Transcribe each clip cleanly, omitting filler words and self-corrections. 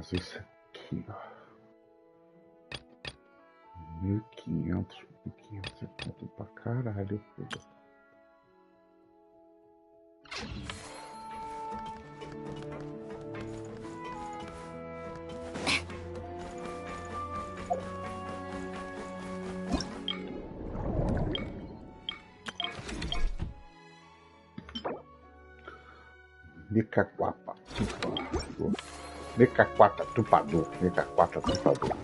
fazer isso aqui, ó. 1500 é ponto pra caralho, filho. Mecaquapa, tupador. Mecaquata, tupador. Mecaquata, tupador.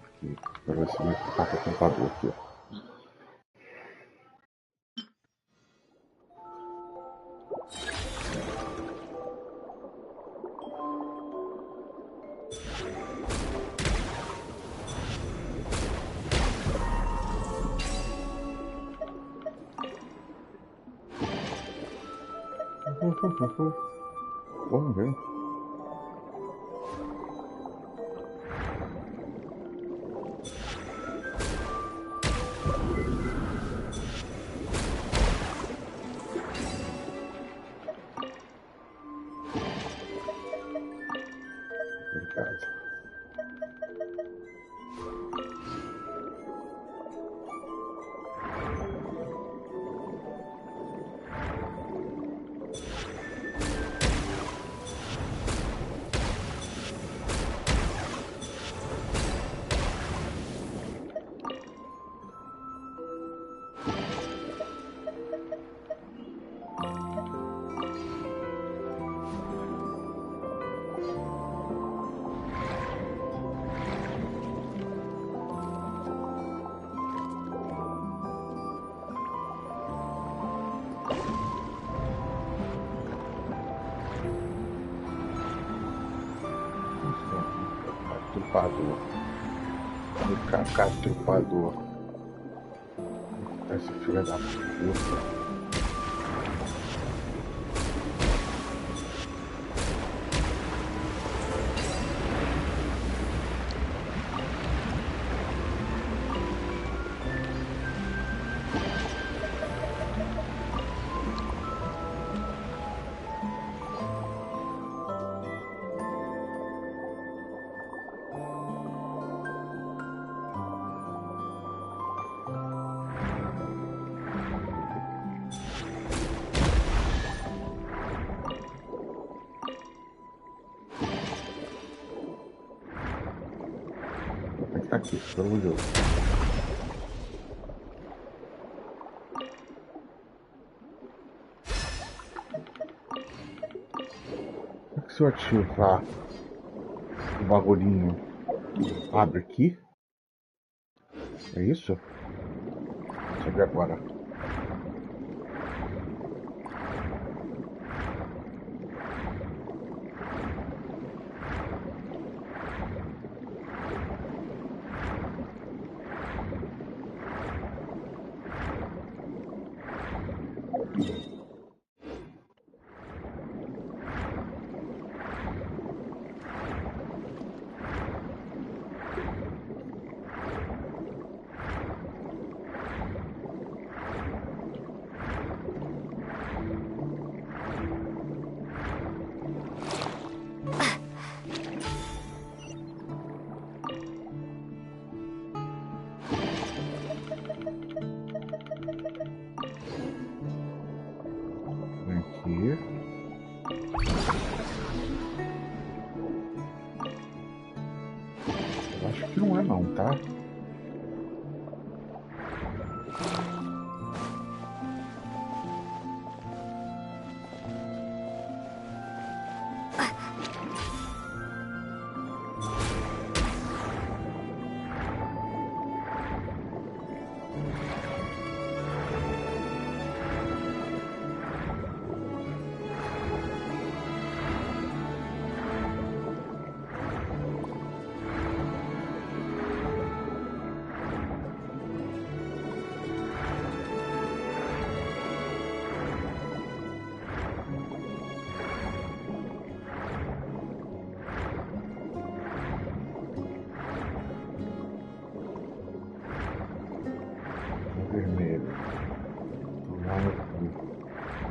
Aqui, para esse mecaquata, tupador aqui, ó. Vamos ver. Obrigado. Trupador. Macaco trupador. Esse filho da puta. Aqui, pelo jogo. Se eu ativar o bagulhinho, abre aqui? É isso? Deixa eu ver agora. Acho que não é não, tá? Vermelho. Tomar no cu.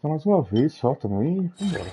Só mais uma vez só também e vambora.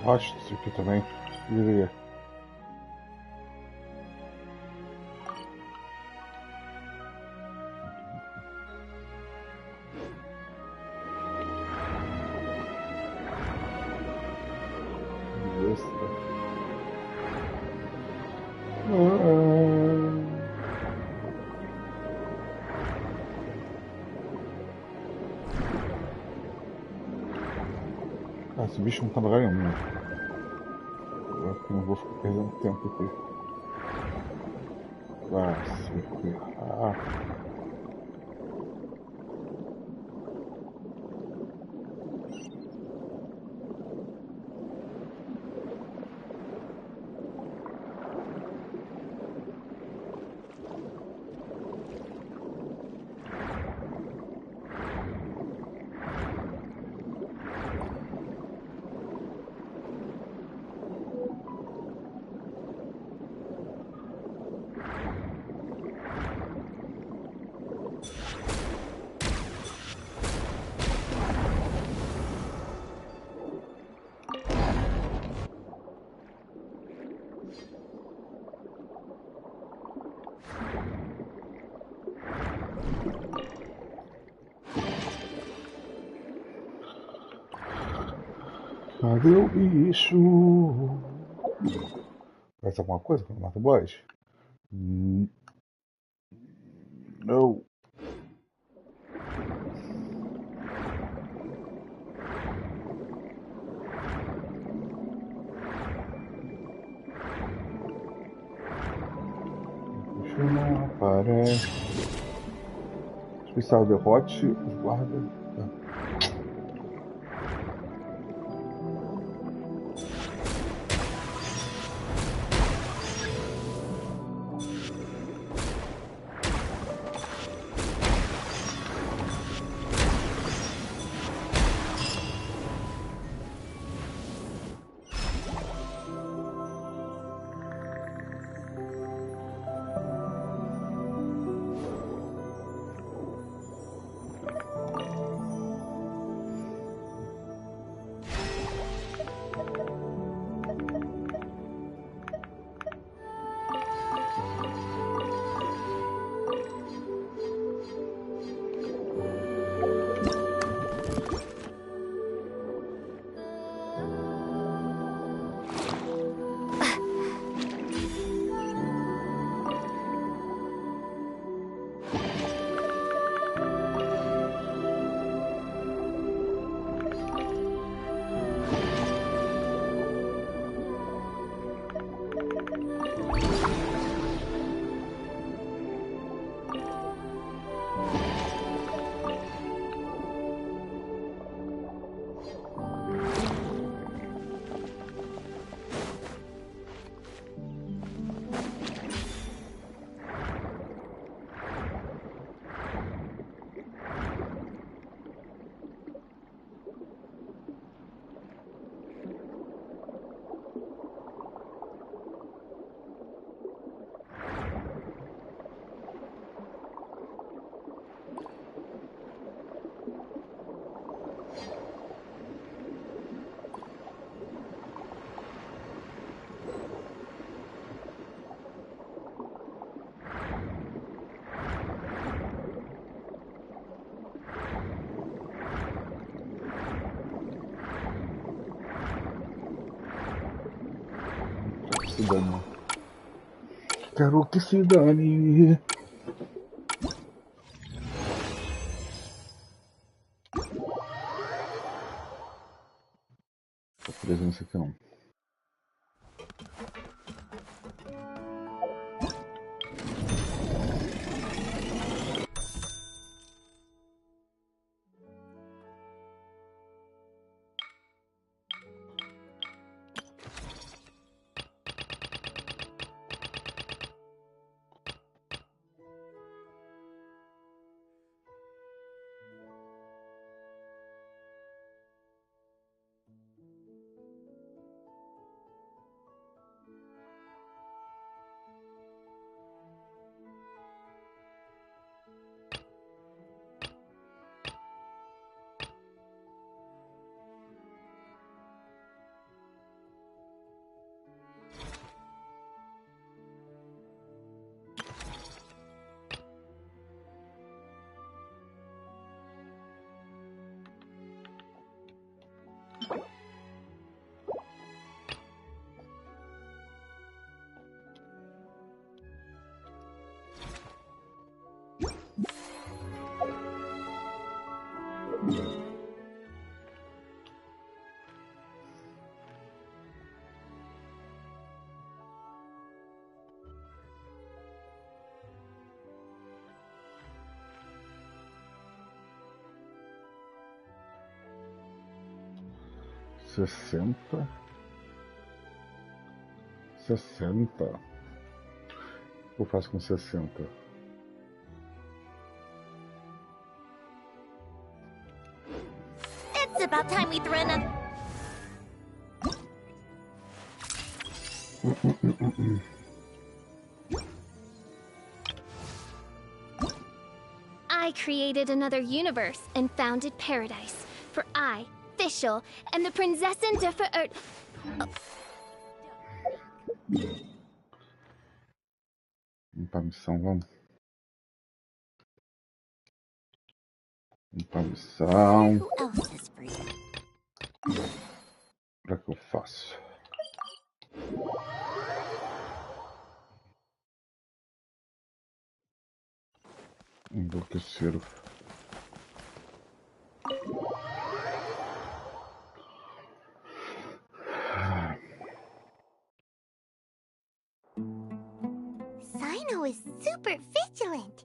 Acho isso aqui também. Deveria. Ah, esse bicho não tá em lugar nenhum. Eu não vou ficar perdendo tempo aqui. Vai se ferrar. Cadê o bicho? Faz alguma coisa quando mata o boss? Não. Puxa, não aparece. Especial derrote os guardas. Se dane. Quero que se dane. Tô preso nesse aqui não. Sessenta. O que eu faço com 60? It's about time we threw another. I created another universe and founded paradise. For I, Fischl, am the Prinzessin de Ver... Vamos pra missão, vamos. Vamos pra missão. Who else is free? O que eu faço? Enlouqueceram. Sino is super vigilant.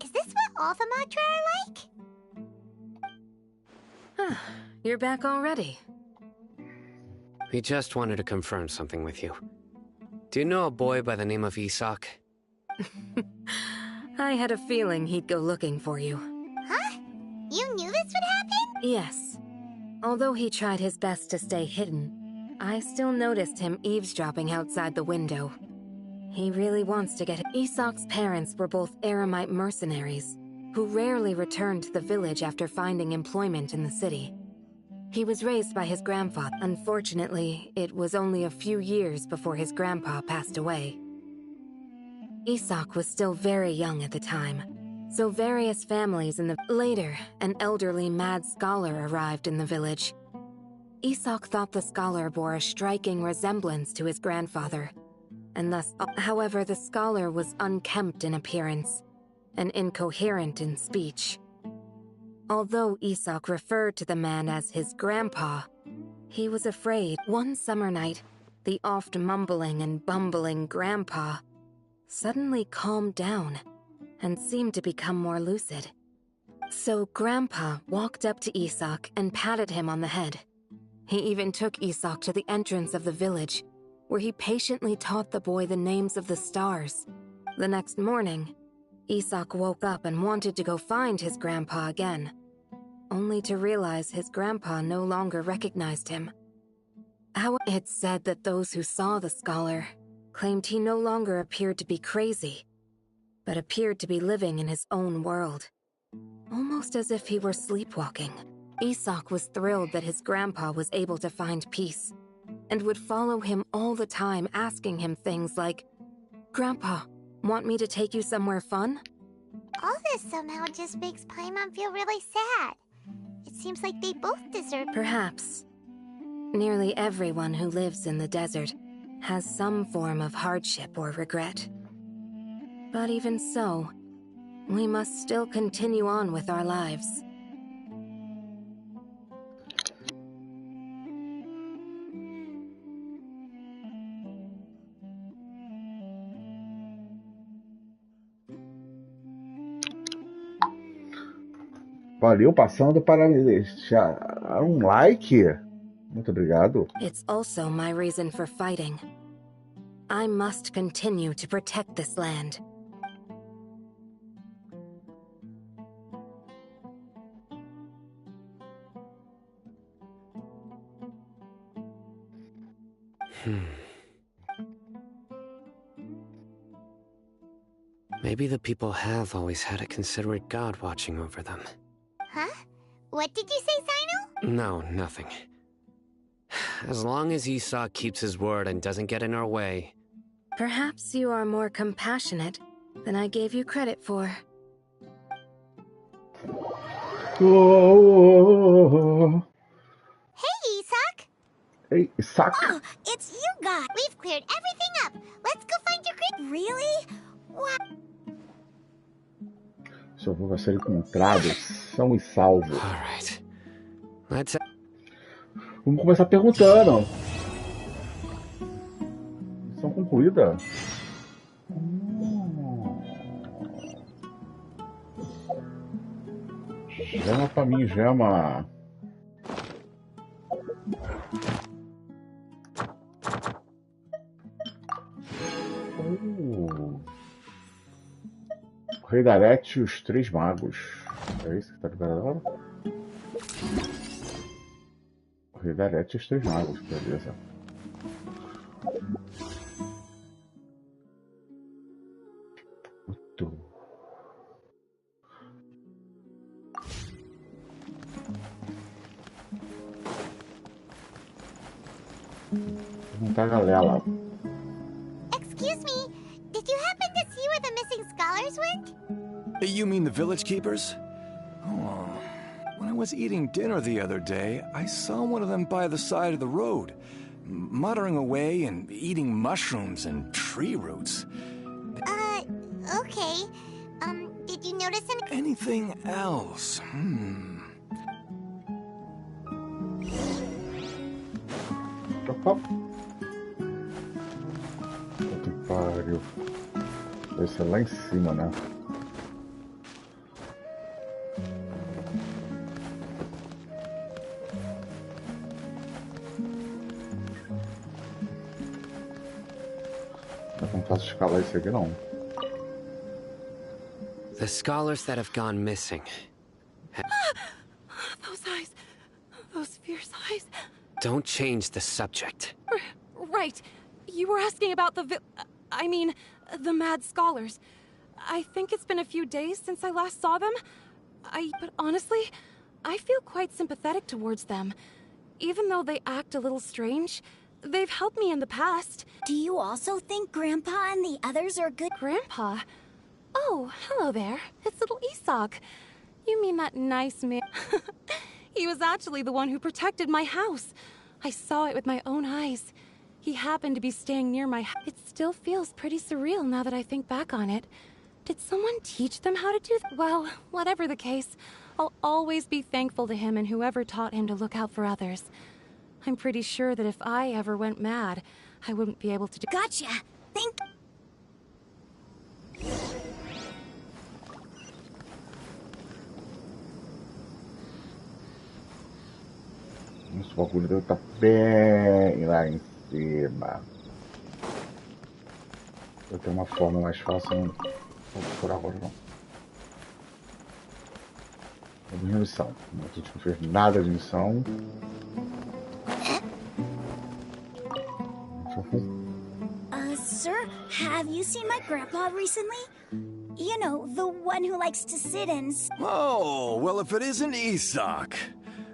Is this what all the Matra are like? You're back already. We just wanted to confirm something with you. Do you know a boy by the name of Isak? I had a feeling he'd go looking for you. Huh? You knew this would happen? Yes. Although he tried his best to stay hidden, I still noticed him eavesdropping outside the window. He really wants to get... Isak's parents were both Aramite mercenaries, who rarely returned to the village after finding employment in the city. He was raised by his grandfather. Unfortunately, it was only a few years before his grandpa passed away. Isak was still very young at the time, so various families in the... Later, an elderly mad scholar arrived in the village. Isak thought the scholar bore a striking resemblance to his grandfather, and thus... However, the scholar was unkempt in appearance and incoherent in speech. Although Isak referred to the man as his grandpa, he was afraid. One summer night, the oft mumbling and bumbling grandpa suddenly calmed down and seemed to become more lucid. So Grandpa walked up to Isak and patted him on the head. He even took Isak to the entrance of the village, where he patiently taught the boy the names of the stars. The next morning, Isak woke up and wanted to go find his grandpa again, only to realize his grandpa no longer recognized him. How it's said that those who saw the scholar claimed he no longer appeared to be crazy, but appeared to be living in his own world, almost as if he were sleepwalking. Isak was thrilled that his grandpa was able to find peace, and would follow him all the time, asking him things like, "Grandpa, want me to take you somewhere fun?" All this somehow just makes Paimon feel really sad. It seems like they both deserve... Perhaps. Nearly everyone who lives in the desert has some form of hardship or regret. But even so, we must still continue on with our lives. Valeu, passando para deixar like. Muito obrigado. It's also my reason for fighting. I must continue to protect this land. Maybe the people have always had a considerate god watching over them. Huh? What did you say, Sino? No, nothing. As long as Isak keeps his word and doesn't get in our way. Perhaps you are more compassionate than I gave you credit for. Oh. Hey, Isak! Hey, Isak! Oh, it's you guys! We've cleared everything up! Let's go find your crib! Really? What? Seu avô vai ser encontrado, são e salvo. Alright. Let's... Vamos começar perguntando. Missão concluída. Gema pra mim, gema. O Rei da Arete e os Três Magos. É isso que tá liberado agora? O Rei da Arete e os Três Magos, beleza. Perguntar a galera. Excuse me, did you happen to see where the missing scholars went? You mean the village keepers? Oh, when I was eating dinner the other day, I saw one of them by the side of the road, muttering away and eating mushrooms and tree roots. Okay. Did Did you notice any? Anything else? Opa. Puta que pariu. Esse é lá em cima, né? Não é tão fácil escalar isso aqui, não. The scholars that have gone missing. Those eyes. Those fierce eyes. Don't change the subject. Right. You were asking about the the mad scholars. I think it's been a few days since I last saw them. But honestly, I feel quite sympathetic towards them. Even though they act a little strange, they've helped me in the past. Do you also think Grandpa and the others are good? Grandpa? Oh, hello there. It's little Isak. You mean that nice man? He was actually the one who protected my house. I saw it with my own eyes. He happened to be staying near my house. It still feels pretty surreal now that I think back on it. Did someone teach them how to do that? Well, whatever the case, I'll always be thankful to him and whoever taught him to look out for others. I'm pretty sure that if I ever went mad, I wouldn't be able to do— Gotcha! Think— Esse bagulho deve estar bem lá em cima. Eu tenho uma forma mais fácil, não vou procurar agora não. É de missão. A gente não fez nada de missão. Sir, have you seen my grandpa recently? You know, the one who likes to sit and— Oh, well, if it isn't Isak.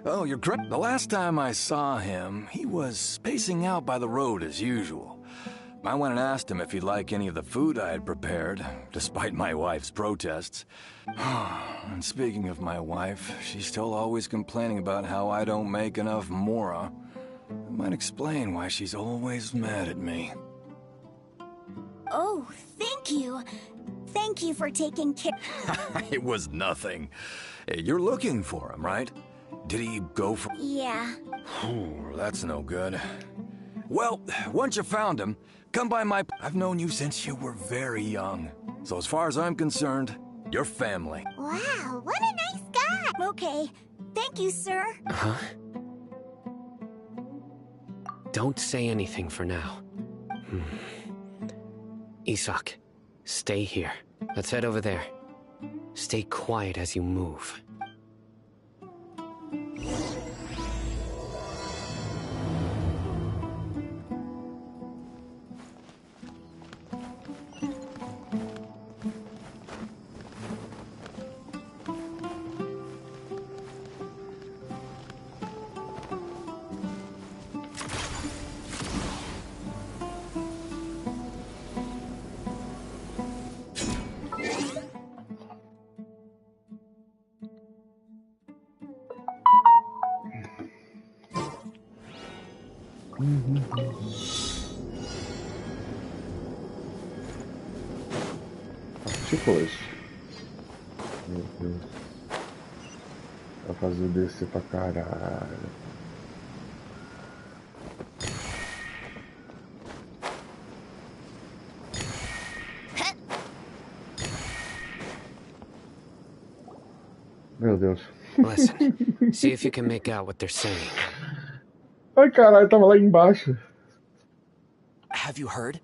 Oh, you're correct. The last time I saw him, he was pacing out by the road as usual. I went and asked him if he'd like any of the food I had prepared, despite my wife's protests. And speaking of my wife, she's still always complaining about how I don't make enough mora. That might explain why she's always mad at me. Oh, thank you. Thank you for taking care— It was nothing. Hey, you're looking for him, right? Did he go for— Yeah. Oh, that's no good. Well, once you found him, come by my— I've known you since you were very young. So as far as I'm concerned, you're family. Wow, what a nice guy! Okay. Thank you, sir. Huh? Don't say anything for now. Isak, stay here. Let's head over there. Stay quiet as you move. Partículas. Meu Deus. Vai fazer descer pra caralho. Meu Deus. Listen, see if you can make out what they're saying. Ai caralho, tava lá embaixo. Have you heard?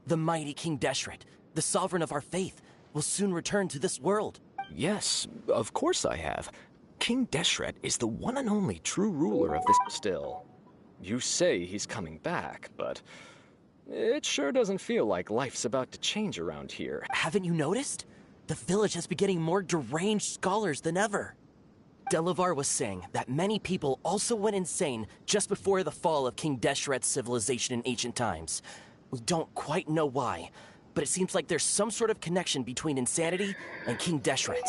The mighty King Deshret, the sovereign of our faith, will soon return to this world. Yes, of course I have. King Deshret is the one and only true ruler of this— Still, you say he's coming back, but it sure doesn't feel like life's about to change around here. Haven't you noticed? The village has been getting more deranged scholars than ever. Delavar was saying that many people also went insane just before the fall of King Deshret's civilization in ancient times. We don't quite know why, but it seems like there's some sort of connection between insanity and King Deshret.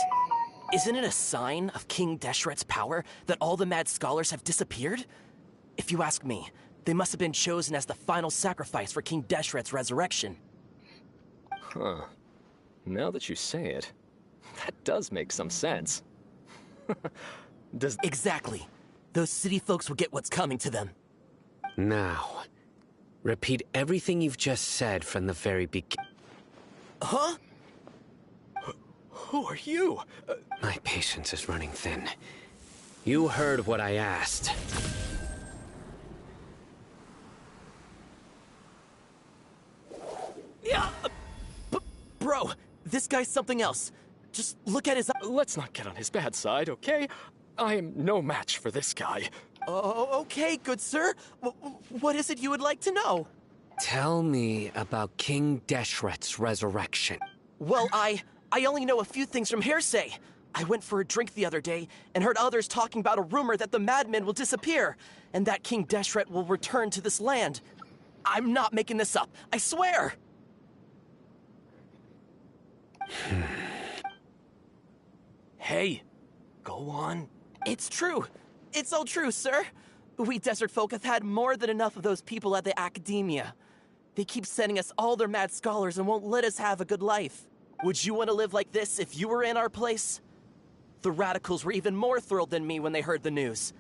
Isn't it a sign of King Deshret's power that all the mad scholars have disappeared? If you ask me, they must have been chosen as the final sacrifice for King Deshret's resurrection. Huh. Now that you say it, That does make some sense. Does... Exactly. Those city folks will get what's coming to them. Now, repeat everything you've just said from the very beginning. Huh? Who are you? My patience is running thin. You heard what I asked. Yeah! Bro, this guy's something else. Just look at his... Let's not get on his bad side, okay? I am no match for this guy. Oh, okay, good sir. What is it you would like to know? Tell me about King Deshret's resurrection. Well, I only know a few things from hearsay. I went for a drink the other day and heard others talking about a rumor that the madmen will disappear and that King Deshret will return to this land. I'm not making this up, I swear! Hey, go on. It's true. It's all true, sir. We desert folk have had more than enough of those people at the academia. They keep sending us all their mad scholars and won't let us have a good life. Would you want to live like this if you were in our place? The radicals were even more thrilled than me when they heard the news.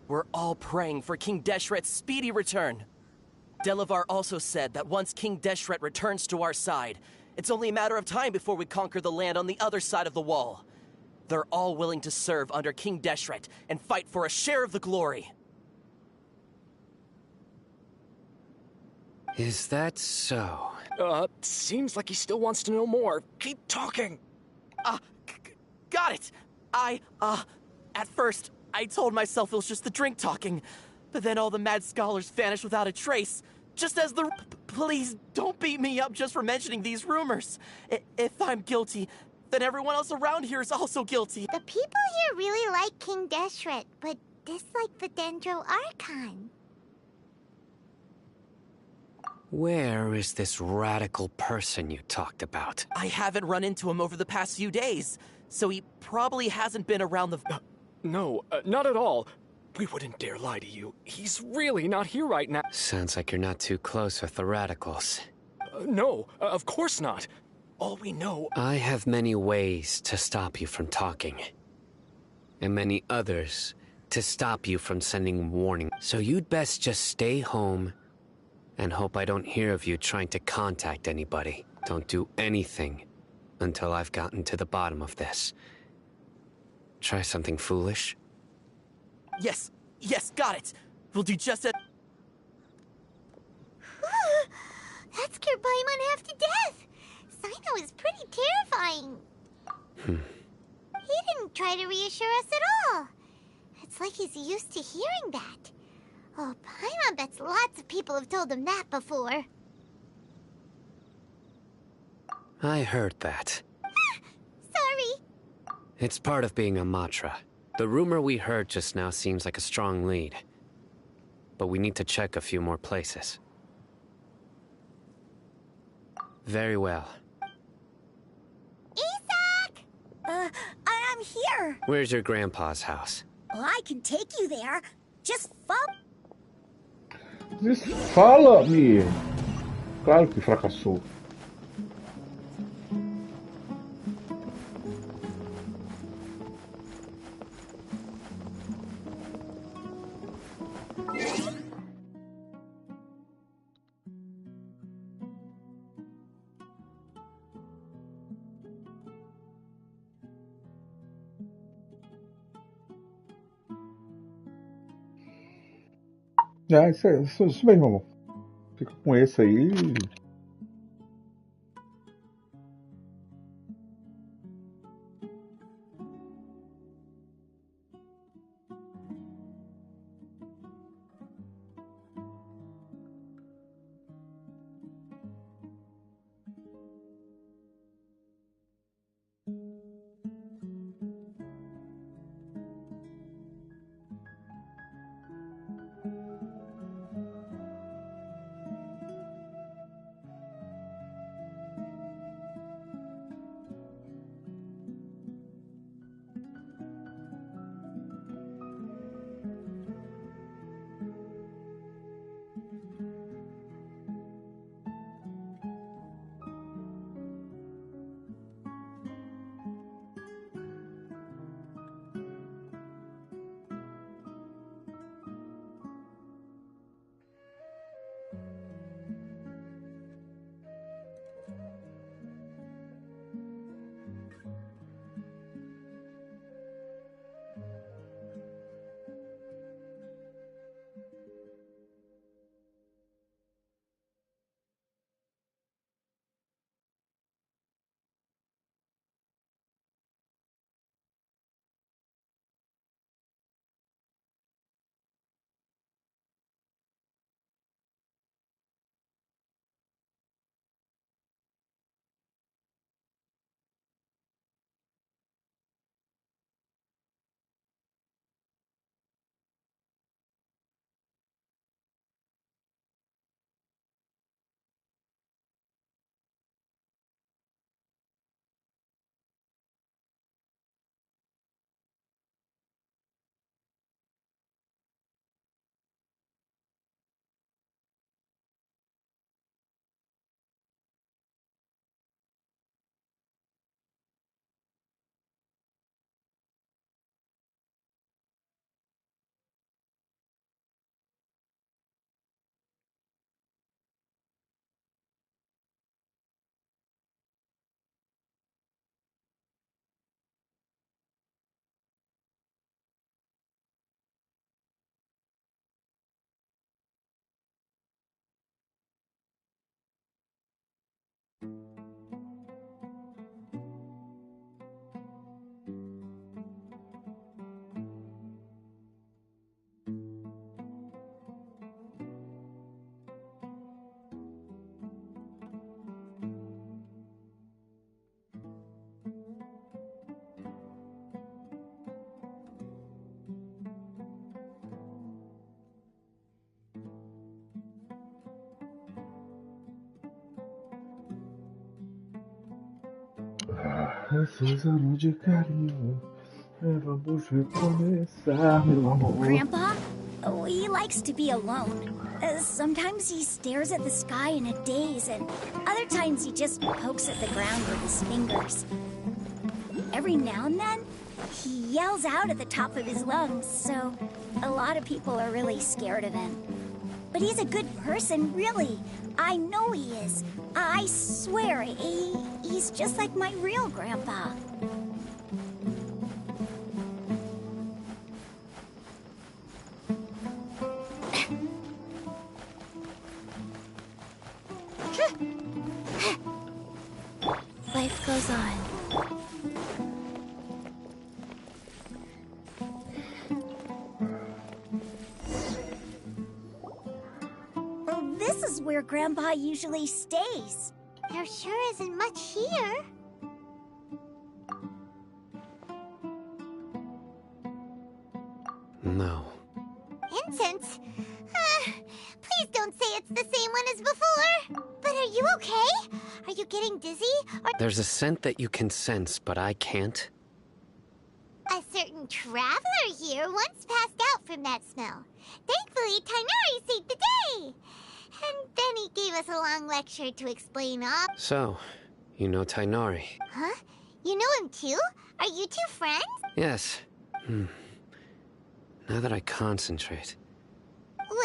We're all praying for King Deshret's speedy return. Delavar also said that once King Deshret returns to our side, it's only a matter of time before we conquer the land on the other side of the wall. They're all willing to serve under King Deshret and fight for a share of the glory. Is that so? Seems like he still wants to know more. Keep talking. Got it. At first, I told myself it was just the drink talking, but then all the mad scholars vanished without a trace, just as the... Please, don't beat me up just for mentioning these rumors. If I'm guilty, then everyone else around here is also guilty. The people here really like King Deshret, but dislike the Dendro Archon. Where is this radical person you talked about? I haven't run into him over the past few days, so he probably hasn't been around the... No, not at all. We wouldn't dare lie to you. He's really not here right now. Sounds like you're not too close with the radicals. No, of course not. All we know... I have many ways to stop you from talking. And many others to stop you from sending warning. So you'd best just stay home and hope I don't hear of you trying to contact anybody. Don't do anything until I've gotten to the bottom of this. Try something foolish? Yes, got it. We'll do just as... That scared Paimon half to death. Sino is pretty terrifying. He didn't try to reassure us at all. It's like he's used to hearing that. Oh, Paimon bets lots of people have told him that before. I heard that. Sorry. It's part of being a Matra. The rumor we heard just now seems like a strong lead. But we need to check a few more places. Very well. Isak! I'm here. Where's your grandpa's house? Well, I can take you there. Just follow. Just fala, me. Claro que fracassou. Isso mesmo, amor. Fica com esse aí. Esses anos de carinho, vamos recomeçar, meu amor. Grandpa? Oh, he likes to be alone. Sometimes he stares at the sky in a daze, and other times he just pokes at the ground with his fingers. Every now and then, he yells out at the top of his lungs, so a lot of people are really scared of him. But he's a good person, really. I know he is. I swear, he's just like my real grandpa. Life goes on. Well, this is where Grandpa usually stays. There sure isn't much here. No. Incense? Please don't say it's the same one as before. But are you okay? Are you getting dizzy? Or There's a scent that you can sense, but I can't. a certain traveler here once passed out from that smell. Thankfully, Tainari saved the day. And then he gave us a long lecture to explain all. So, you know Tainari? Huh? You know him too? Are you two friends? Yes. Now that I concentrate.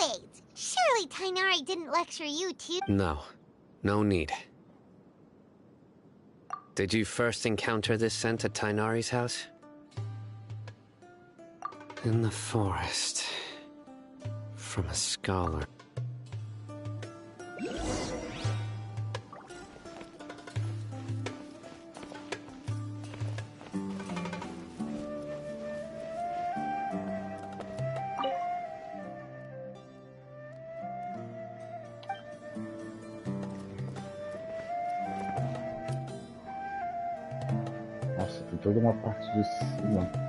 Wait, surely Tainari didn't lecture you too? No. No need. Did you first encounter this scent at Tainari's house? In the forest. From a scholar. Nossa, tem toda uma parte de cima.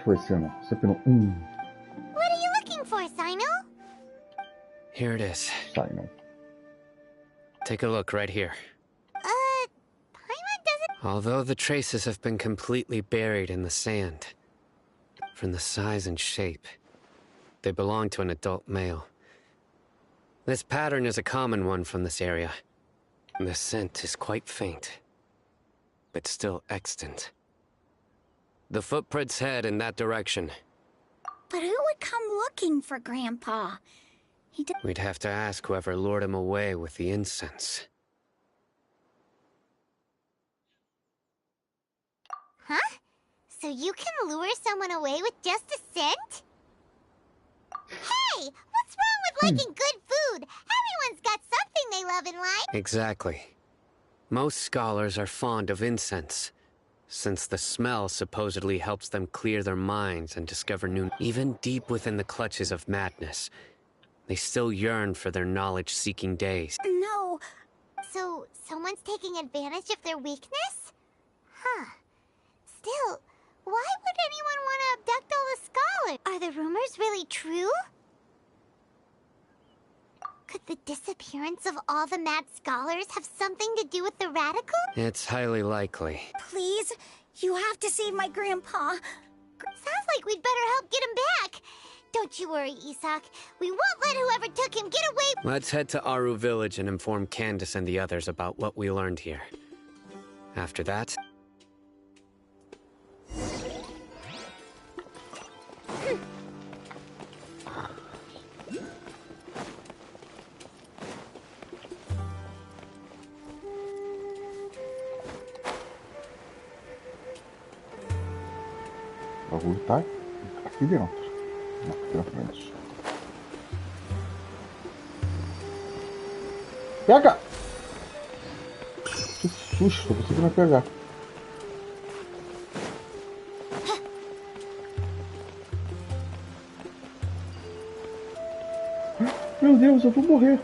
Deixa eu ver se não. Sempre no What are you looking for, Sino? Here it is. sai, não. Take a look right here. Paimon doesn't... Although the traces have been completely buried in the sand, from the size and shape, they belong to an adult male. This pattern is a common one from this area. The scent is quite faint, but still extant. The footprints head in that direction. But who would come looking for Grandpa? We'd have to ask whoever lured him away with the incense. Huh? So you can lure someone away with just a scent? Hey! What's wrong with liking good food? Everyone's got something they love and like. Exactly. Most scholars are fond of incense, since the smell supposedly helps them clear their minds and discover new... Even deep within the clutches of madness, they still yearn for their knowledge-seeking days. No. So, someone's taking advantage of their weakness? Huh. Still, why would anyone want to abduct all the scholars? Are the rumors really true? Could the disappearance of all the mad scholars have something to do with the radical? It's highly likely. Please, you have to save my Grandpa. Sounds like we'd better help get him back. Don't you worry, Isak. We won't let whoever took him get away. Let's head to Aru Village and inform Candace and the others about what we learned here. After that... O bagulho tá aqui dentro. Aqui na frente. Pega! Que susto, você que vai pegar. Meu Deus, eu vou morrer.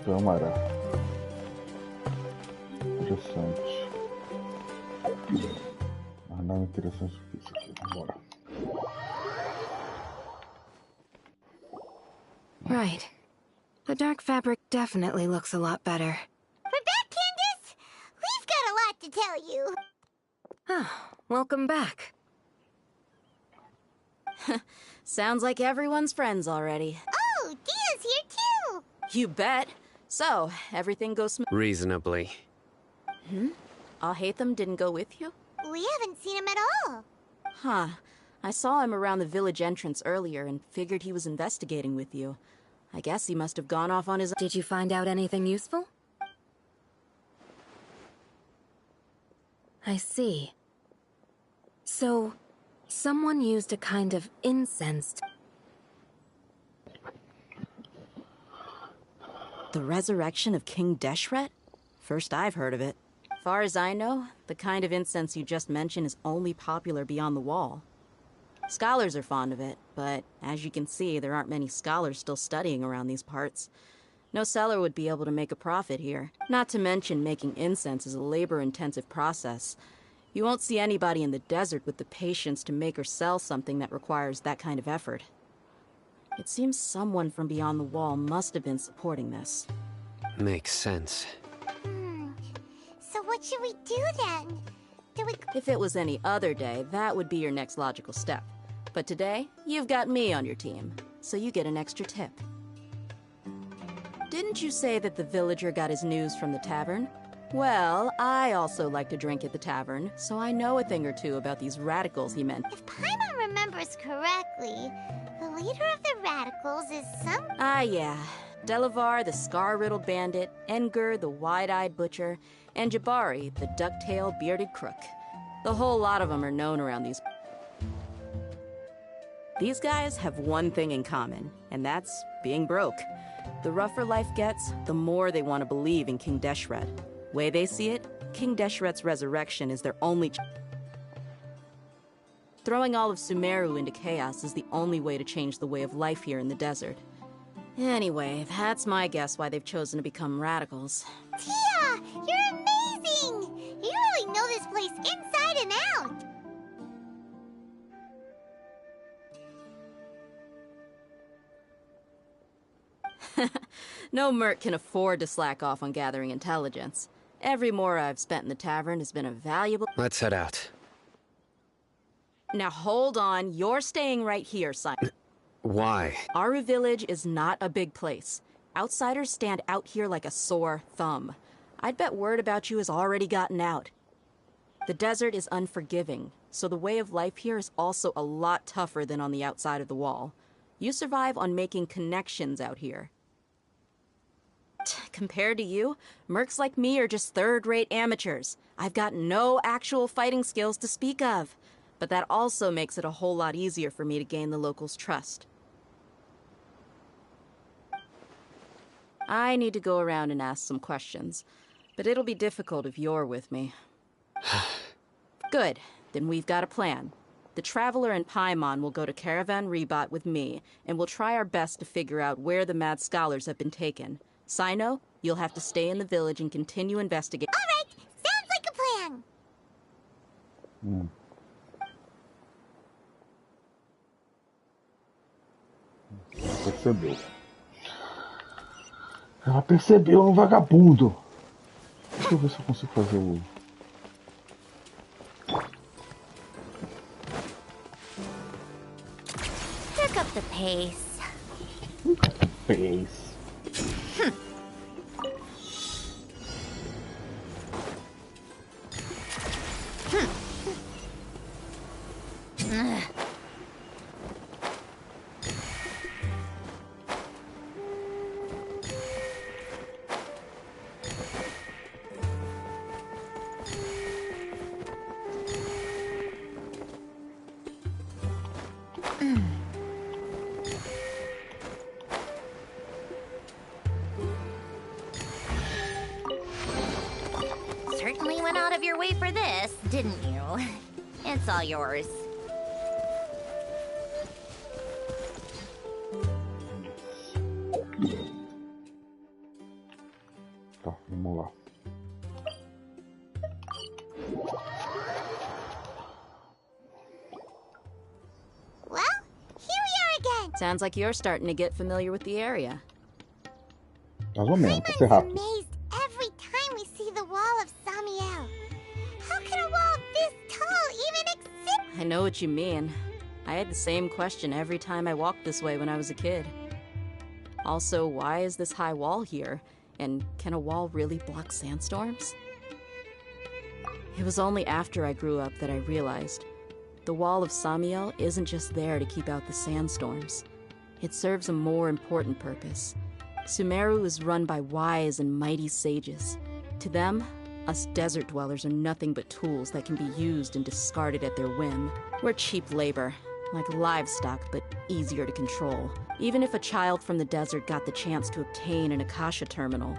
Câmara. Interessante. Mas nada interessante do que isso aqui. Vambora. Right. The dark fabric definitely looks a lot better. We're back, Candace! We've got a lot to tell you. Oh, welcome back. Sounds like everyone's friends already. Oh, Dia's here too! You bet. So, everything goes Reasonably. Alhaitham didn't go with you? We haven't seen him at all. Huh. I saw him around the village entrance earlier and figured he was investigating with you. I guess he must have gone off on his... Did you find out anything useful? I see. So, someone used a kind of incense. The resurrection of King Deshret? First I've heard of it. Far as I know, the kind of incense you just mentioned is only popular beyond the wall. Scholars are fond of it, but as you can see, there aren't many scholars still studying around these parts. No seller would be able to make a profit here. Not to mention making incense is a labor-intensive process. You won't see anybody in the desert with the patience to make or sell something that requires that kind of effort. It seems someone from beyond the wall must have been supporting this. Makes sense. So what should we do then? Do we... If it was any other day, that would be your next logical step. But today, you've got me on your team, so you get an extra tip. Didn't you say that the villager got his news from the tavern? Well, I also like to drink at the tavern, so I know a thing or two about these radicals he meant. If Paimon remembers correctly, the leader of the radicals is some... Ah, yeah. Delavar, the scar-riddled bandit, Engur, the wide-eyed butcher, and Jabari, the duck-tailed bearded crook. The whole lot of them are known around these... These guys have one thing in common, and that's being broke. The rougher life gets, the more they want to believe in King Deshret. Way they see it, King Deshret's resurrection is their only... Throwing all of Sumeru into chaos is the only way to change the way of life here in the desert. Anyway, that's my guess why they've chosen to become radicals. Tia! You're amazing! You really know this place inside and out! No merc can afford to slack off on gathering intelligence. Every mora I've spent in the tavern has been a valuable... Let's head out. Now hold on, you're staying right here, Simon. Why? Aru Village is not a big place. Outsiders stand out here like a sore thumb. I'd bet word about you has already gotten out. The desert is unforgiving, so the way of life here is also a lot tougher than on the outside of the wall. You survive on making connections out here. Compared to you, mercs like me are just third-rate amateurs. I've got no actual fighting skills to speak of. But that also makes it a whole lot easier for me to gain the locals' trust. I need to go around and ask some questions, but it'll be difficult if you're with me. Good, then we've got a plan. The Traveler and Paimon will go to Caravan Rebat with me, and we'll try our best to figure out where the mad scholars have been taken. Sino, you'll have to stay in the village and continue investigating. All right, sounds like a plan. Percebeu. Ela percebeu no vagabundo. Deixa eu ver se eu consigo fazer o... Pick up the pace. Face. Certainly went out of your way for this, didn't you? It's all yours. Tá, vamos lá. Well, here we are again. Sounds like you're starting to get familiar with the area. Mais ou menos, pra ser I'm rápido. amazed every time we see the wall of Samiel. How can a wall this tall even exist? I know what you mean. I had the same question every time I walked this way when I was a kid. Also, why is this high wall here? And can a wall really block sandstorms? It was only after I grew up that I realized the wall of Samiel isn't just there to keep out the sandstorms. It serves a more important purpose. Sumeru is run by wise and mighty sages. To them, us desert dwellers are nothing but tools that can be used and discarded at their whim. We're cheap labor, like livestock, but easier to control. Even if a child from the desert got the chance to obtain an Akasha terminal,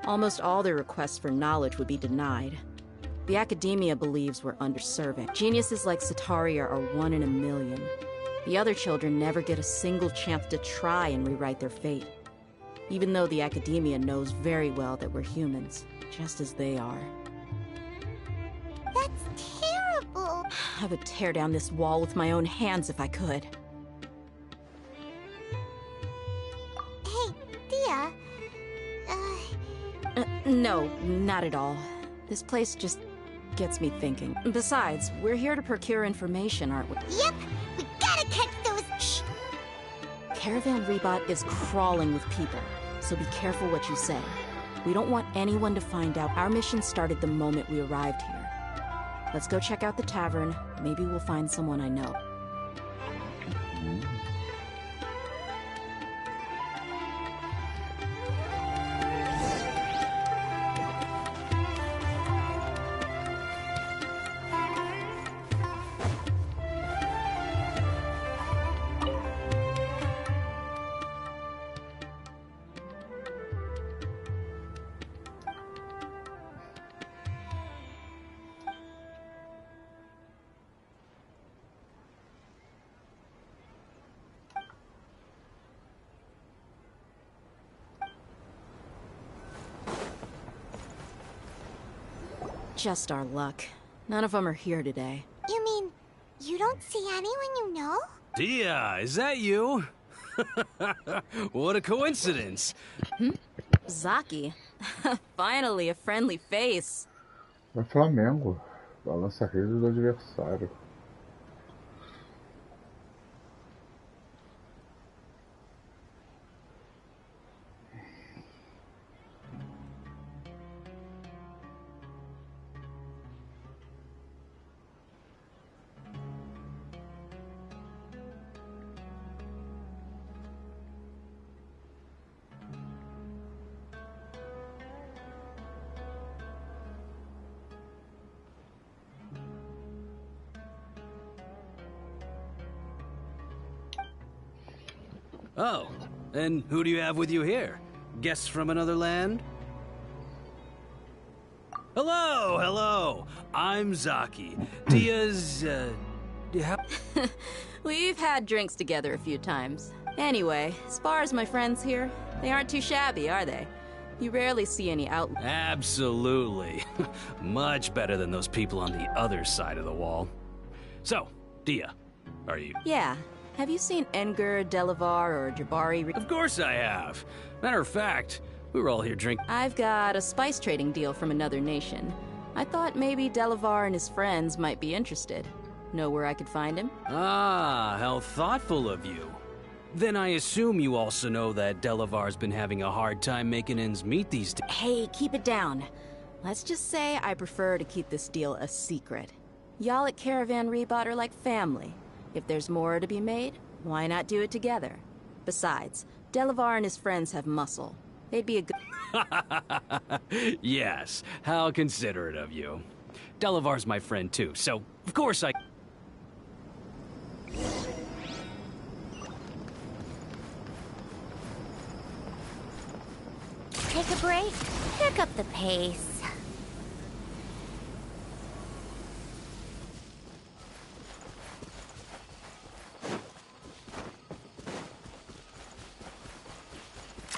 almost all their requests for knowledge would be denied. The academia believes we're underserving. Geniuses like Sataria are 1 in a million. The other children never get a single chance to try and rewrite their fate. Even though the academia knows very well that we're humans, just as they are. That's terrible. I would tear down this wall with my own hands if I could. Hey, Dia. No, not at all. This place just gets me thinking. Besides, we're here to procure information, aren't we? Yep, we gotta catch those. Shh! Caravan Rebot is crawling with people, so be careful what you say. We don't want anyone to find out. Our mission started the moment we arrived here. Let's go check out the tavern. Maybe we'll find someone I know. Just our luck. None of them are here today. You mean, you don't see anyone you know? Dia, is that you? What a coincidence. Zaki. Finally, a friendly face. É Flamengo. Balança a rede do adversário. Oh, and who do you have with you here? Guests from another land? Hello, hello. I'm Zaki. Dia's, We've had drinks together a few times. Anyway, as far as my friends here, they aren't too shabby, are they? You rarely see any outlets. Absolutely. Much better than those people on the other side of the wall. So, Dia, are you... Yeah. Have you seen Engur, Delavar, or Jabari? Of course I have. Matter of fact, we were all here drinking. I've got a spice trading deal from another nation. I thought maybe Delavar and his friends might be interested. Know where I could find him? Ah, how thoughtful of you. Then I assume you also know that Delavar's been having a hard time making ends meet these days. Hey, keep it down. Let's just say I prefer to keep this deal a secret. Y'all at Caravan Rebot are like family. If there's more to be made, why not do it together? Besides, Delavar and his friends have muscle. They'd be a good... Yes, how considerate of you. Delavar's my friend too, so of course I... Take a break, pick up the pace.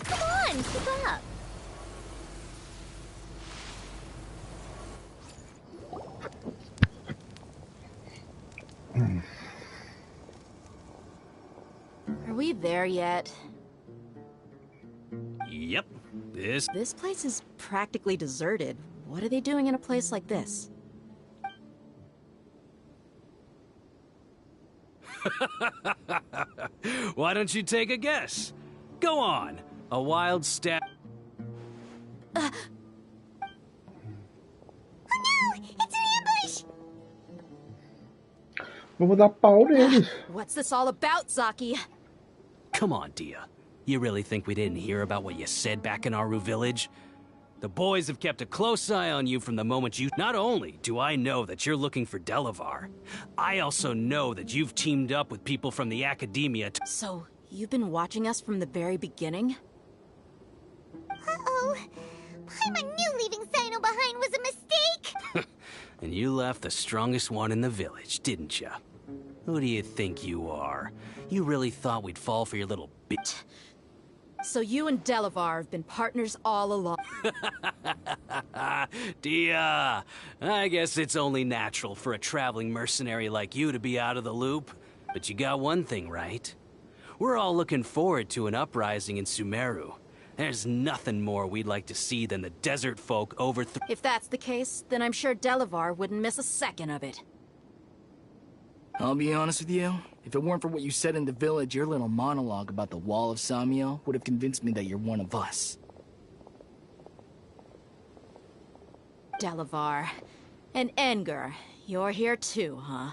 Come on, keep up. Are we there yet? Yep, This place is practically deserted. What are they doing in a place like this? Why don't you take a guess? Go on. A wild stab. Oh no! It's an ambush! Vamos dar pau neles. What's this all about, Zaki? Come on, Dia. You really think we didn't hear about what you said back in Aru Village? The boys have kept a close eye on you from the moment you... Not only do I know that you're looking for Delavar, I also know that you've teamed up with people from the Academia to... So, you've been watching us from the very beginning? Uh-oh. Paimon knew leaving Sino behind was a mistake! And you left the strongest one in the village, didn't you? Who do you think you are? You really thought we'd fall for your little bit? So you and Delavar have been partners all along. Dia, I guess it's only natural for a traveling mercenary like you to be out of the loop. But you got one thing right. We're all looking forward to an uprising in Sumeru. There's nothing more we'd like to see than the desert folk overthrow... If that's the case, then I'm sure Delavar wouldn't miss a second of it. I'll be honest with you. If it weren't for what you said in the village, your little monologue about the Wall of Samiel would have convinced me that you're one of us. Delavar. And Enger, you're here too, huh?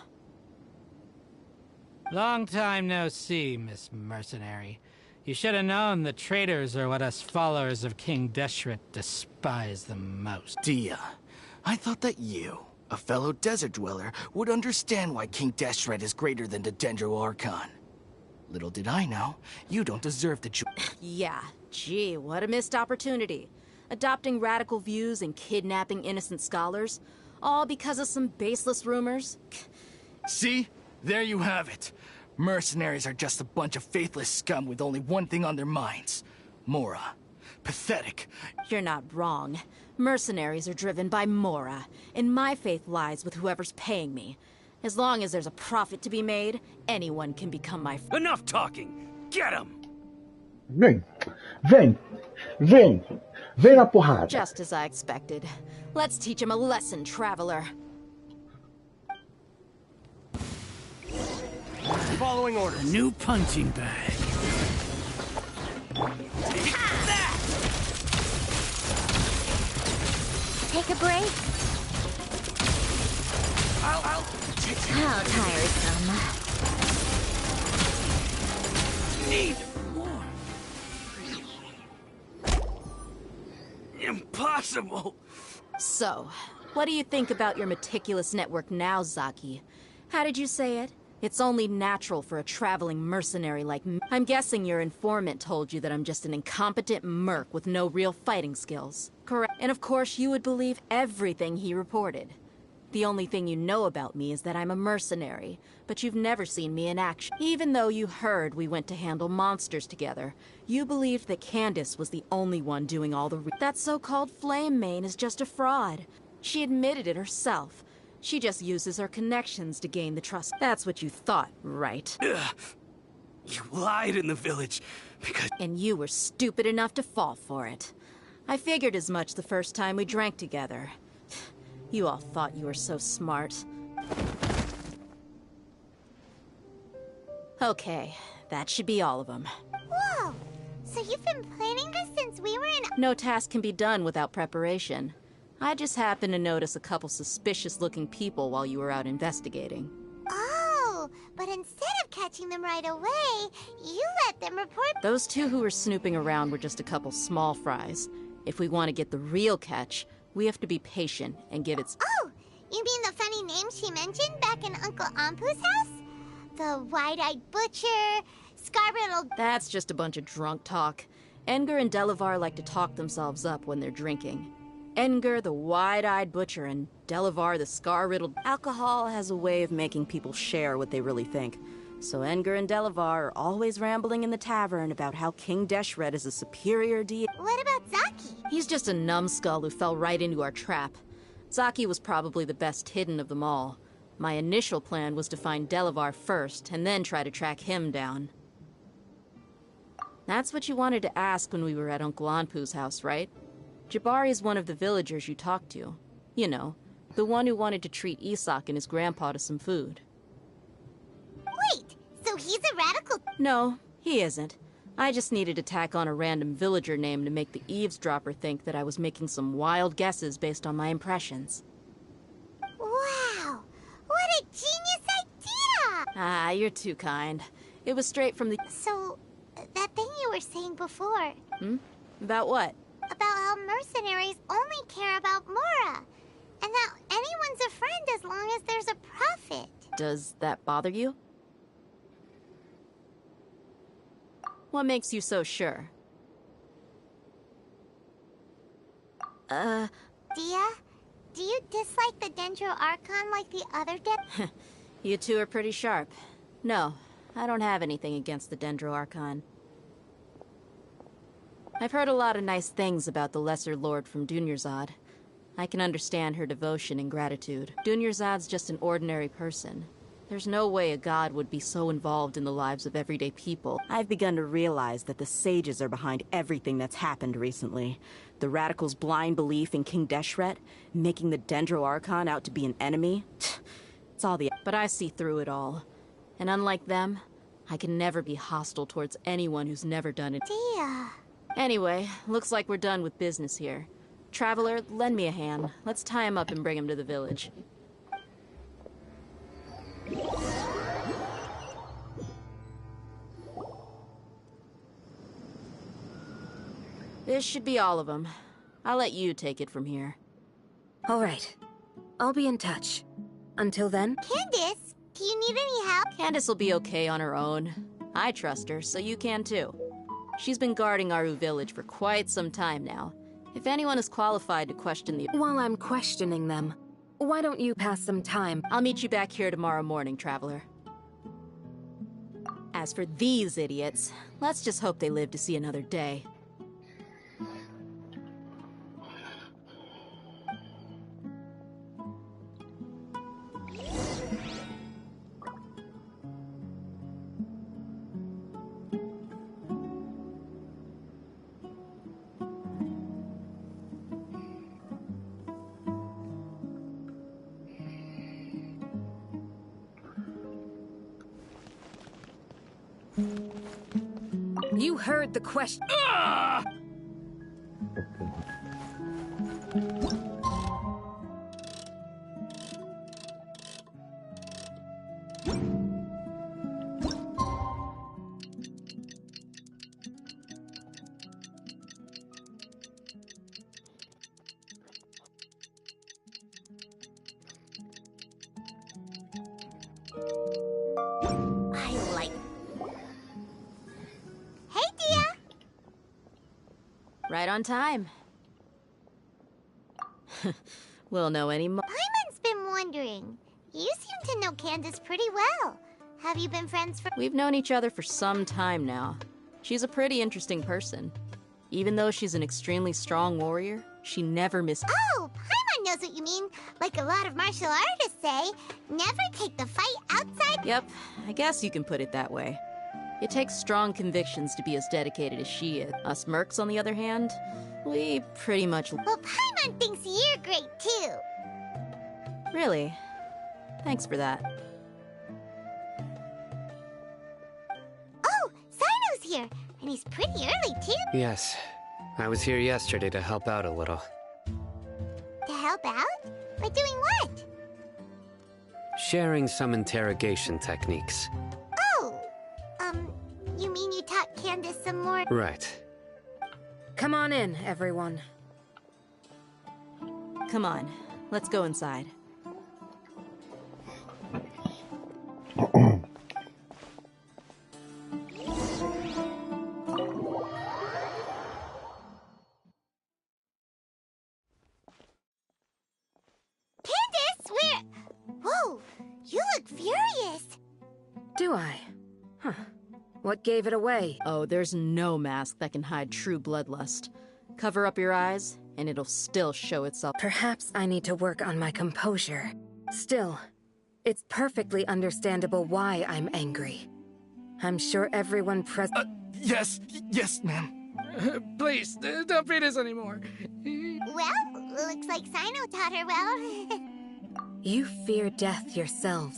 Long time no see, Miss Mercenary. You should have known the traitors are what us followers of King Deshret despise the most. Dia, I thought that you, a fellow desert dweller, would understand why King Deshret is greater than the Dendro Archon. Little did I know, you don't deserve the Yeah, gee, what a missed opportunity. Adopting radical views and kidnapping innocent scholars, all because of some baseless rumors. See? There you have it. Mercenaries are just a bunch of faithless scum with only one thing on their minds. Mora. Pathetic. You're not wrong. Mercenaries are driven by Mora, and my faith lies with whoever's paying me. As long as there's a profit to be made, anyone can become my friend. Enough talking! Get him! Vem. Vem. Vem. Vem na porrada. Just as I expected. Let's teach him a lesson, traveler. Following orders. A new punching bag. Take a break. How tiresome. Need more. Impossible! So, what do you think about your meticulous network now, Zaki? How did you say it? It's only natural for a traveling mercenary like me. I'm guessing your informant told you that I'm just an incompetent merc with no real fighting skills. Correct. And of course you would believe everything he reported. The only thing you know about me is that I'm a mercenary, but you've never seen me in action. Even though you heard we went to handle monsters together, you believed that Candace was the only one doing all the that so-called Flame Mane is just a fraud. She admitted it herself. She just uses her connections to gain the trust. That's what you thought, right? Ugh. You lied in the village because... And you were stupid enough to fall for it. I figured as much the first time we drank together. You all thought you were so smart. Okay, that should be all of them. Whoa! So you've been planning this since we were in... No task can be done without preparation. I just happened to notice a couple suspicious-looking people while you were out investigating. Oh, but instead of catching them right away, you let them report... Those two who were snooping around were just a couple small fries. If we want to get the real catch, we have to be patient and give it... Oh, you mean the funny name she mentioned back in Uncle Ampu's house? The wide-eyed butcher, scar-riddled... That's just a bunch of drunk talk. Edgar and Delavar like to talk themselves up when they're drinking. Edgar, the wide-eyed butcher, and Delavar, the scar-riddled... Alcohol has a way of making people share what they really think. So Edgar and Delavar are always rambling in the tavern about how King Deshret is a superior deity. What about Zaki? He's just a numbskull who fell right into our trap. Zaki was probably the best hidden of them all. My initial plan was to find Delavar first, and then try to track him down. That's what you wanted to ask when we were at Uncle Anpu's house, right? Jabari is one of the villagers you talked to. You know, the one who wanted to treat Isak and his grandpa to some food. Wait, so he's a radical... No, he isn't. I just needed to tack on a random villager name to make the eavesdropper think that I was making some wild guesses based on my impressions. Wow! What a genius idea! Ah, you're too kind. It was straight from the... So, that thing you were saying before... Hmm? About what? About how mercenaries only care about Mora. And that anyone's a friend as long as there's a profit. Does that bother you? What makes you so sure? Dia, do you dislike the Dendro Archon like the other You two are pretty sharp. No, I don't have anything against the Dendro Archon. I've heard a lot of nice things about the Lesser Lord from Dunyarzad. I can understand her devotion and gratitude. Dunyarzad's just an ordinary person. There's no way a god would be so involved in the lives of everyday people. I've begun to realize that the sages are behind everything that's happened recently. The radicals' blind belief in King Deshret, making the Dendro Archon out to be an enemy. It's all the... But I see through it all. And unlike them, I can never be hostile towards anyone who's never done it. Dia... Anyway, looks like we're done with business here. Traveler, lend me a hand. Let's tie him up and bring him to the village. This should be all of them. I'll let you take it from here. All right. I'll be in touch. Until then... Candace, do you need any help? Candace will be okay on her own. I trust her, so you can too. She's been guarding Aru Village for quite some time now. If anyone is qualified to question the... While I'm questioning them, why don't you pass some time? I'll meet you back here tomorrow morning, Traveler. As for these idiots, let's just hope they live to see another day. You heard the question. Right on time. We'll know any more. Paimon's been wondering. You seem to know Candace pretty well. Have you been friends for... We've known each other for some time now. She's a pretty interesting person. Even though she's an extremely strong warrior, she never Oh, Paimon knows what you mean. Like a lot of martial artists say, never take the fight outside... Yep, I guess you can put it that way. It takes strong convictions to be as dedicated as she is. Us mercs, on the other hand, we pretty much... Well, Paimon thinks you're great, too. Really? Thanks for that. here, and he's pretty early, too. Yes. I was here yesterday to help out a little. To help out? By doing what? Sharing some interrogation techniques. Oh! You mean you taught Candace some more? Right. Come on in, everyone. Come on, let's go inside. Whoa! You look furious! Do I? Huh. What gave it away? Oh, there's no mask that can hide true bloodlust. Cover up your eyes, and it'll still show itself. Perhaps I need to work on my composure. Still, it's perfectly understandable why I'm angry. I'm sure everyone present... Yes, ma'am. Please, don't beat us anymore. Well, looks like Sino taught her well. You fear death yourselves,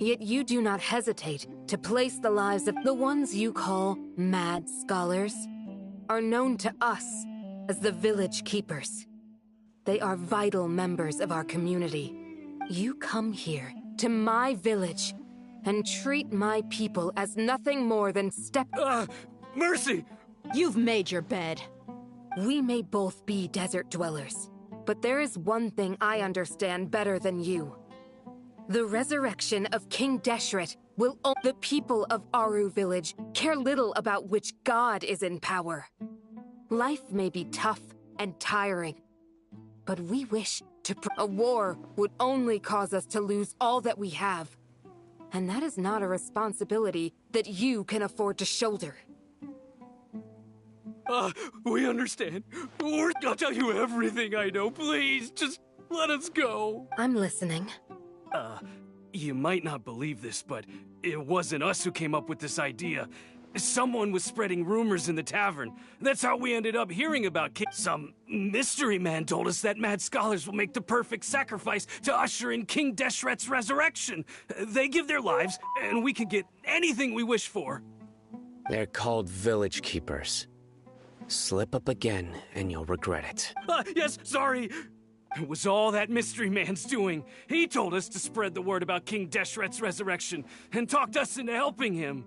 yet you do not hesitate to place the lives of the ones you call mad scholars, are known to us as the Village Keepers. They are vital members of our community. You come here, to my village, and treat my people as nothing more than Mercy! You've made your bed. We may both be desert dwellers, but there is one thing I understand better than you. The resurrection of King Deshret will the people of Aru Village care little about which god is in power. Life may be tough and tiring, but we wish to a war would only cause us to lose all that we have. And that is not a responsibility that you can afford to shoulder. We understand. I'll tell you everything I know. Please, just let us go. I'm listening. You might not believe this, but it wasn't us who came up with this idea. Someone was spreading rumors in the tavern. That's how we ended up hearing about Some mystery man told us that mad scholars will make the perfect sacrifice to usher in King Deshret's resurrection. They give their lives, and we can get anything we wish for. They're called Village Keepers. Slip up again, and you'll regret it. Yes, sorry. It was all that mystery man's doing. He told us to spread the word about King Deshret's resurrection, and talked us into helping him.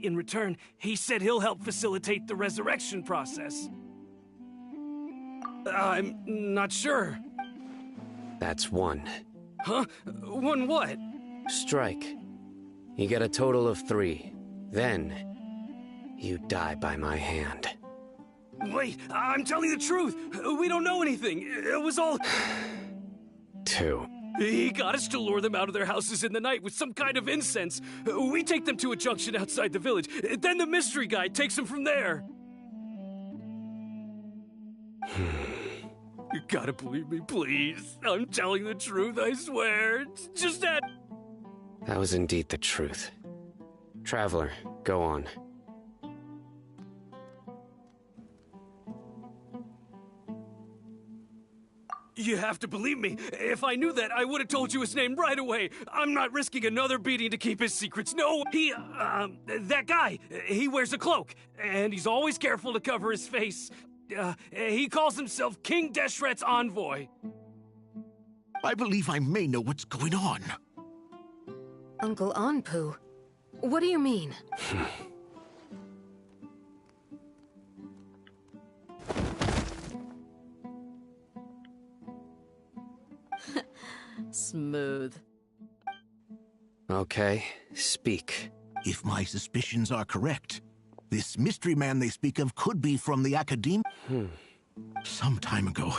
In return, he said he'll help facilitate the resurrection process. I'm not sure. That's one. Huh? One what? Strike. You get a total of 3. Then, you die by my hand. Wait, I'm telling the truth. We don't know anything. It was all... 2. He got us to lure them out of their houses in the night with some kind of incense. We take them to a junction outside the village. Then the mystery guy takes them from there. You gotta believe me, please. I'm telling the truth, I swear. It's just that... That was indeed the truth. Traveler, go on. You have to believe me. If I knew that, I would have told you his name right away. I'm not risking another beating to keep his secrets. No, that guy, he wears a cloak, and he's always careful to cover his face. He calls himself King Deshret's envoy. I believe I may know what's going on. Uncle Anpu, what do you mean? Smooth. Okay, speak. If my suspicions are correct, this mystery man they speak of could be from the Academia. Some time ago,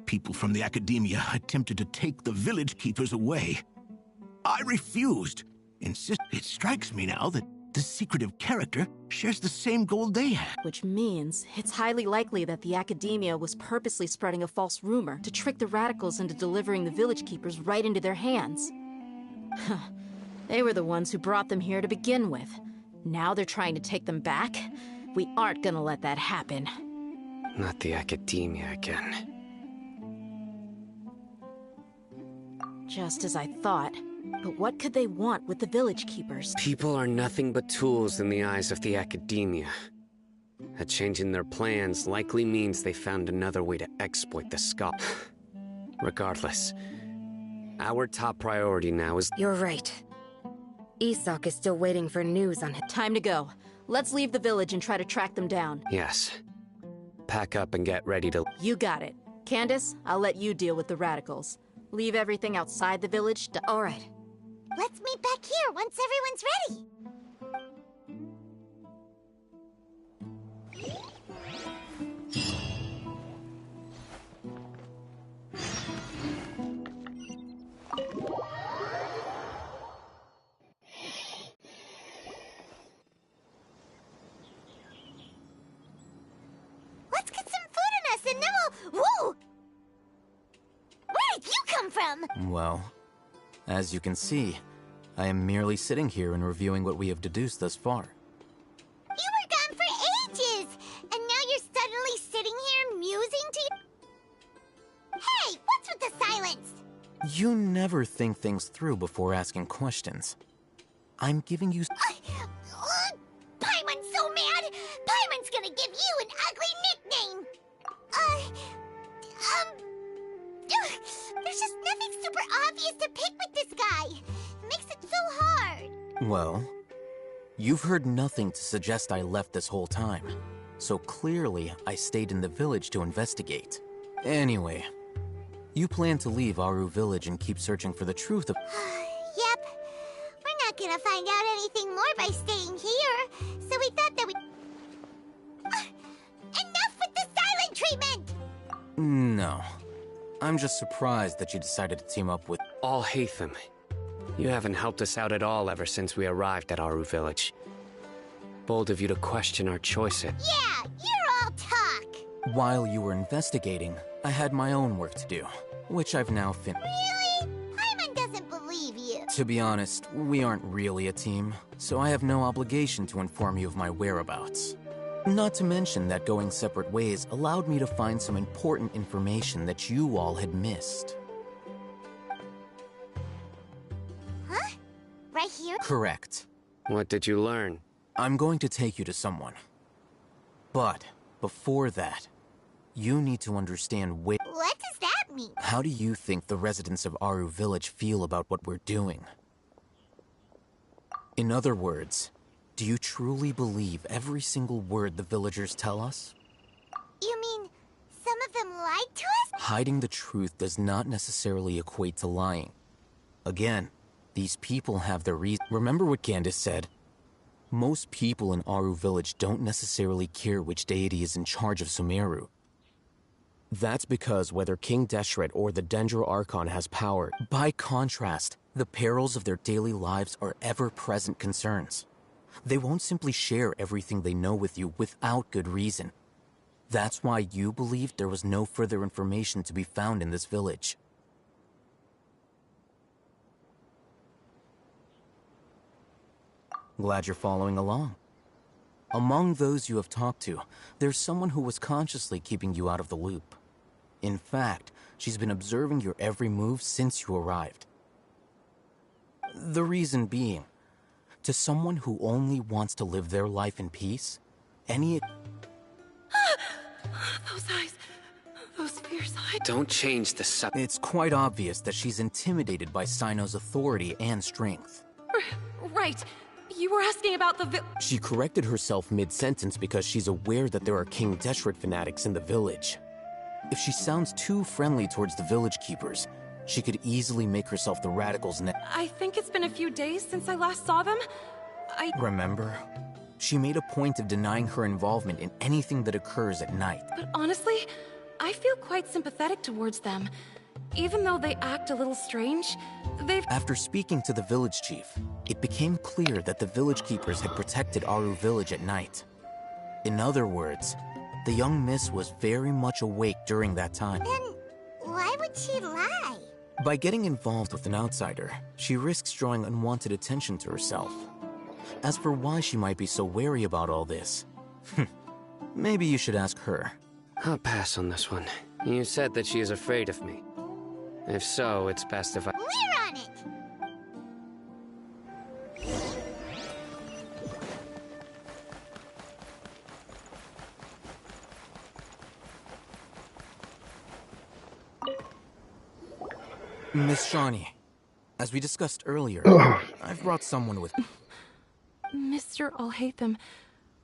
people from the Academia attempted to take the Village Keepers away. I refused. It strikes me now that this secretive character shares the same goal they have. Which means it's highly likely that the Academia was purposely spreading a false rumor to trick the radicals into delivering the Village Keepers right into their hands. They were the ones who brought them here to begin with. Now they're trying to take them back? We aren't gonna let that happen. Not the Academia again. Just as I thought. But what could they want with the village keepers? People are nothing but tools in the eyes of the academia. A change in their plans likely means they found another way to exploit the skull. Regardless, our top priority now is— You're right. Isak is still waiting for news on him. Time to go. Let's leave the village and try to track them down. Yes. Pack up and get ready to— You got it. Candace, I'll let you deal with the radicals. Leave everything outside the village to— All right. Let's meet back here once everyone's ready. Let's get some food in us and then we'll— Whoa! Where did you come from? Well, as you can see, I am merely sitting here and reviewing what we have deduced thus far. You were gone for ages, and now you're suddenly sitting here musing to Hey, what's with the silence? You never think things through before asking questions. I'm giving you— Paimon's so mad! Paimon's gonna give you an ugly nickname! There's just nothing super obvious to pick with this guy. It makes it so hard. Well, you've heard nothing to suggest I left this whole time. So clearly, I stayed in the village to investigate. Anyway, you plan to leave Aru Village and keep searching for the truth of— Yep. We're not gonna find out anything more by staying here, so we thought that we— enough with the silent treatment! No. I'm just surprised that you decided to team up with— Alhaitham. You haven't helped us out at all ever since we arrived at Aru Village. Bold of you to question our choices. Yeah, you're all talk! While you were investigating, I had my own work to do, which I've now finished. Really? Paimon doesn't believe you. To be honest, we aren't really a team, so I have no obligation to inform you of my whereabouts. Not to mention that going separate ways allowed me to find some important information that you all had missed. Huh? Right here? Correct. What did you learn? I'm going to take you to someone. But, before that, you need to understand What does that mean? How do you think the residents of Aru Village feel about what we're doing? In other words, do you truly believe every single word the villagers tell us? You mean, some of them lied to us? Hiding the truth does not necessarily equate to lying. Again, these people have their reasons. Remember what Candace said? Most people in Aru Village don't necessarily care which deity is in charge of Sumeru. That's because whether King Deshret or the Dendro Archon has power, by contrast, the perils of their daily lives are ever-present concerns. They won't simply share everything they know with you without good reason. That's why you believed there was no further information to be found in this village. Glad you're following along. Among those you have talked to, there's someone who was consciously keeping you out of the loop. In fact, she's been observing your every move since you arrived. The reason being, to someone who only wants to live their life in peace, any— Those eyes. Those fierce eyes. Don't change the subject. It's quite obvious that she's intimidated by Sino's authority and strength. Right. You were asking about the She corrected herself mid-sentence because she's aware that there are King Deshret fanatics in the village. If she sounds too friendly towards the village keepers, she could easily make herself the radicals' I think it's been a few days since I last saw them. Remember? She made a point of denying her involvement in anything that occurs at night. But honestly, I feel quite sympathetic towards them. Even though they act a little strange, they've— After speaking to the village chief, it became clear that the village keepers had protected Aru Village at night. In other words, the young miss was very much awake during that time. Then, why would she lie? By getting involved with an outsider, she risks drawing unwanted attention to herself. As for why she might be so wary about all this, maybe you should ask her. I'll pass on this one. You said that she is afraid of me. If so, it's best if I— We're on it! Miss Shawnee, as we discussed earlier, I've brought someone with... Mr. Alhaitham,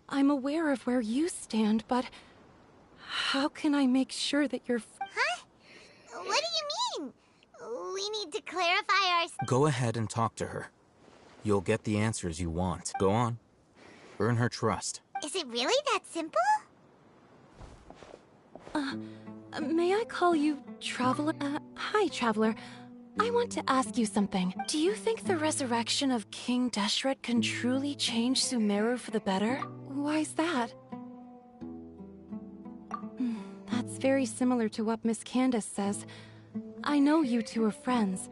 I'm aware of where you stand, but how can I make sure that you're... Huh? What do you mean? We need to clarify our... Go ahead and talk to her. You'll get the answers you want. Go on. Earn her trust. Is it really that simple? May I call you Traveler? Hi, Traveler. I want to ask you something. Do you think the resurrection of King Deshret can truly change Sumeru for the better? Why's that? That's very similar to what Miss Candace says. I know you two are friends.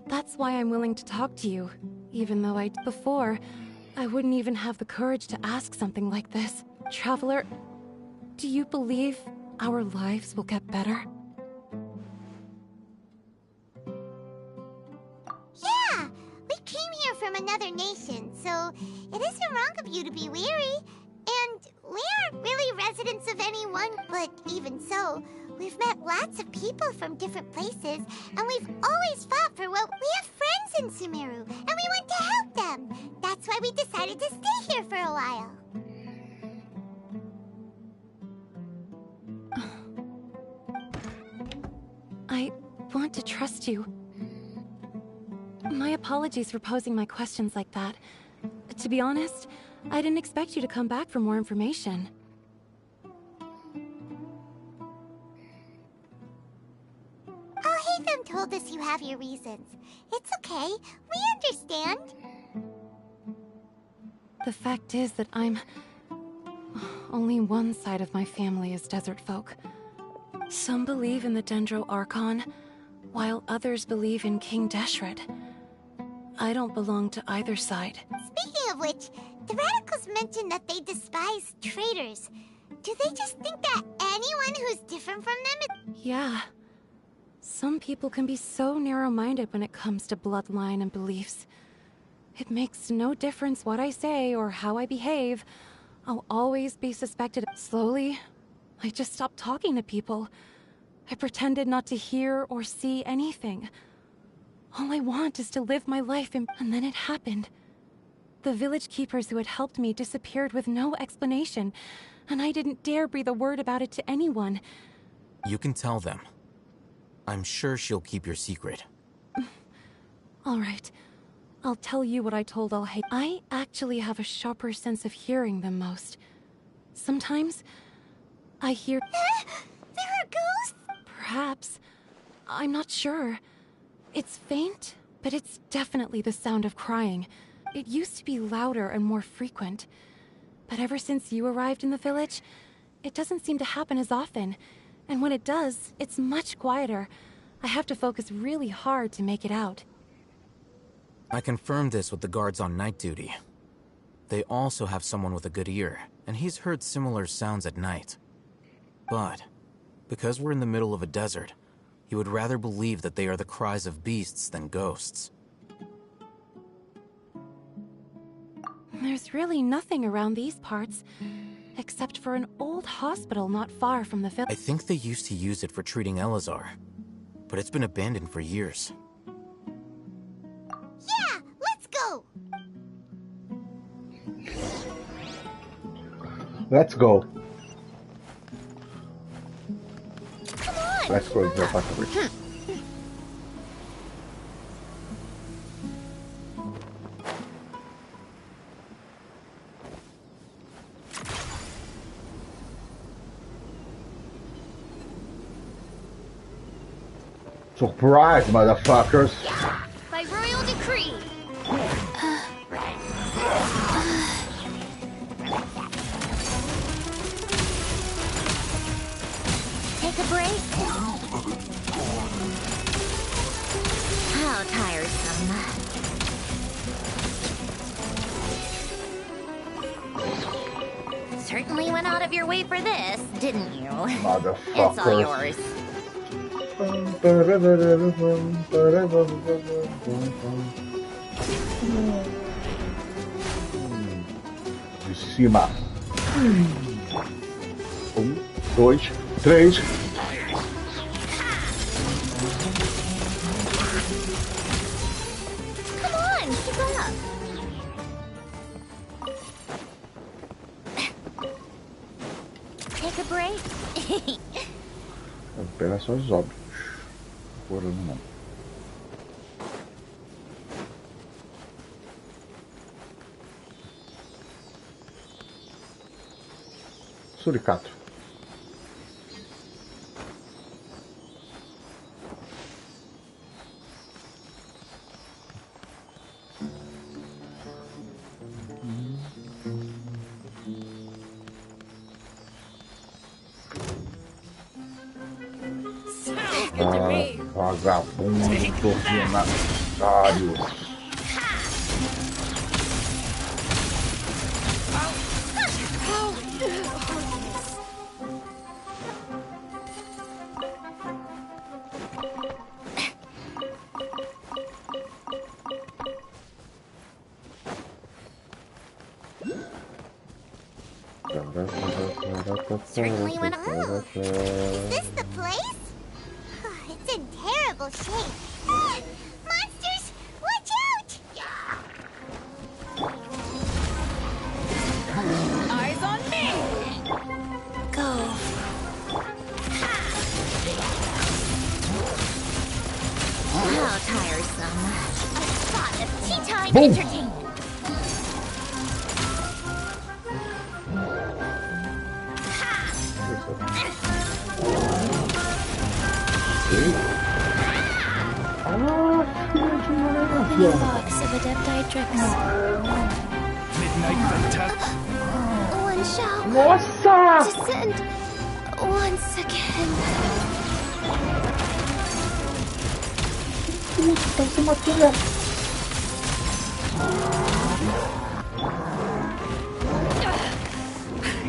That's why I'm willing to talk to you, even though before, I wouldn't even have the courage to ask something like this. Traveler, do you believe our lives will get better? Yeah! We came here from another nation, so it isn't wrong of you to be weary. And we aren't really residents of anyone, but even so, we've met lots of people from different places, and we've always fought for what... We have friends in Sumeru, and we want to help them. That's why we decided to stay here for a while. I want to trust you. My apologies for posing my questions like that. To be honest, I didn't expect you to come back for more information. Alhaitham told us you have your reasons. It's okay. We understand. The fact is that only one side of my family is desert folk. Some believe in the Dendro Archon, while others believe in King Deshret. I don't belong to either side. Speaking of which, the Radicals mentioned that they despise traitors. Do they just think that anyone who's different from them is... Yeah. Some people can be so narrow-minded when it comes to bloodline and beliefs. It makes no difference what I say or how I behave. I'll always be suspected. Slowly, I just stopped talking to people. I pretended not to hear or see anything. All I want is to live my life, and then it happened. The village keepers who had helped me disappeared with no explanation, and I didn't dare breathe a word about it to anyone. You can tell them. I'm sure she'll keep your secret. All right. I'll tell you what I told Alhaitham. I actually have a sharper sense of hearing than most. Sometimes, I hear... There are ghosts? Perhaps. I'm not sure. It's faint, but it's definitely the sound of crying. It used to be louder and more frequent. But ever since you arrived in the village, it doesn't seem to happen as often. And when it does, it's much quieter. I have to focus really hard to make it out. I confirmed this with the guards on night duty. They also have someone with a good ear, and he's heard similar sounds at night. But, because we're in the middle of a desert, he would rather believe that they are the cries of beasts than ghosts. There's really nothing around these parts, except for an old hospital not far from the village. I think they used to use it for treating Elazar, but it's been abandoned for years. Yeah, let's go! Let's go. Come on! Let's go, exactly. Surprise, motherfuckers! By royal decree. Take a break. How tiresome. Certainly went out of your way for this, didn't you? Motherfuckers. It's all yours. De cima. 1, 2, 3. cooperate? Vou pegar só os óbvios. Por não. Suricato. Vagabundo tornadário. Certainly went. Oh, is this the place? It's in terrible shape. Monsters, watch out! Eyes on me! Go. How tiresome. A spot of tea time entertainment. Box of Adepti-Trix. Midnight Fantastic. One shall Nossa! descend once again. Puta, você matou ela.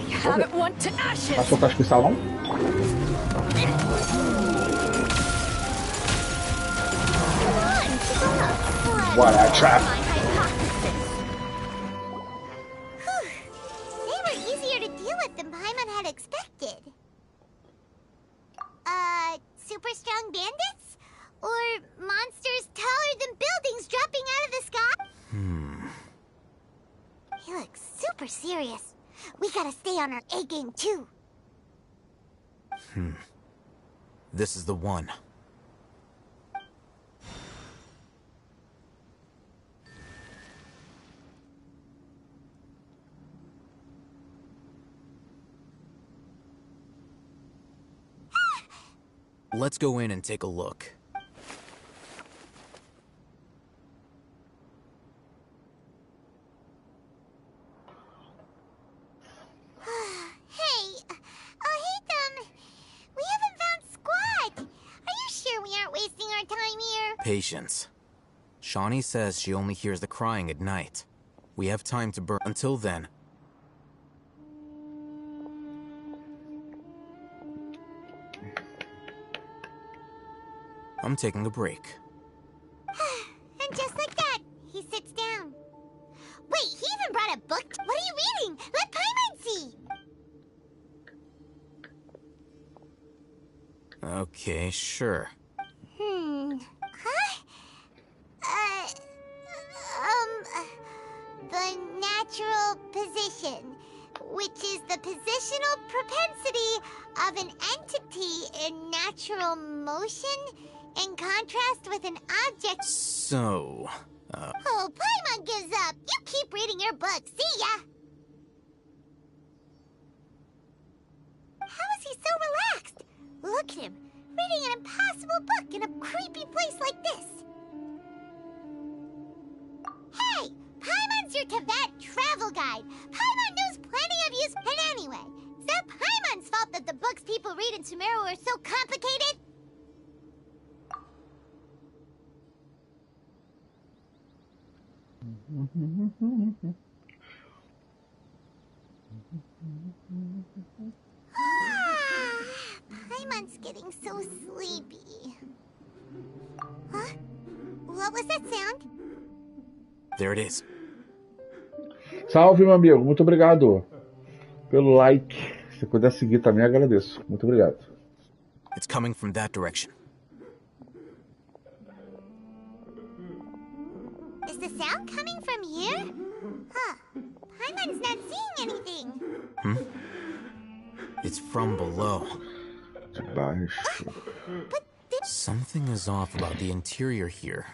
You haven't won to ashes. Passou para o salão? What a trap! They were easier to deal with than Paimon had expected. Super strong bandits? Or monsters taller than buildings dropping out of the sky? He looks super serious. We gotta stay on our A game too. This is the one. Let's go in and take a look. We haven't found squat. Are you sure we aren't wasting our time here? Patience. Shawnee says she only hears the crying at night. We have time to burn. Until then. I'm taking a break. And just like that, he sits down. Wait, he even brought a book? What are you reading? Let Paimon see! Okay, sure. The natural position, which is the positional propensity of an entity in natural motion, in contrast with an object. So, Oh, Paimon gives up. You keep reading your book. See ya! How is he so relaxed? Look at him, reading an impossible book in a creepy place like this. Hey! Paimon's your Tibet travel guide. Paimon knows plenty of use. And anyway, is that Paimon's fault that the books people read in Sumeru are so complicated? Paimon's getting so sleepy. Huh? What was that sound? there it is. Salve, meu amigo. Muito obrigado pelo like. Se puder seguir também, agradeço. Muito obrigado. It's coming from that direction. Is the sound coming from here? Huh. Paimon's not seeing anything. It's from below. De baixo. Something is off about the interior here.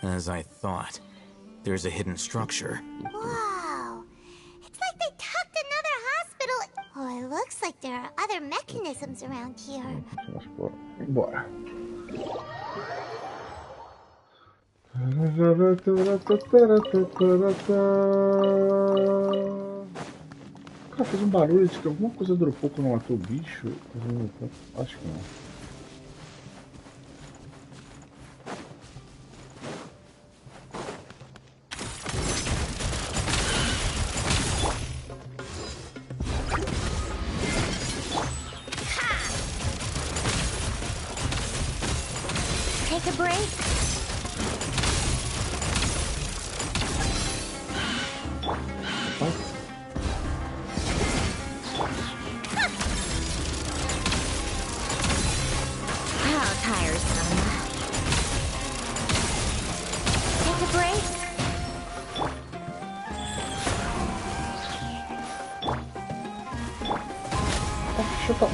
As I thought, there's a hidden structure. Wow. It's like they tucked another hospital. Oh, it looks like there are other mechanisms around here. Bora. Cara, fez um barulho de que alguma coisa dropou quando matou o bicho. Acho que não. Take a break. How tiresome. Take a break. Shut up.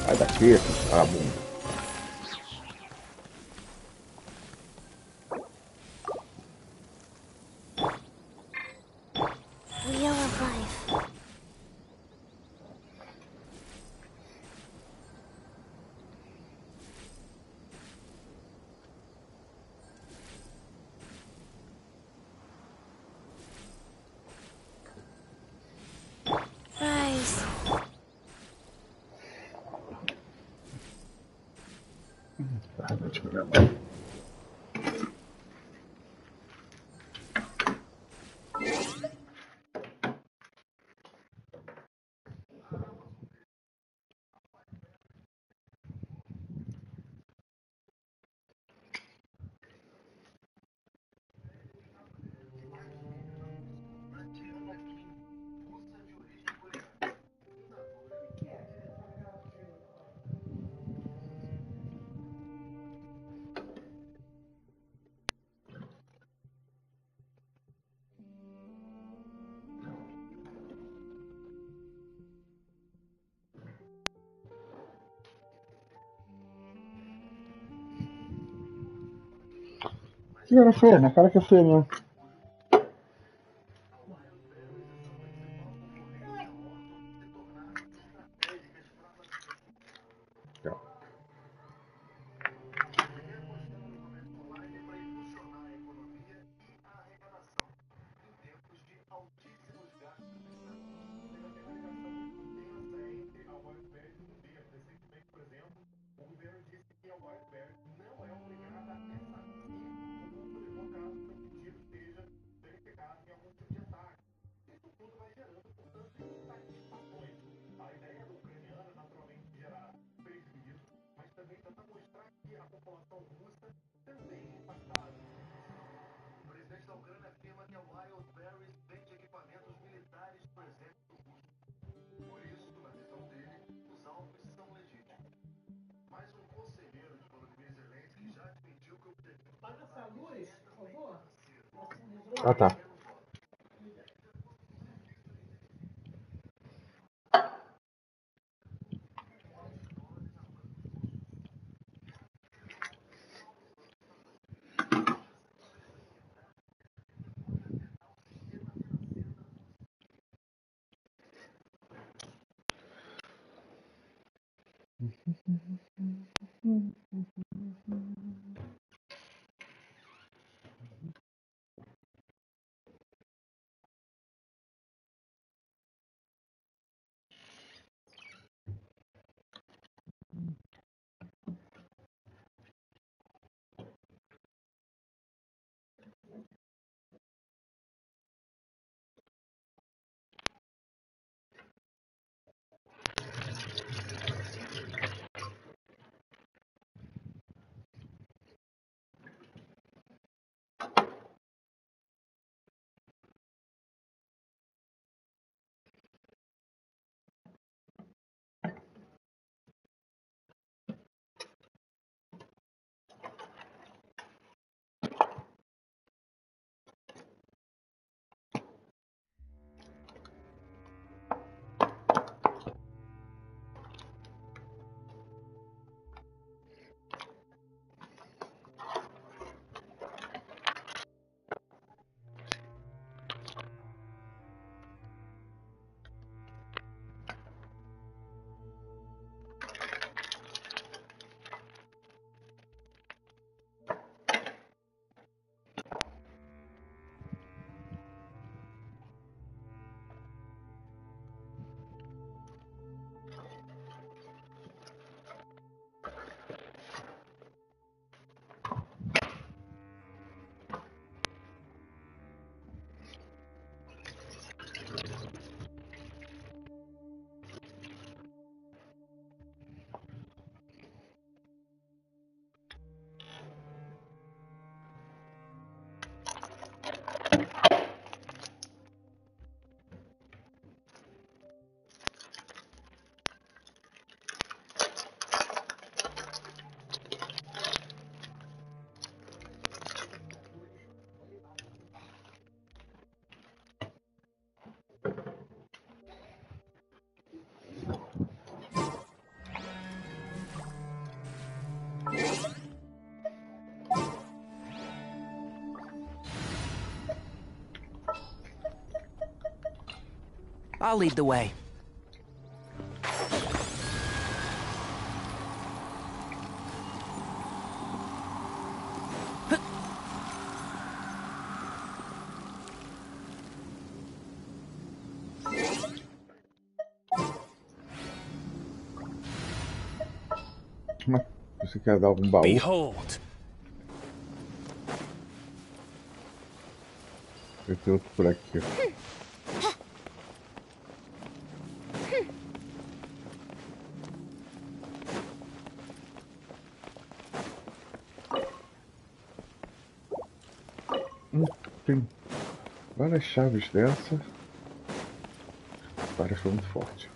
Sai daqui, vagabundo. Wheel of Life. Rise. Que era feia, né? Cara que é feia mesmo. Ah, tá. I'll lead the way. Você quer dar algum baú? Behold. Vai ter outro por aqui. Tem várias chaves dessa. Várias foi muito forte.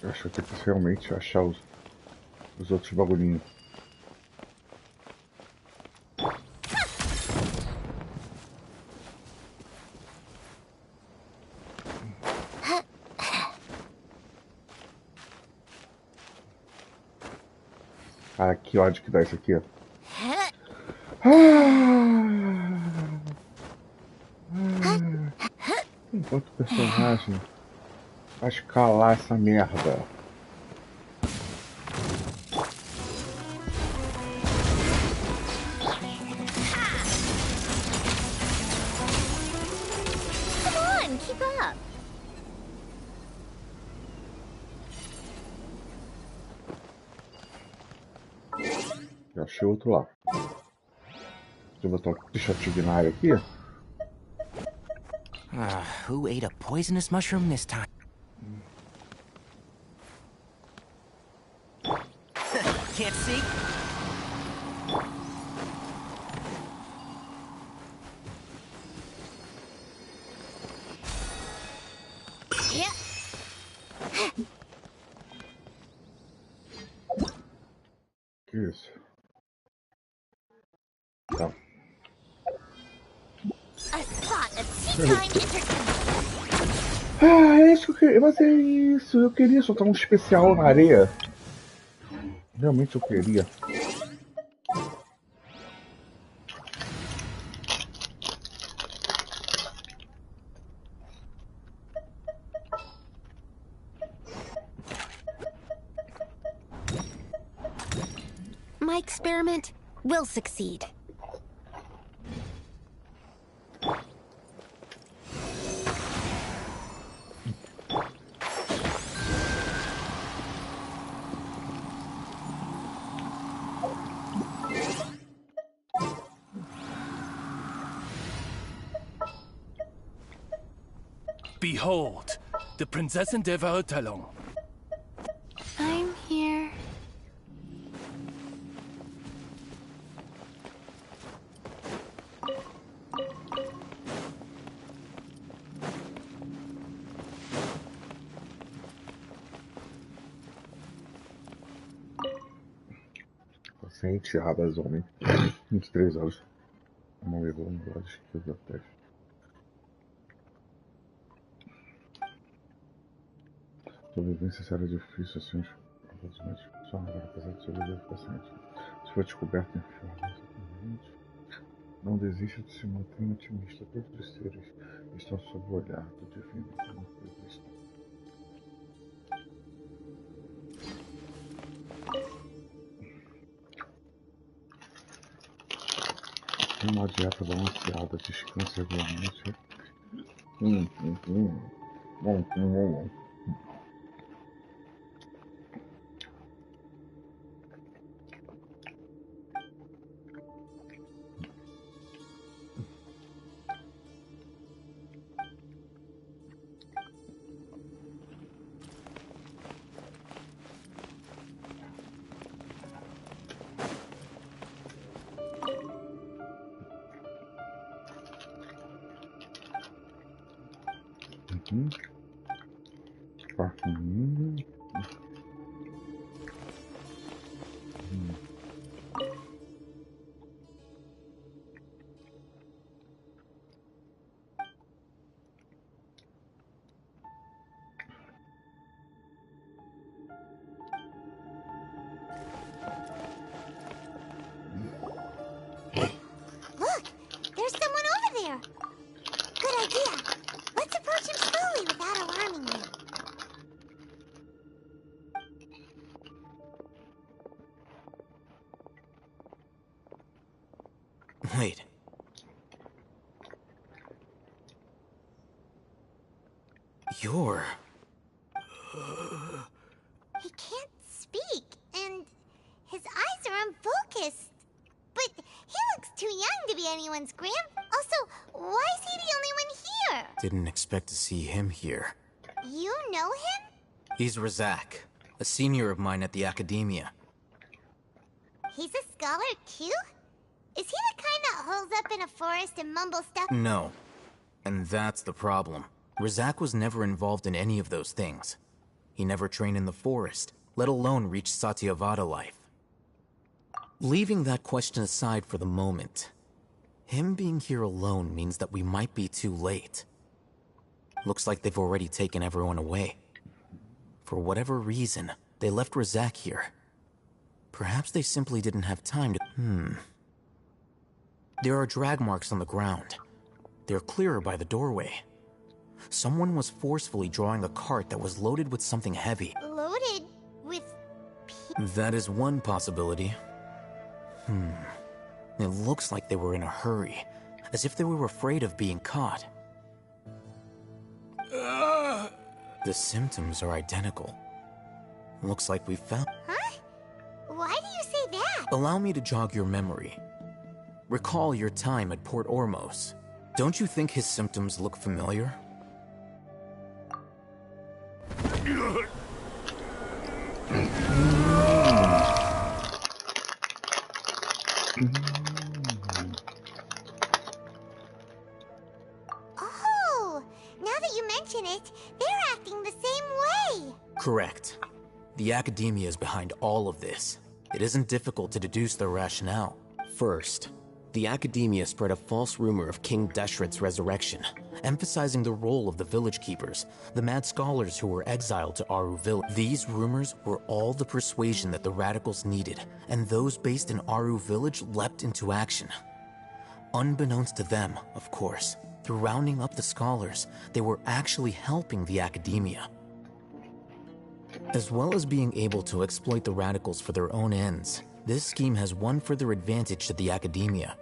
Eu acho que eu tenho que realmente achar os outros bagulhinhos. Cara, que ódio que dá isso aqui, ó. Enquanto o personagem vai escalar essa merda. Come on, keep up. Eu achei outro lá. Deixa eu botar um deixa aqui. Who ate a poisonous mushroom this time? Can't see? Yeah. Que isso? Tá. A spot of sea-time entertainment. É isso que eu queria. Mas é isso. Eu queria soltar um especial na areia. Realmente eu queria. My experiment will succeed. Behold, the Prinzessin der Verurteilung. I'm here. Paciente Rabas Homem. 23 horas. Não levou um lado esquerdo da testa. Sobrevivência será difícil assim os acontecimentos. Só agora, apesar de sobreviver do paciente. Se for descoberto em não desista de se manter otimista. Todos os seres estão sob o olhar do divino. Não desista. Uma dieta balanceada, descanse regularmente. Bom. Wait. You're... He can't speak, and his eyes are unfocused. But he looks too young to be anyone's grand. Also, why is he the only one here? Didn't expect to see him here. You know him? He's Razak, a senior of mine at the Academia. He's a scholar too? Is he the kind that holes up in a forest and mumbles stuff? No. And that's the problem. Razak was never involved in any of those things. He never trained in the forest, let alone reach Satyavada life. Leaving that question aside for the moment, him being here alone means that we might be too late. Looks like they've already taken everyone away. For whatever reason, they left Razak here. Perhaps they simply didn't have time to... There are drag marks on the ground. They're clearer by the doorway. Someone was forcefully drawing a cart that was loaded with something heavy. Loaded with... That is one possibility. It looks like they were in a hurry, as if they were afraid of being caught. The symptoms are identical. Looks like we found... Huh? Why do you say that? Allow me to jog your memory. Recall your time at Port Ormos. Don't you think his symptoms look familiar? Oh, now that you mention it, they're acting the same way. Correct. The Academia is behind all of this. It isn't difficult to deduce their rationale. First, the Academia spread a false rumor of King Deshret's resurrection, emphasizing the role of the village keepers, the mad scholars who were exiled to Aru Village. These rumors were all the persuasion that the radicals needed, and those based in Aru Village leapt into action. Unbeknownst to them, of course, through rounding up the scholars, they were actually helping the Academia. As well as being able to exploit the radicals for their own ends, this scheme has one further advantage to the Academia.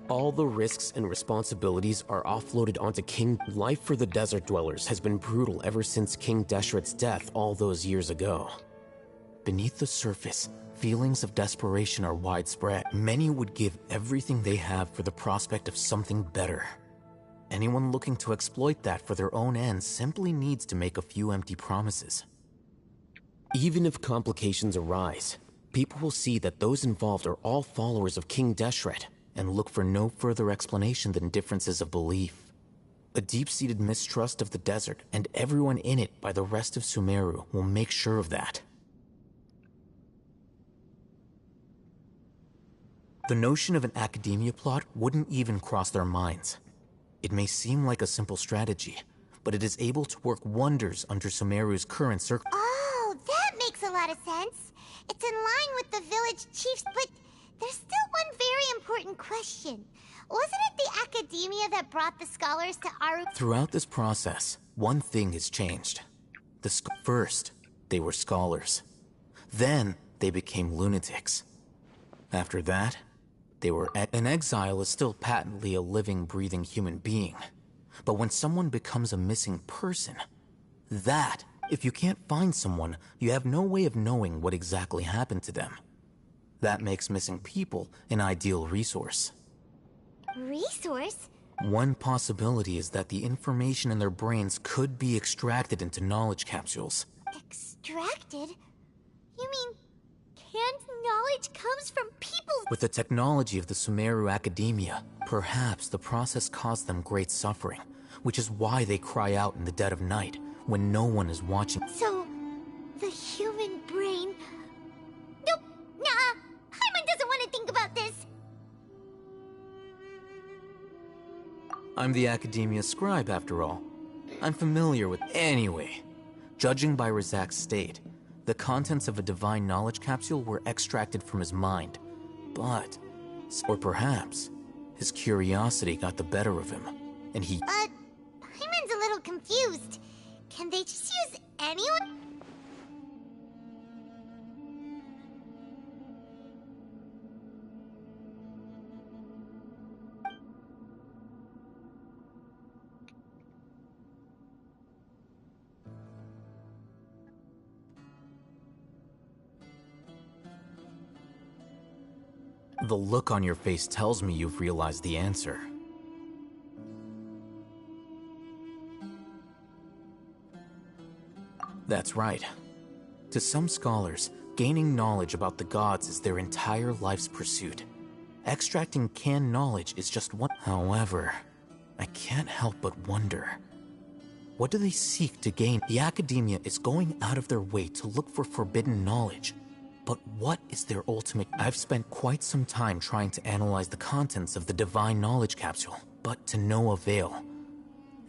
all the risks and responsibilities are offloaded onto King. Life for the desert dwellers has been brutal ever since King Deshret's death all those years ago. Beneath the surface, feelings of desperation are widespread. Many would give everything they have for the prospect of something better. Anyone looking to exploit that for their own ends simply needs to make a few empty promises. Even if complications arise, people will see that those involved are all followers of King Deshret, and look for no further explanation than differences of belief. A deep-seated mistrust of the desert and everyone in it by the rest of Sumeru will make sure of that. The notion of an academia plot wouldn't even cross their minds. It may seem like a simple strategy, but it is able to work wonders under Sumeru's current circumstances. Oh, that makes a lot of sense. It's in line with the village chiefs, but there's still one very important question. Wasn't it the academia that brought the scholars to Aru? Throughout this process, one thing has changed. First, they were scholars. Then, they became lunatics. After that, they were... An exile is still patently a living, breathing human being. But when someone becomes a missing person, that, if you can't find someone, you have no way of knowing what exactly happened to them. That makes missing people an ideal resource. Resource? One possibility is that the information in their brains could be extracted into knowledge capsules. Extracted? You mean canned knowledge comes from people? With the technology of the Sumeru Academia, perhaps the process caused them great suffering, which is why they cry out in the dead of night when no one is watching. So, the human brain... Nope, nah, Hyman doesn't want to think about this. I'm the Academia scribe, after all. I'm familiar with... Anyway, judging by Razak's state, the contents of a divine knowledge capsule were extracted from his mind. But, or perhaps, his curiosity got the better of him, and he... Hyman's a little confused. Can they just use anyone? The look on your face tells me you've realized the answer. That's right. To some scholars, gaining knowledge about the gods is their entire life's pursuit. Extracting canned knowledge is just one. However, I can't help but wonder, what do they seek to gain? The academia is going out of their way to look for forbidden knowledge. But what is their ultimate? I've spent quite some time trying to analyze the contents of the divine knowledge capsule, but to no avail.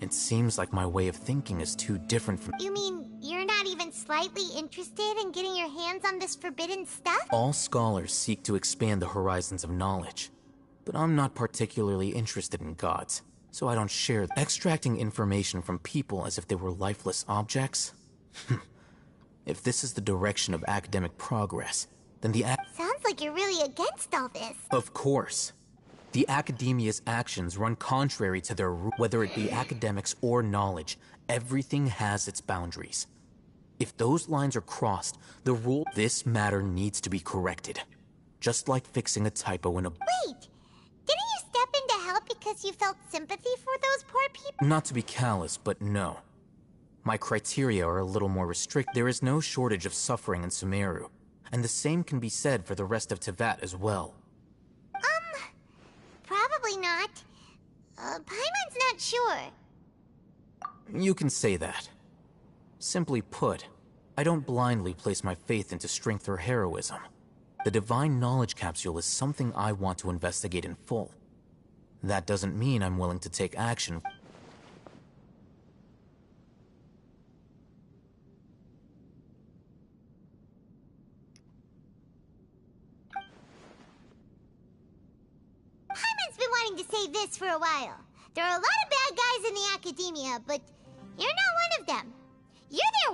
It seems like my way of thinking is too different from— You mean you're not even slightly interested in getting your hands on this forbidden stuff? All scholars seek to expand the horizons of knowledge, but I'm not particularly interested in gods, so I don't share. Extracting information from people as if they were lifeless objects? If this is the direction of academic progress, then the Sounds like you're really against all this. Of course. The academia's actions run contrary to their whether it be academics or knowledge, everything has its boundaries. If those lines are crossed, this matter needs to be corrected. Just like fixing a typo in a— Wait! Didn't you step in to help because you felt sympathy for those poor people? Not to be callous, but no. My criteria are a little more strict. There is no shortage of suffering in Sumeru, and the same can be said for the rest of Teyvat as well. Probably not. Paimon's not sure. You can say that. Simply put, I don't blindly place my faith into strength or heroism. The divine knowledge capsule is something I want to investigate in full. That doesn't mean I'm willing to take action. Paimon's been wanting to say this for a while. There are a lot of bad guys in the academia, but you're not one of them. You're their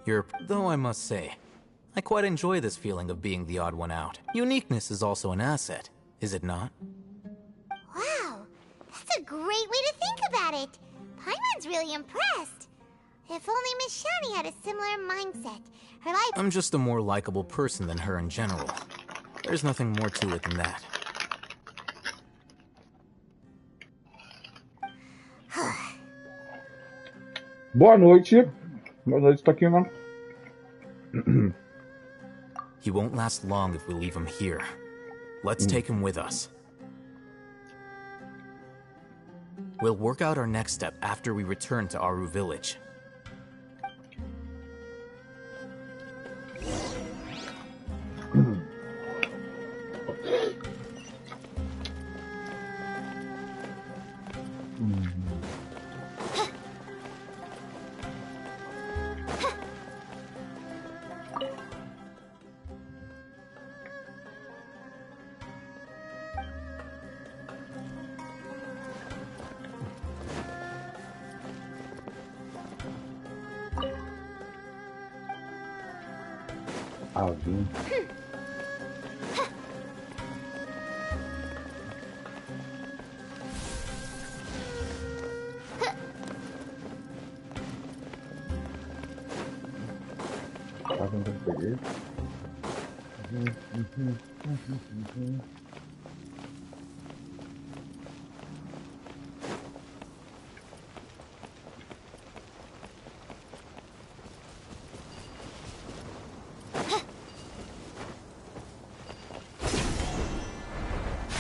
weird... Though I must say, I quite enjoy this feeling of being the odd one out. Uniqueness is also an asset, is it not? Wow, that's a great way to think about it. Paimon's really impressed. If only Miss Shani had a similar mindset. Her life... I'm just a more likable person than her in general. There's nothing more to it than that. Boa noite. Boa noite, Platina. He won't last long if we leave him here. Let's take him with us. We'll work out our next step after we return to Aru Village. Alvin. Alvin tem que pegar.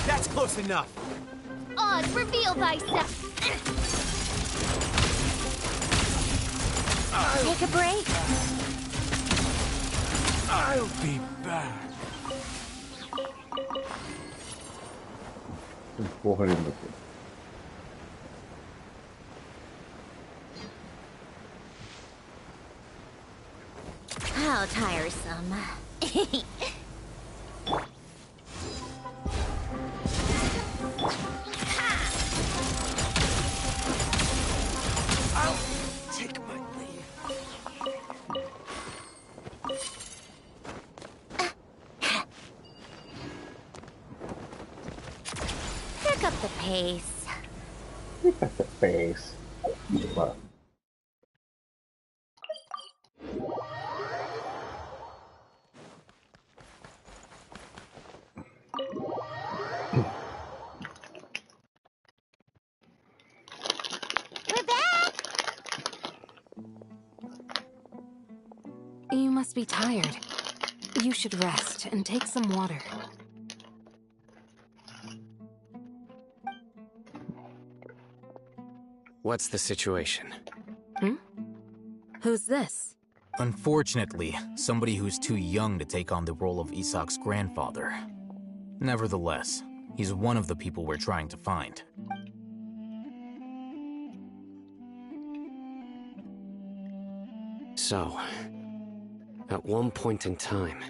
That's close enough. Odd, reveal thyself. Take a break. I'll be back. Tem porra ali no aqui. How tiresome. I'll take my leave. Pick up the pace. Pick up the pace. Wow. You must be tired. You should rest and take some water. What's the situation? Who's this? Unfortunately, somebody who's too young to take on the role of Isak's grandfather. Nevertheless, he's one of the people we're trying to find. So, at one point in time,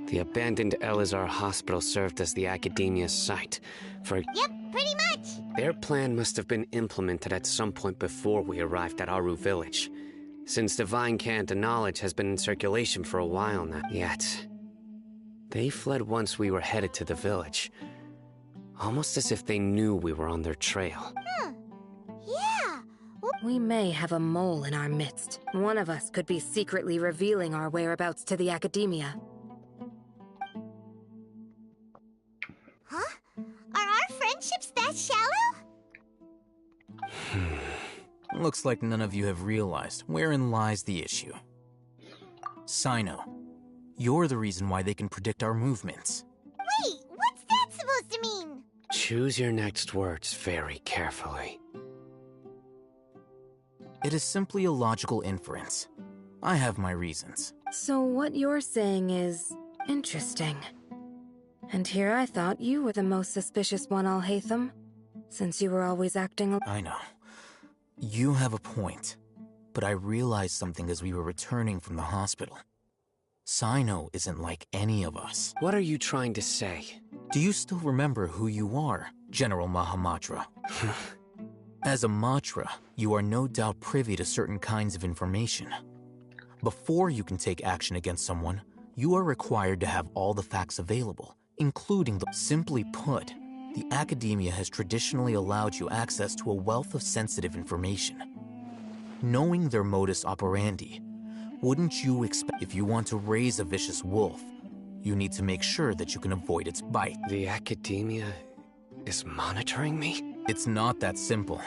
the abandoned Elazar Hospital served as the Academia's site for... Yep, pretty much! Their plan must have been implemented at some point before we arrived at Aru Village, since Divine Candor knowledge has been in circulation for a while now. Yet, they fled once we were headed to the village, almost as if they knew we were on their trail. Yeah! We may have a mole in our midst. One of us could be secretly revealing our whereabouts to the Academia. Huh? Are our friendships that shallow? Looks like none of you have realized wherein lies the issue. Sino, you're the reason why they can predict our movements. Wait, what's that supposed to mean? Choose your next words very carefully. It is simply a logical inference. I have my reasons. So what you're saying is interesting. And here I thought you were the most suspicious one, Alhaitham, since you were always acting... I know. You have a point, but I realized something as we were returning from the hospital. Sino isn't like any of us. What are you trying to say? Do you still remember who you are, General Mahamatra? As a Matra, you are no doubt privy to certain kinds of information. Before you can take action against someone, you are required to have all the facts available, including the... Simply put, the Academia has traditionally allowed you access to a wealth of sensitive information. Knowing their modus operandi, wouldn't you expect... If you want to raise a vicious wolf, you need to make sure that you can avoid its bite. The Academia is monitoring me? It's not that simple.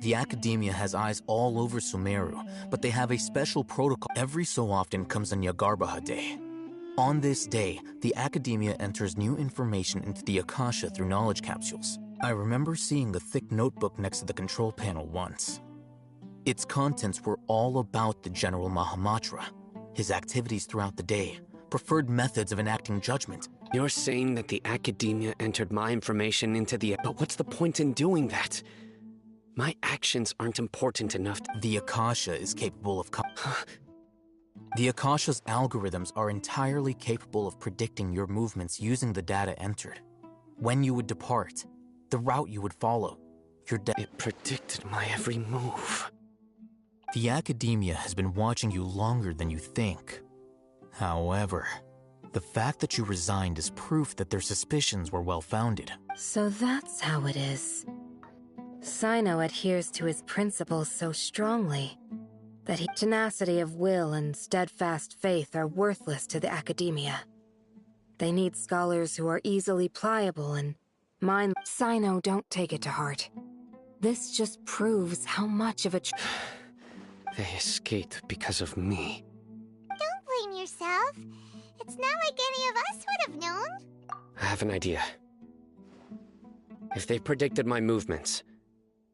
The Academia has eyes all over Sumeru, but they have a special protocol. Every so often comes a Nyagarbaha Day. On this day, the Academia enters new information into the Akasha through knowledge capsules. I remember seeing a thick notebook next to the control panel once. Its contents were all about the General Mahamatra, his activities throughout the day, preferred methods of enacting judgment. You're saying that the Academia entered my information into the... But what's the point in doing that? My actions aren't important enough. The Akasha is capable of... The Akasha's algorithms are entirely capable of predicting your movements using the data entered. When you would depart, the route you would follow, your It predicted my every move. The Academia has been watching you longer than you think. However, the fact that you resigned is proof that their suspicions were well-founded. So that's how it is. Sino adheres to his principles so strongly that tenacity of will and steadfast faith are worthless to the Academia. They need scholars who are easily pliable and mind. Sino, don't take it to heart. This just proves how much of a... They escaped because of me. Don't blame yourself. It's not like any of us would have known. I have an idea. If they predicted my movements,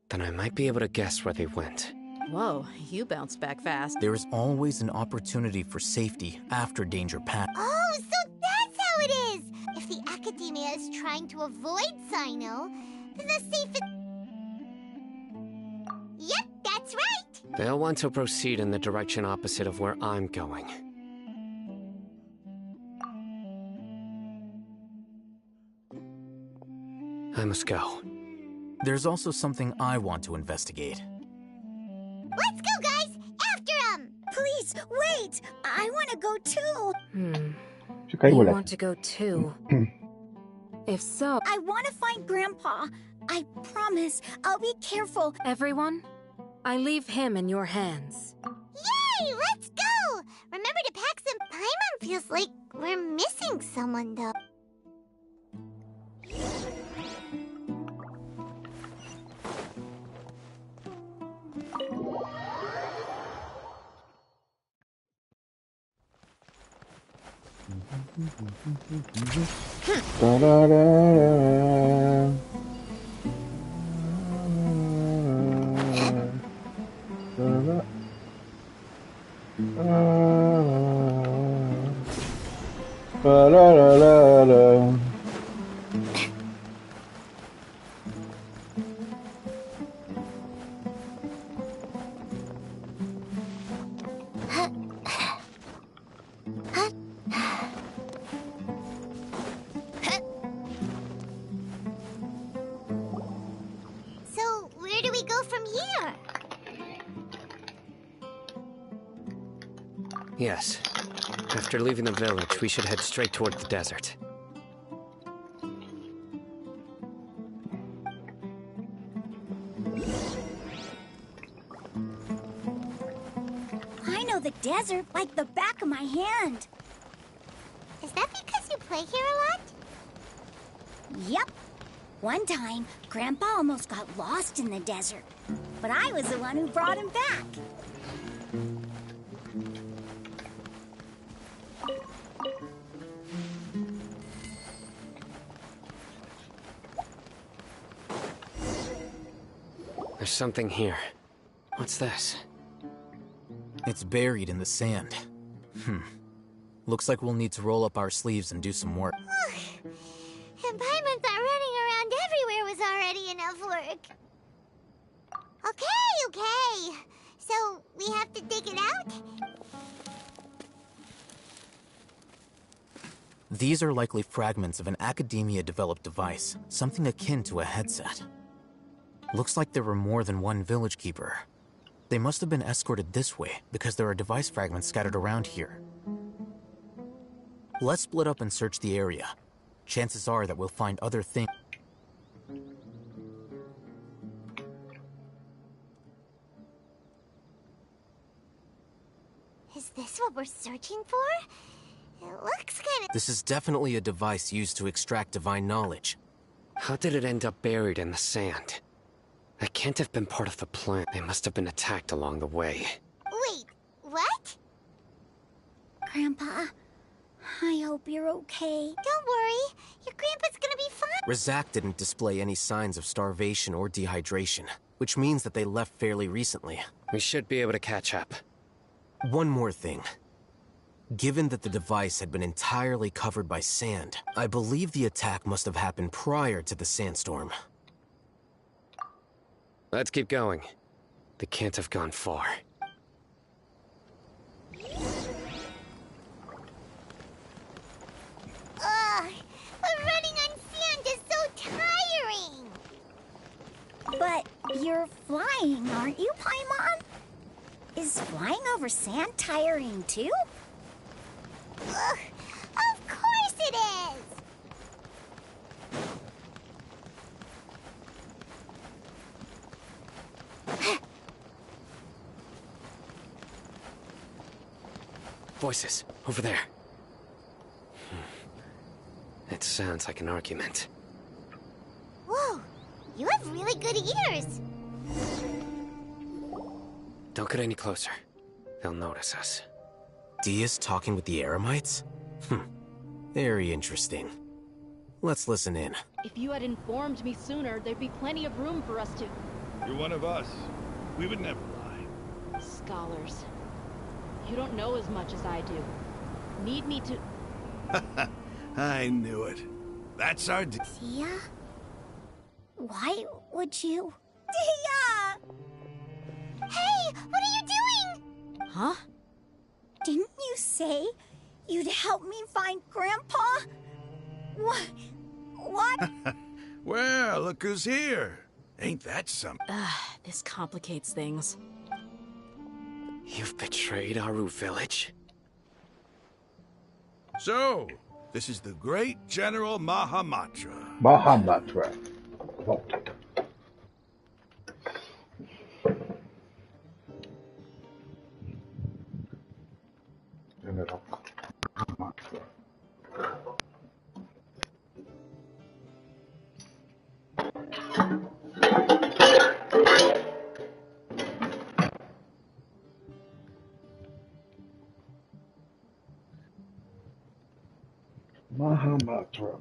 then I might be able to guess where they went. Whoa, you bounced back fast. There is always an opportunity for safety after danger pass. Oh, so that's how it is! If the Academia is trying to avoid Sino, then the safest... Yep, that's right! They'll want to proceed in the direction opposite of where I'm going. I must go. There's also something I want to investigate. Let's go, guys! After him! Please, wait! I want to go too! You want to go too? If so... I want to find Grandpa. I promise, I'll be careful. Everyone, I leave him in your hands. Yay! Let's go! Remember to pack some Paimon. Feels like we're missing someone, though. So, where do we go from here? Yes. After leaving the village, we should head straight toward the desert. I know the desert like the back of my hand. Is that because you play here a lot? Yep. One time, Grandpa almost got lost in the desert, but I was the one who brought him back. There's something here. What's this? It's buried in the sand. Looks like we'll need to roll up our sleeves and do some work. And Paimon thought running around everywhere was already enough work. Okay. So, we have to dig it out? These are likely fragments of an Academia-developed device, something akin to a headset. Looks like there were more than one village keeper. They must have been escorted this way because there are device fragments scattered around here. Let's split up and search the area. Chances are that we'll find other things. Is this what we're searching for? It looks kind of... This is definitely a device used to extract divine knowledge. How did it end up buried in the sand? That can't have been part of the plan. They must have been attacked along the way. Wait, what? Grandpa, I hope you're okay. Don't worry. Your grandpa's gonna be fine. Razak didn't display any signs of starvation or dehydration, which means that they left fairly recently. We should be able to catch up. One more thing. Given that the device had been entirely covered by sand, I believe the attack must have happened prior to the sandstorm. Let's keep going. They can't have gone far. Ugh, but running on sand is so tiring. But you're flying, aren't you, Paimon? Is flying over sand tiring too? Ugh, of course it is. Voices, over there. It sounds like an argument. Whoa, you have really good ears. Don't get any closer. They'll notice us. Dia's talking with the Eremites? Very interesting. Let's listen in. If you had informed me sooner, there'd be plenty of room for us to... You're one of us. We would never lie. Scholars. You don't know as much as I do. Need me to... I knew it. That's our... Dia? Why would you... Dia! Hey, what are you doing? Huh? Didn't you say you'd help me find Grandpa? What? Well, look who's here. Ain't that something? This complicates things. You've betrayed Aru village? So, this is the great General Mahamatra. Mahamatra. Vault. General Mahamatra. Mahamatra.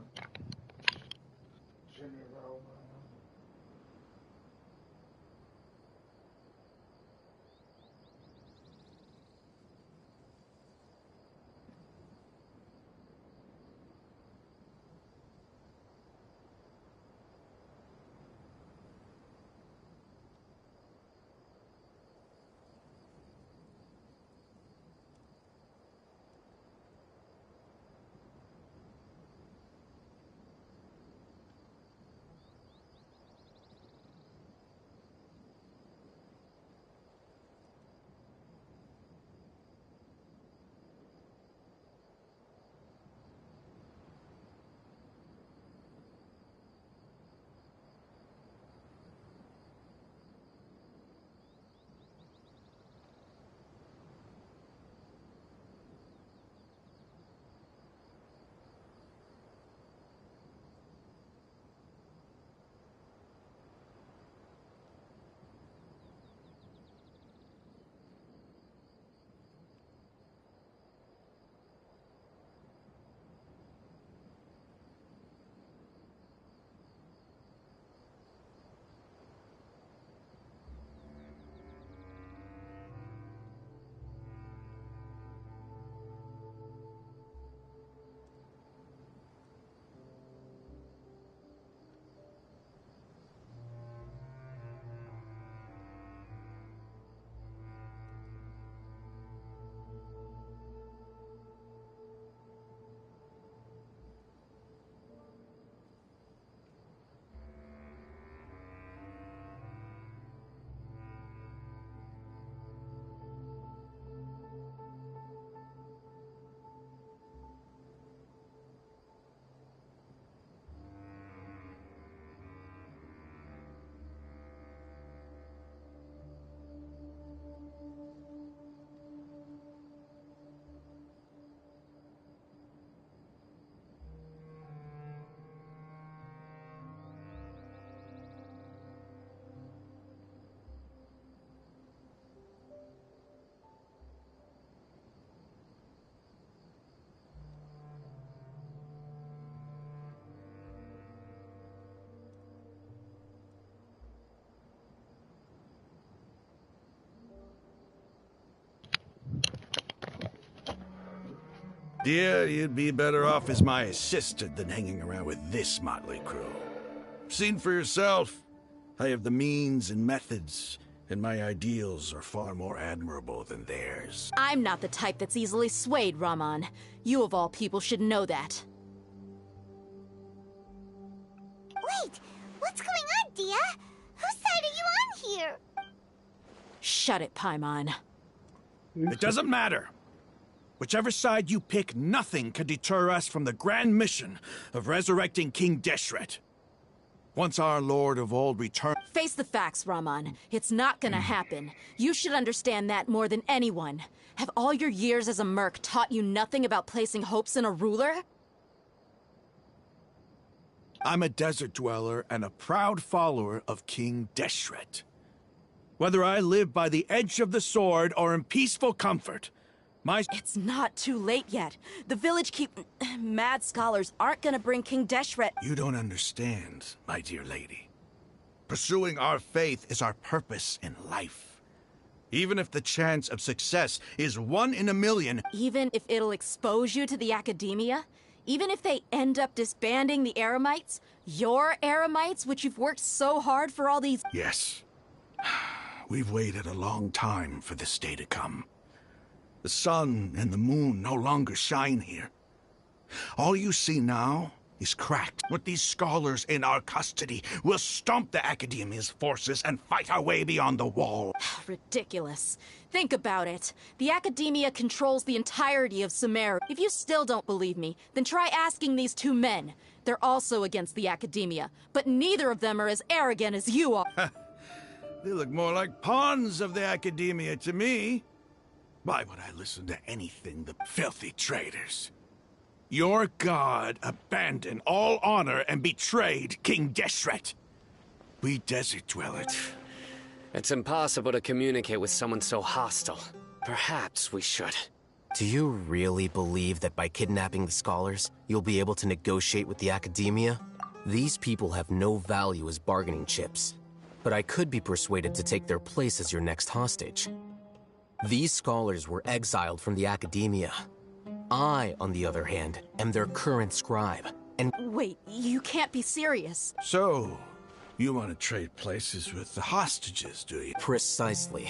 Dear, you'd be better off as my assistant than hanging around with this motley crew. Seen for yourself. I have the means and methods, and my ideals are far more admirable than theirs. I'm not the type that's easily swayed, Raman. You of all people should know that. Wait, what's going on, Dia? Whose side are you on here? Shut it, Paimon. It doesn't matter. Whichever side you pick, nothing can deter us from the grand mission of resurrecting King Deshret. Once our Lord of Old returns... Face the facts, Raman. It's not gonna happen. You should understand that more than anyone. Have all your years as a merc taught you nothing about placing hopes in a ruler? I'm a desert dweller and a proud follower of King Deshret. Whether I live by the edge of the sword or in peaceful comfort, It's not too late yet. The village mad scholars aren't gonna bring King Deshret... You don't understand, my dear lady. Pursuing our faith is our purpose in life. Even if the chance of success is 1 in a million... Even if it'll expose you to the academia? Even if they end up disbanding the Eremites? Your Eremites, which you've worked so hard for all these... Yes. We've waited a long time for this day to come. The sun and the moon no longer shine here. All you see now is cracked. With these scholars in our custody, we'll stomp the Academia's forces and fight our way beyond the wall. Ridiculous. Think about it. The Academia controls the entirety of Sumeru. If you still don't believe me, then try asking these 2 men. They're also against the Academia, but neither of them are as arrogant as you are. They look more like pawns of the Academia to me. Why would I listen to anything the filthy traitors? Your god abandoned all honor and betrayed King Deshret. We desert dwellers. It's impossible to communicate with someone so hostile. Perhaps we should. Do you really believe that by kidnapping the scholars, you'll be able to negotiate with the academia? These people have no value as bargaining chips, but I could be persuaded to take their place as your next hostage. These scholars were exiled from the academia. I, on the other hand, am their current scribe, and— Wait, you can't be serious. So, you want to trade places with the hostages, do you? Precisely.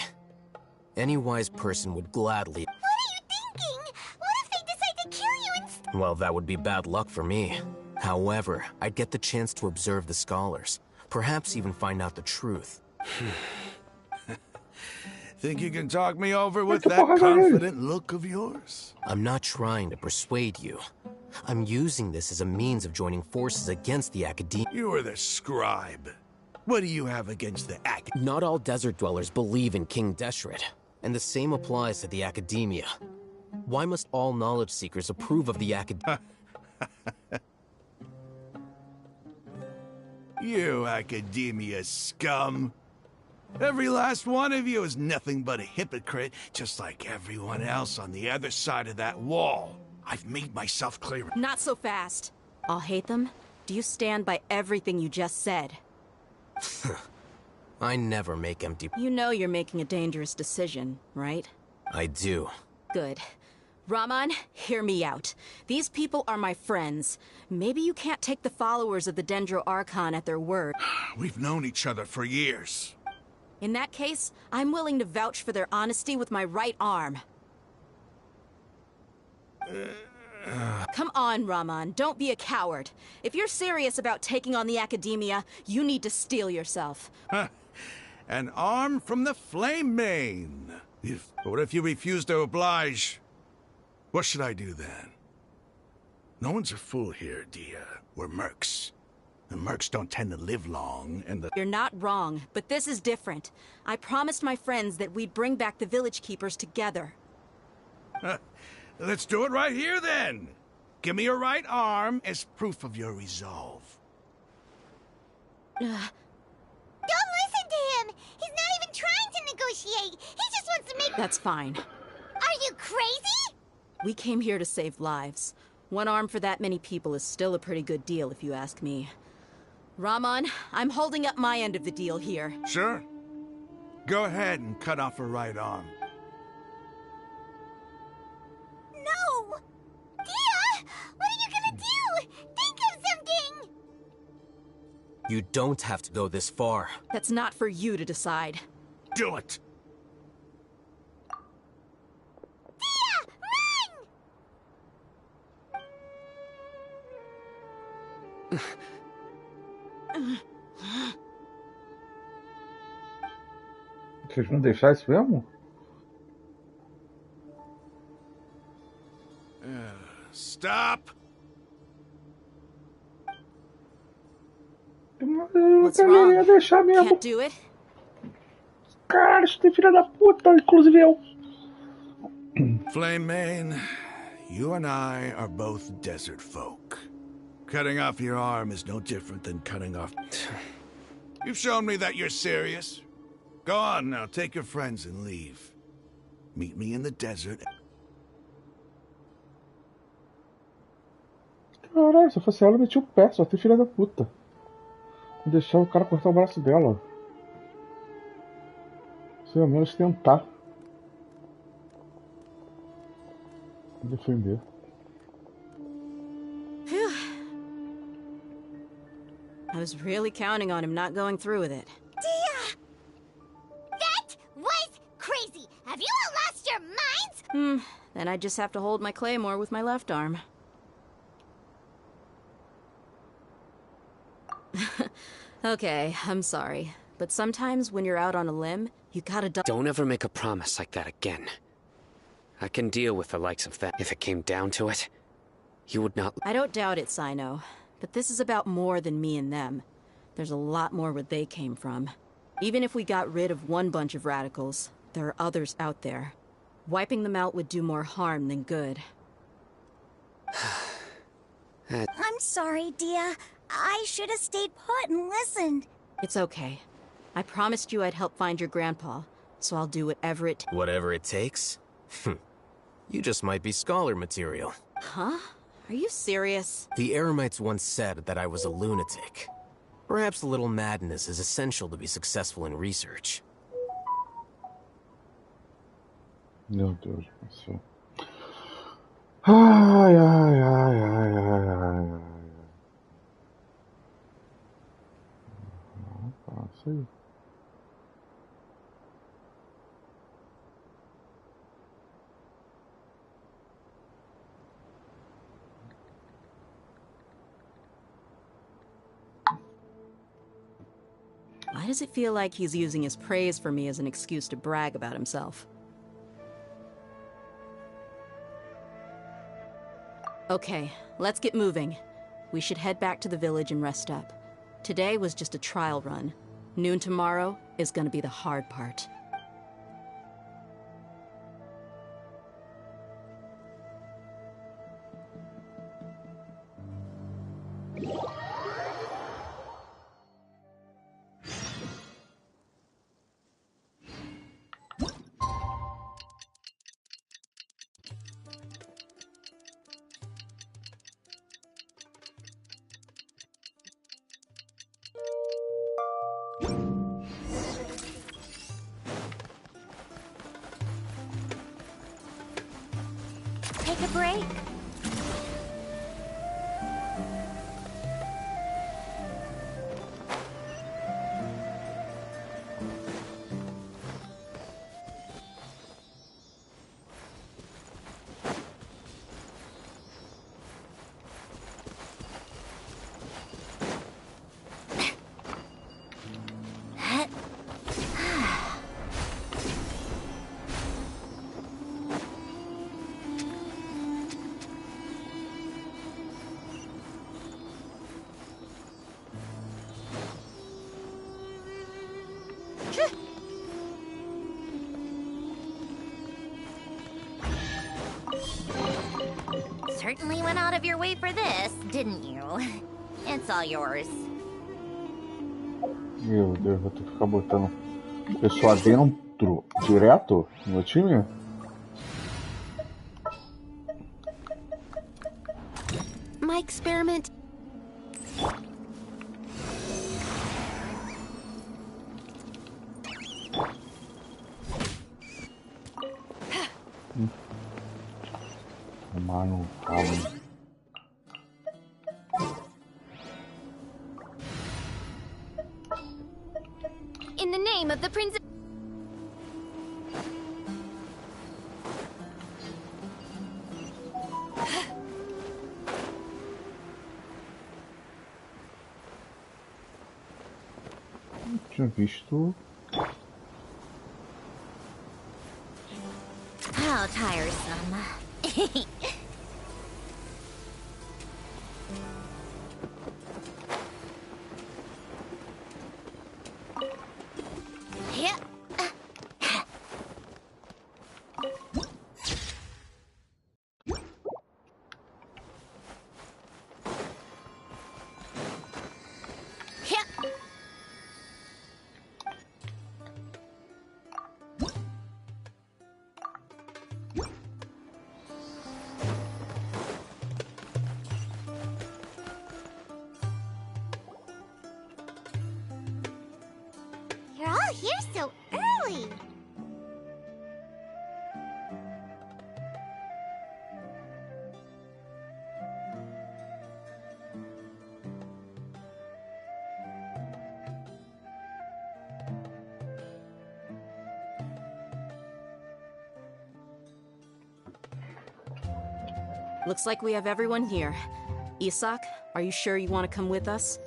Any wise person would gladly— What are you thinking? What if they decide to kill you instead? Well, that would be bad luck for me. However, I'd get the chance to observe the scholars, perhaps even find out the truth. Think you can talk me over with that confident look of yours? I'm not trying to persuade you. I'm using this as a means of joining forces against the academia. You are the scribe. What do you have against the academia? Not all desert dwellers believe in King Deshret, and the same applies to the academia. Why must all knowledge seekers approve of the academia? You academia scum. Every last one of you is nothing but a hypocrite, just like everyone else on the other side of that wall. I've made myself clear. Not so fast. I'll hate them. Do you stand by everything you just said? I never make empty— You know you're making a dangerous decision, right? I do. Good. Raman, hear me out. These people are my friends. Maybe you can't take the followers of the Dendro Archon at their word. We've known each other for years. In that case, I'm willing to vouch for their honesty with my right arm. Come on, Raman, don't be a coward. If you're serious about taking on the academia, you need to steel yourself. An arm from the Flame Mane. What if you refuse to oblige? What should I do then? No one's a fool here, Dia. We're mercs. The mercs don't tend to live long, and the— You're not wrong, but this is different. I promised my friends that we'd bring back the village keepers together. Let's do it right here, then. Give me your right arm as proof of your resolve. Don't listen to him! He's not even trying to negotiate! He just wants to make— That's fine. Are you crazy? We came here to save lives. One arm for that many people is still a pretty good deal, if you ask me. Raman, I'm holding up my end of the deal here. Sure. Go ahead and cut off her right arm. No! Dia! What are you gonna do? Think of something! You don't have to go this far. That's not for you to decide. Do it! Dia! Run! Vocês vão deixar isso mesmo? Stop! What's Eu wrong? ia deixar mesmo. Can't do it? Cara, isso tem filha da puta, inclusive eu. Flame Mane, you and I are both desert folk. Cutting off your arm is no different than cutting off... You've shown me that you're serious. Go on now, take your friends and leave. Meet me in the desert. Caralho, se eu fosse ela, eu metia o pé, só tem filha da puta. Vou deixar o cara cortar o braço dela. Se ao menos tentar. Vou defender. I was really counting on him not going through with it. Dia! That was crazy! Have you all lost your minds? Then I just have to hold my claymore with my left arm. Okay, I'm sorry. But sometimes when you're out on a limb, you gotta Don't ever make a promise like that again. I can deal with the likes of that. If it came down to it, you would not— I don't doubt it, Sino. But this is about more than me and them. There's a lot more where they came from. Even if we got rid of one bunch of radicals, there are others out there. Wiping them out would do more harm than good. I'm sorry, Dia. I should have stayed put and listened. It's okay. I promised you I'd help find your grandpa, so I'll do whatever it takes. Whatever it takes? You just might be scholar material. Huh? Are you serious? The Eremites once said that I was a lunatic. Perhaps a little madness is essential to be successful in research. Meu Deus do céu. Ai, ai, ai, ai, ai, ai, ai. Passa aí. Why does it feel like he's using his praise for me as an excuse to brag about himself? Okay, let's get moving. We should head back to the village and rest up. Today was just a trial run. Noon tomorrow is gonna be the hard part. Take a break. Certainly went out of your way for this, didn't you? It's all yours. Meu Deus, vou ter que ficar botando pessoa dentro, direto, no meu time? My experiment. Mano, calma. In the name of the princess. Tinha visto. How tiresome. Yeah. You're all here so early. Looks like we have everyone here. Isak, are you sure you want to come with us?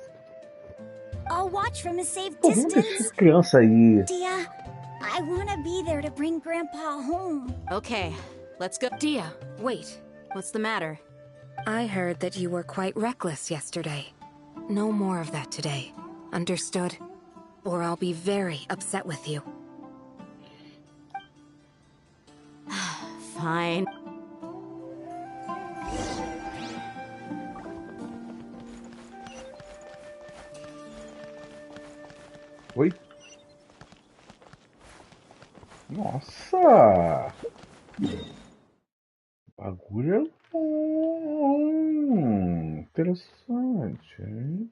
I'll watch from a safe Pô, vamos deixar distance. essa criança aí. Dia, I want to be there to bring Grandpa home. Okay, let's go. Dia, wait. What's the matter? I heard that you were quite reckless yesterday. No more of that today. Understood? Or I'll be very upset with you. Fine. Oi? Nossa! Bagulho é bom. Interessante, hein?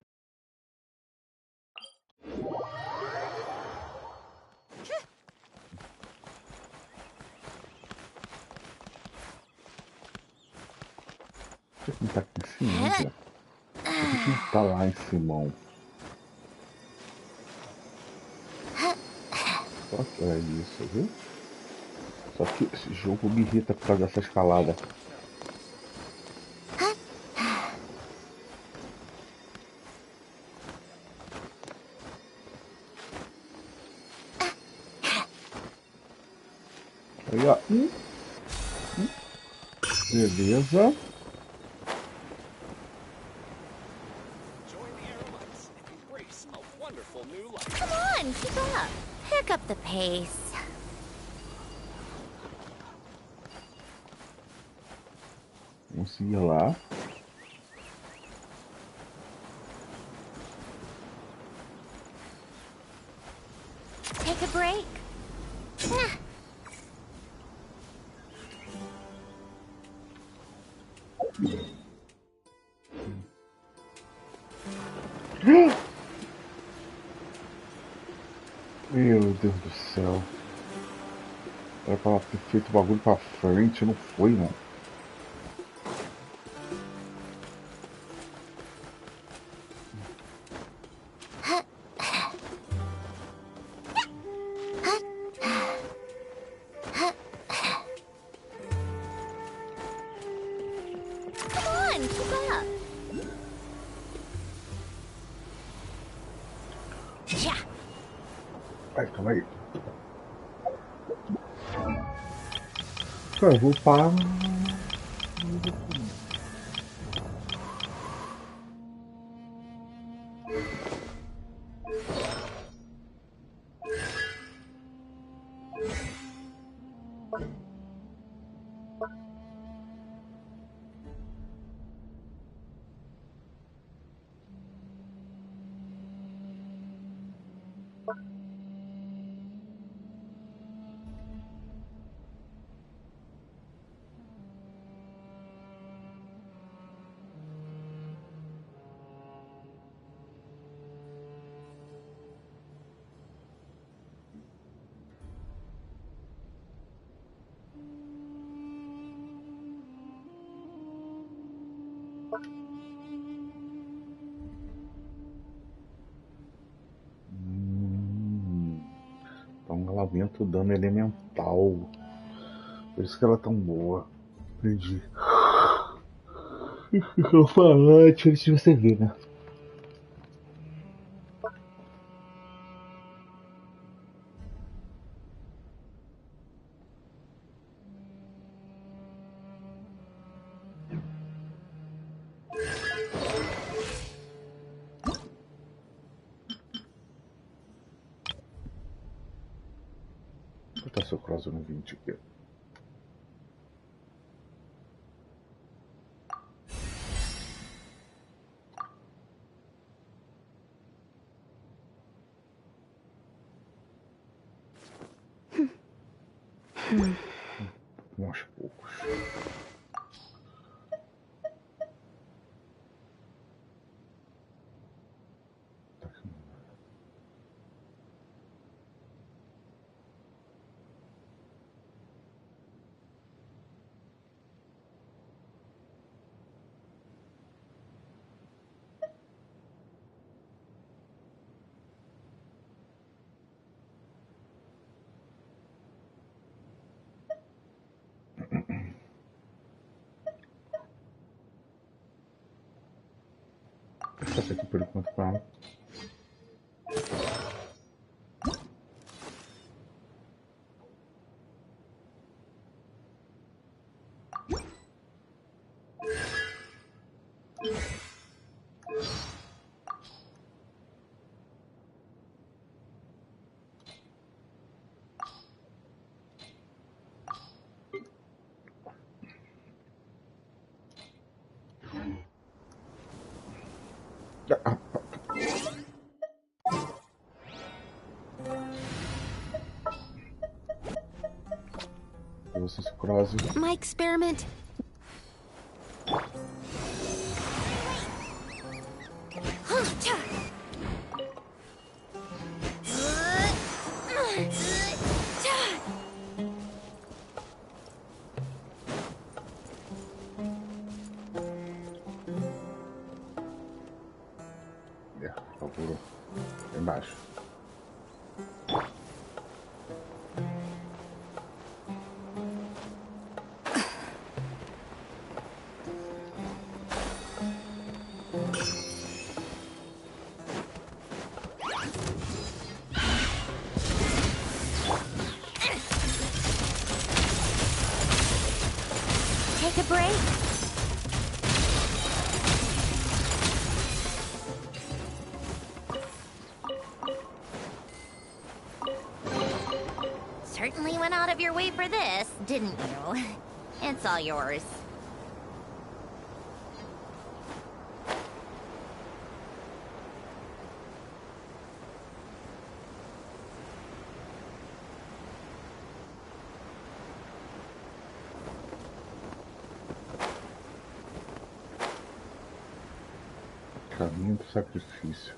Deixa eu tá aqui em cima, Zé. Por que não tá lá em Simão? Só que é isso, viu? Só que esse jogo me irrita por causa dessa escalada. Aí, ó. Beleza. Come on, keep up. Pick up the pace. Vamos seguir lá. Take a break. Meu Deus do céu. Era pra ela ter feito o bagulho pra frente, não foi, mano. Come on, keep up. Yeah. Ai, calma aí. Cara, eu vou para. Então ela aumenta o dano elemental. Por isso que ela é tão boa. Entendi. Eu falo antes de você ver, né? Vou botar seu cross no 20 aqui. Aos poucos. Deixa essa aqui por enquanto com ela. My experiment Procuro embaixo. Take a break. Certainly went out of your way for this, didn't you? It's all yours. Caminho do sacrifício.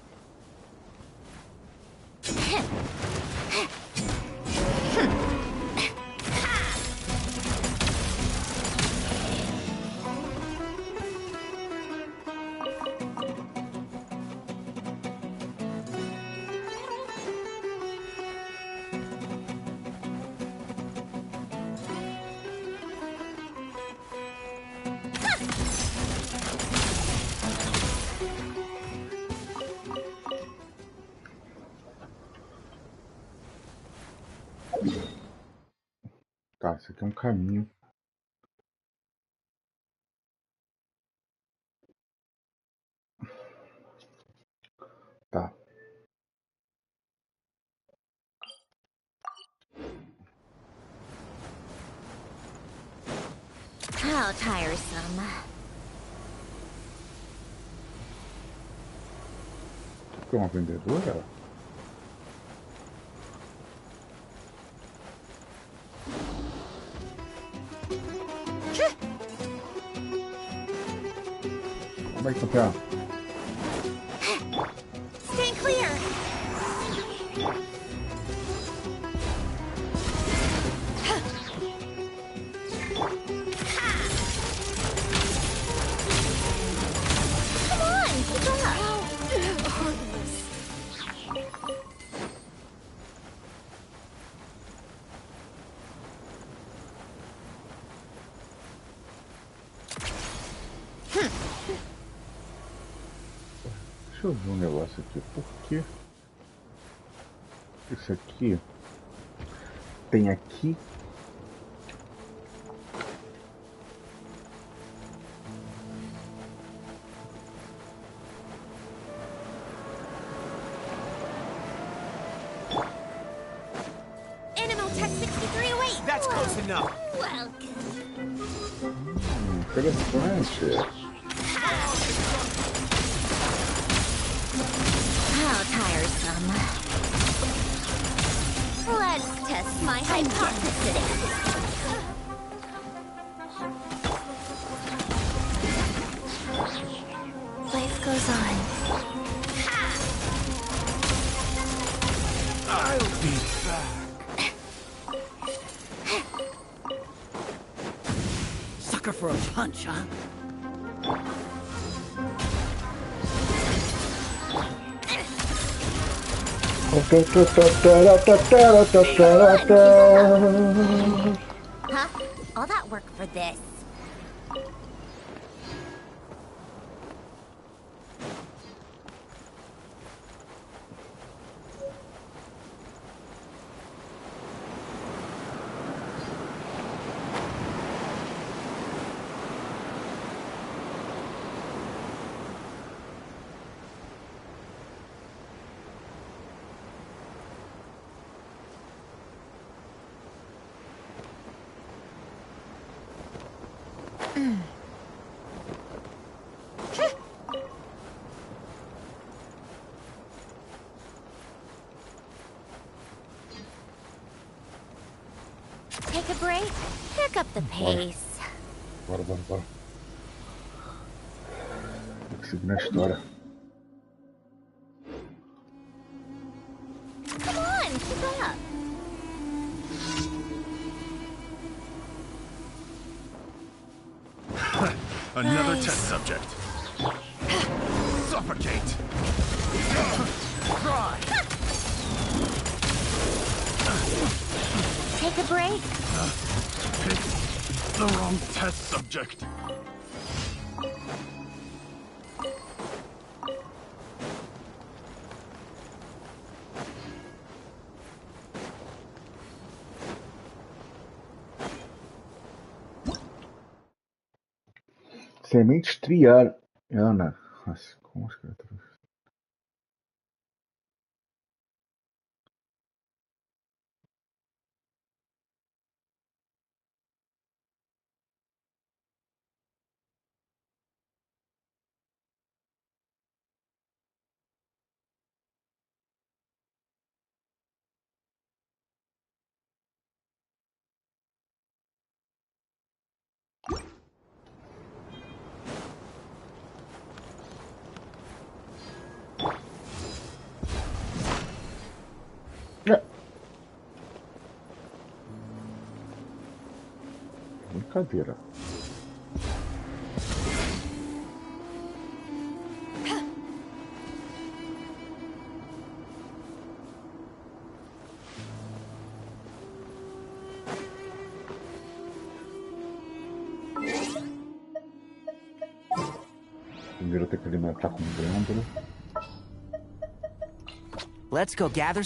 Tá, esse aqui é um caminho. Tá. How tiresome. Que é uma vendedora? Como é que tá? Stay clear. Come on, keep up. Heartless. Deixa eu ver um negócio aqui. Por que isso aqui tem aqui? Animal Tech 6308. That's close enough. Welcome. Interessante. How tiresome. Let's test my hypothesis. Life goes on. I'll be back. Sucker for a punch, huh? Huh? All that work for this. Take a break, pick up the pace. Bora. Seguir na história. Come on, keep up. Another test subject. Suffocate. Try. Take a break. Picked the wrong test subject. Sementes triana. Nossa, como escrever? Brincadeira. Primeiro tem que alimentar com glândula. Let's go gather.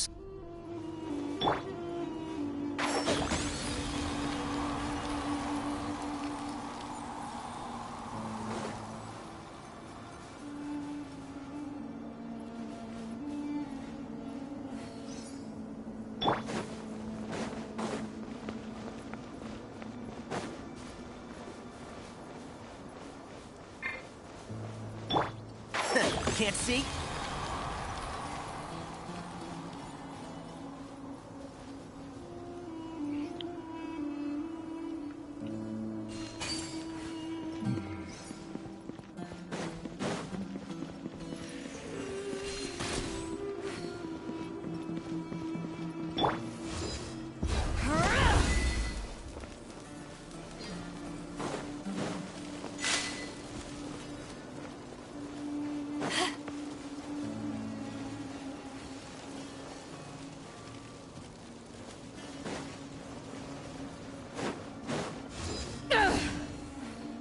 Can't see?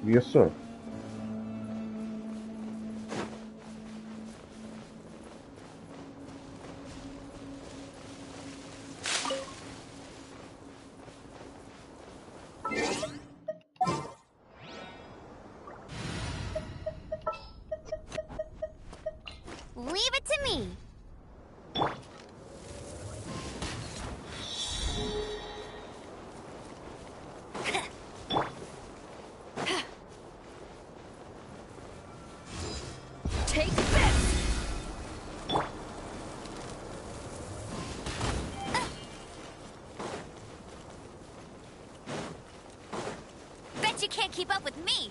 Yes, sir. Leave it to me. Take this! Bet you can't keep up with me.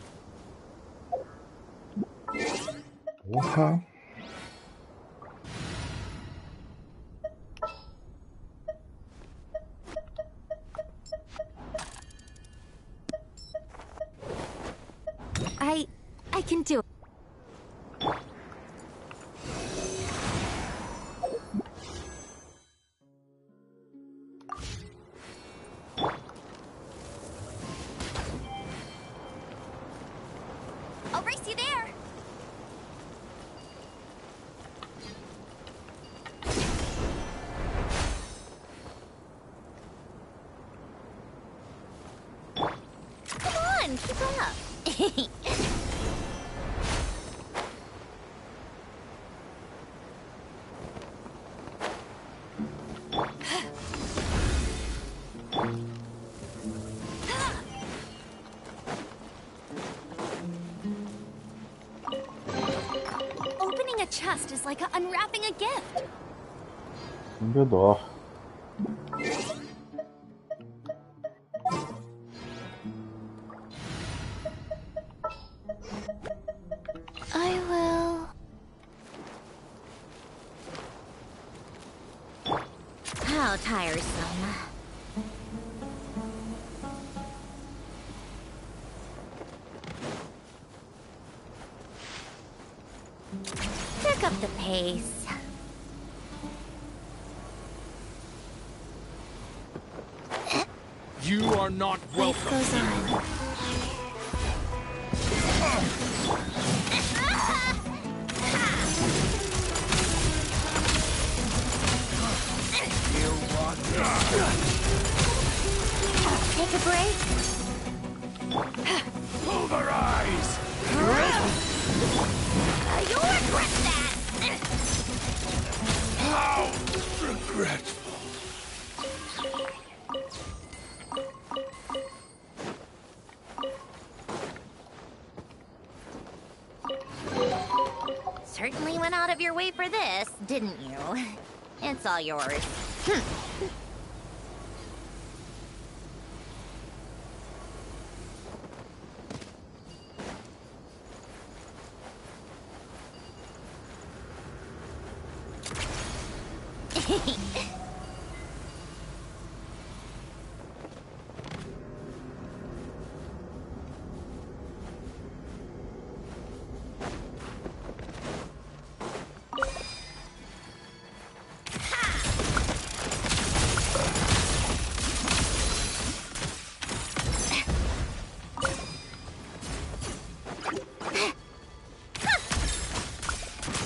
Porra. I can do it. I'll race you there. Come on, keep up. Opening a chest is like unwrapping a gift. Vendedor. I will How tiresome. Pick up the pace. You are not welcome. Life goes on. Take a break. Over eyes! You'll regret that! How regretful. Certainly went out of your way for this, didn't you? It's all yours.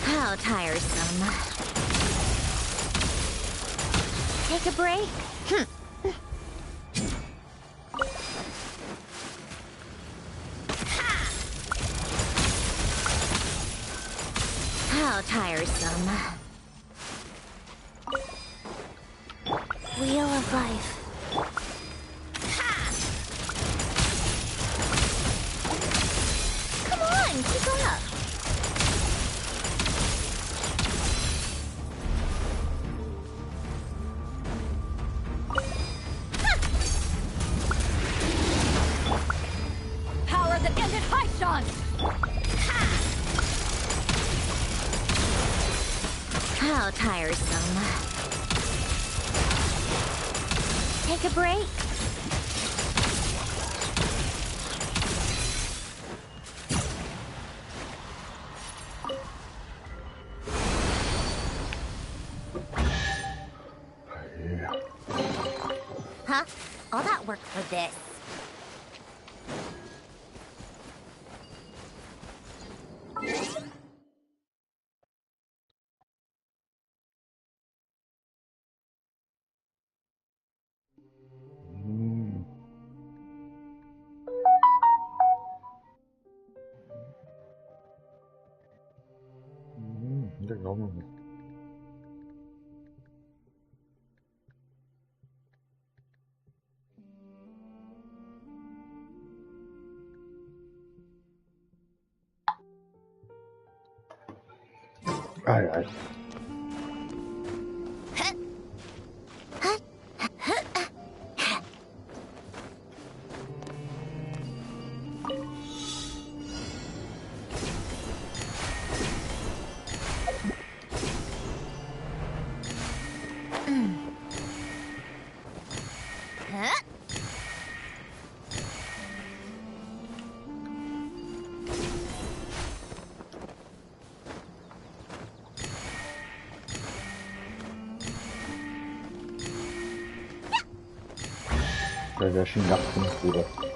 How tiresome. Take a break? How tiresome. Wheel of life. Come on, keep up. Power that ended Haishan! How tiresome. Take a break? Huh? All that work for this. Legal, meu amigo. Ai, ai.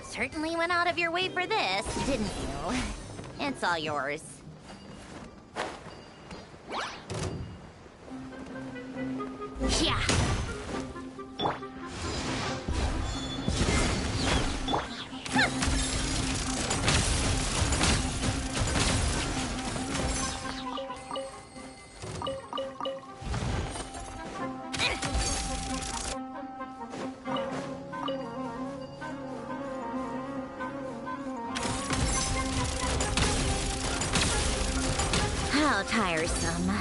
Certainly went out of your way for this, didn't you? It's all yours. Yeah. How tiresome.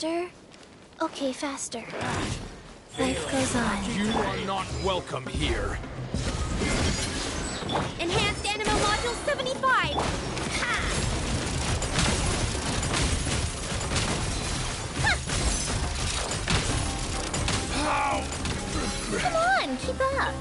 Faster? Okay, faster. Life goes on. You are not welcome here. Enhanced Animal Module 75! Come on, keep up.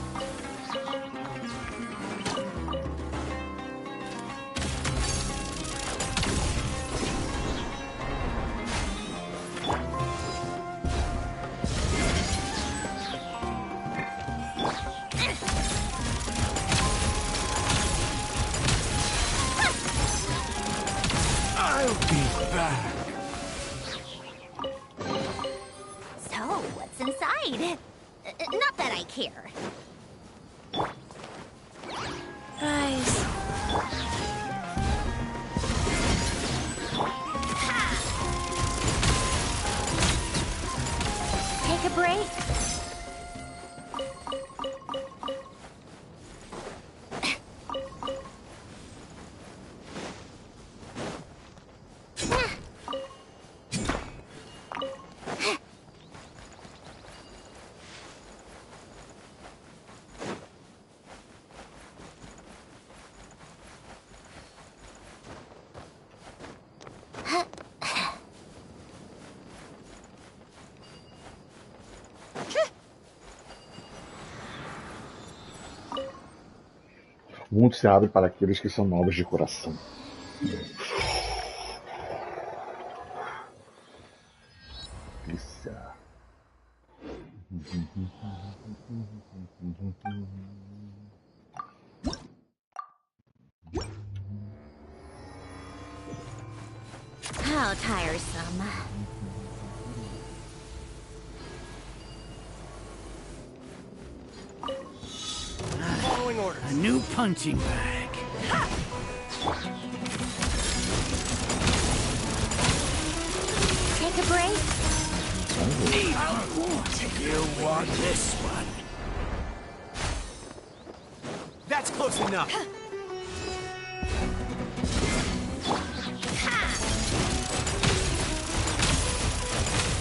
I'll be back. So, what's inside? Not that I care. Rise. Take a break. O mundo se abre para aqueles que são nobres de coração. Delícia. How tiresome. Following orders. A new punching bag. Take a break. You want this one? That's close enough.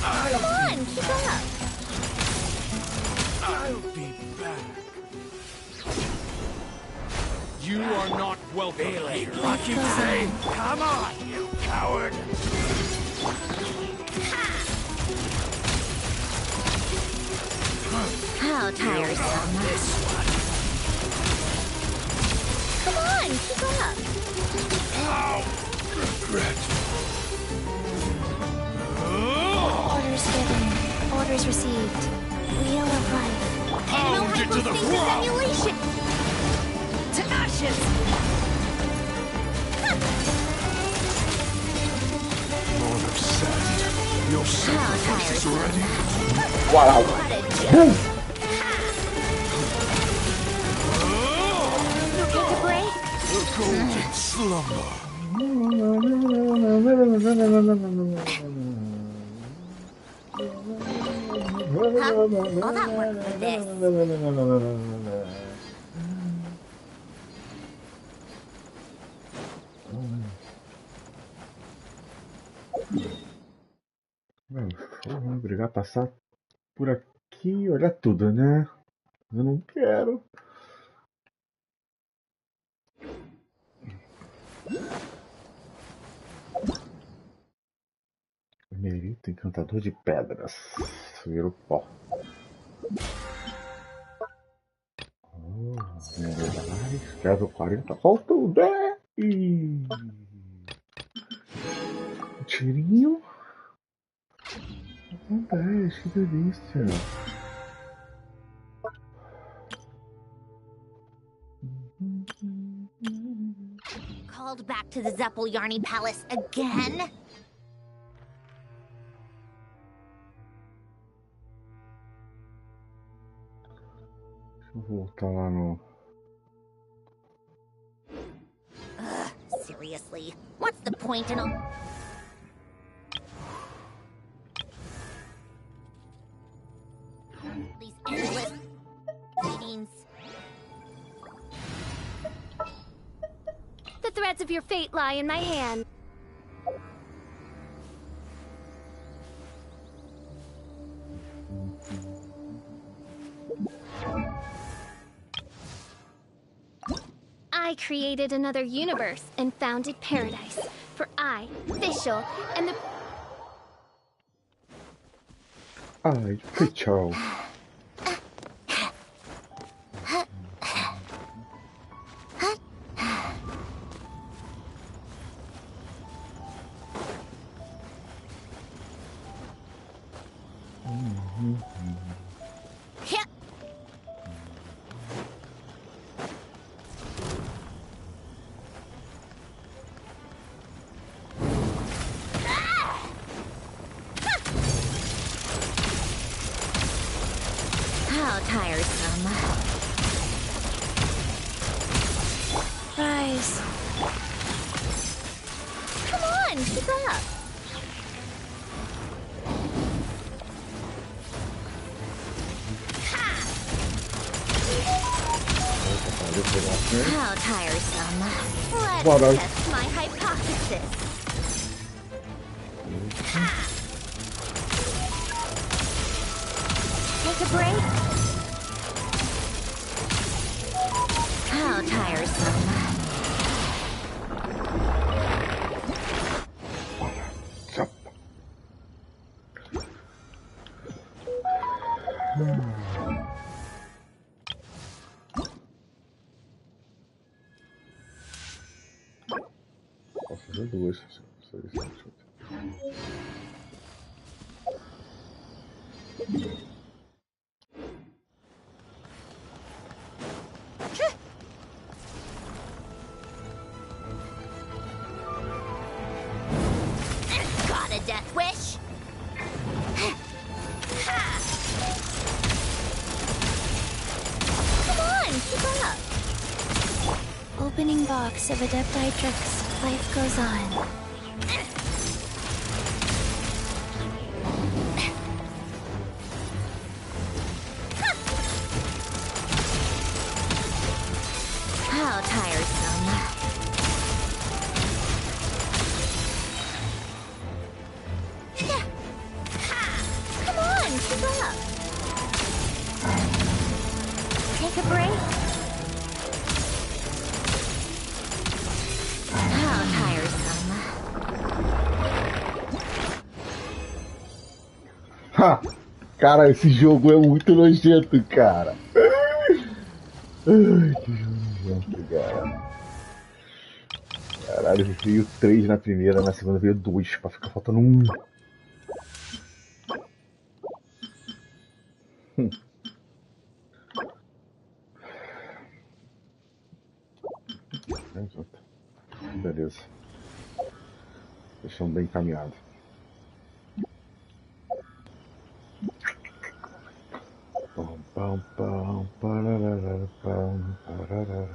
Come on, keep up. I'll be back. You are not welcome here. Lucky thing. Come on, you coward. How tiresome. This one. Come on, keep up. How regretful. Orders given. Orders received. Wheel of life. Pound it to the ground. Simulation. To ashes. Lord of Sand, your sacrifice is ready. Wow. Boom. Take a break. The golden slumber. All that work for this. Vamos obrigar a passar por aqui e olhar tudo, né? Eu não quero. Merito encantador de pedras. Virou pó. Level 40. Faltam 10. Um tirinho. Faltam 10. Que delícia. Called back to the Zeppeljärni Palace again? Deixa eu voltar lá no... Seriously, what's the point in all... these endless meetings? The threads of your fate lie in my hand. I created another universe and founded paradise. For I, Fischl, and the... Ai, tchau. How tiresome. Rise. Come on, keep up. How tiresome. Let's test my hypothesis. Take a break. How tiresome. Posso fazer duas, se isso ajuda. Got a death wish? Come on, keep up. Opening box of Adepti-Trix. Life goes on. How tiresome. Come on, keep up. Take a break. How tiresome. Ha! Cara, esse jogo é muito nojento, cara. Ai, que jogo nojento, cara. Caralho, veio 3 na primeira, na segunda veio 2, pra ficar faltando 1. Beleza. Deixamos bem encaminhado. Pam, pam, pararara, pam, pararara.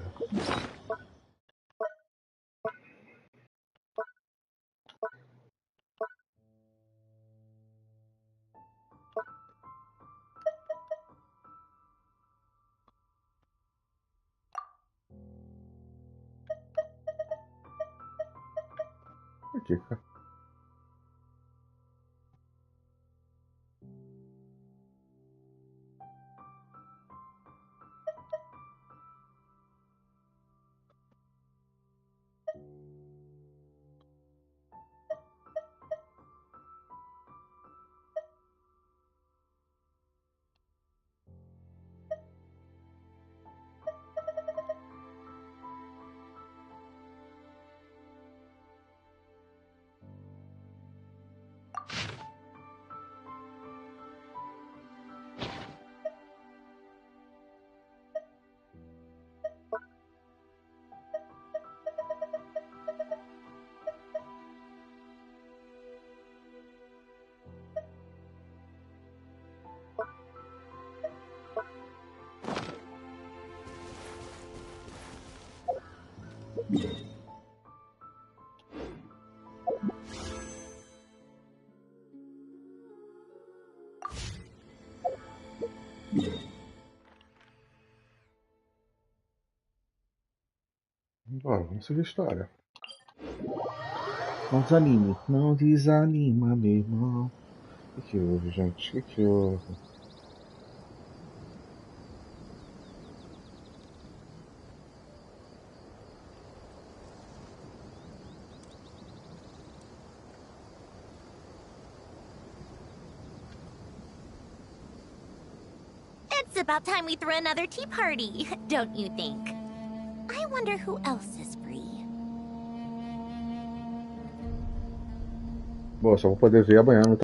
Aqui, cara. Bora, vamos seguir a história. Não desanime, não desanima, meu irmão. O que houve, gente? O que houve? It's about time we threw another tea party, don't you think? I wonder who else is free. Bom, só vou poder ver amanhã no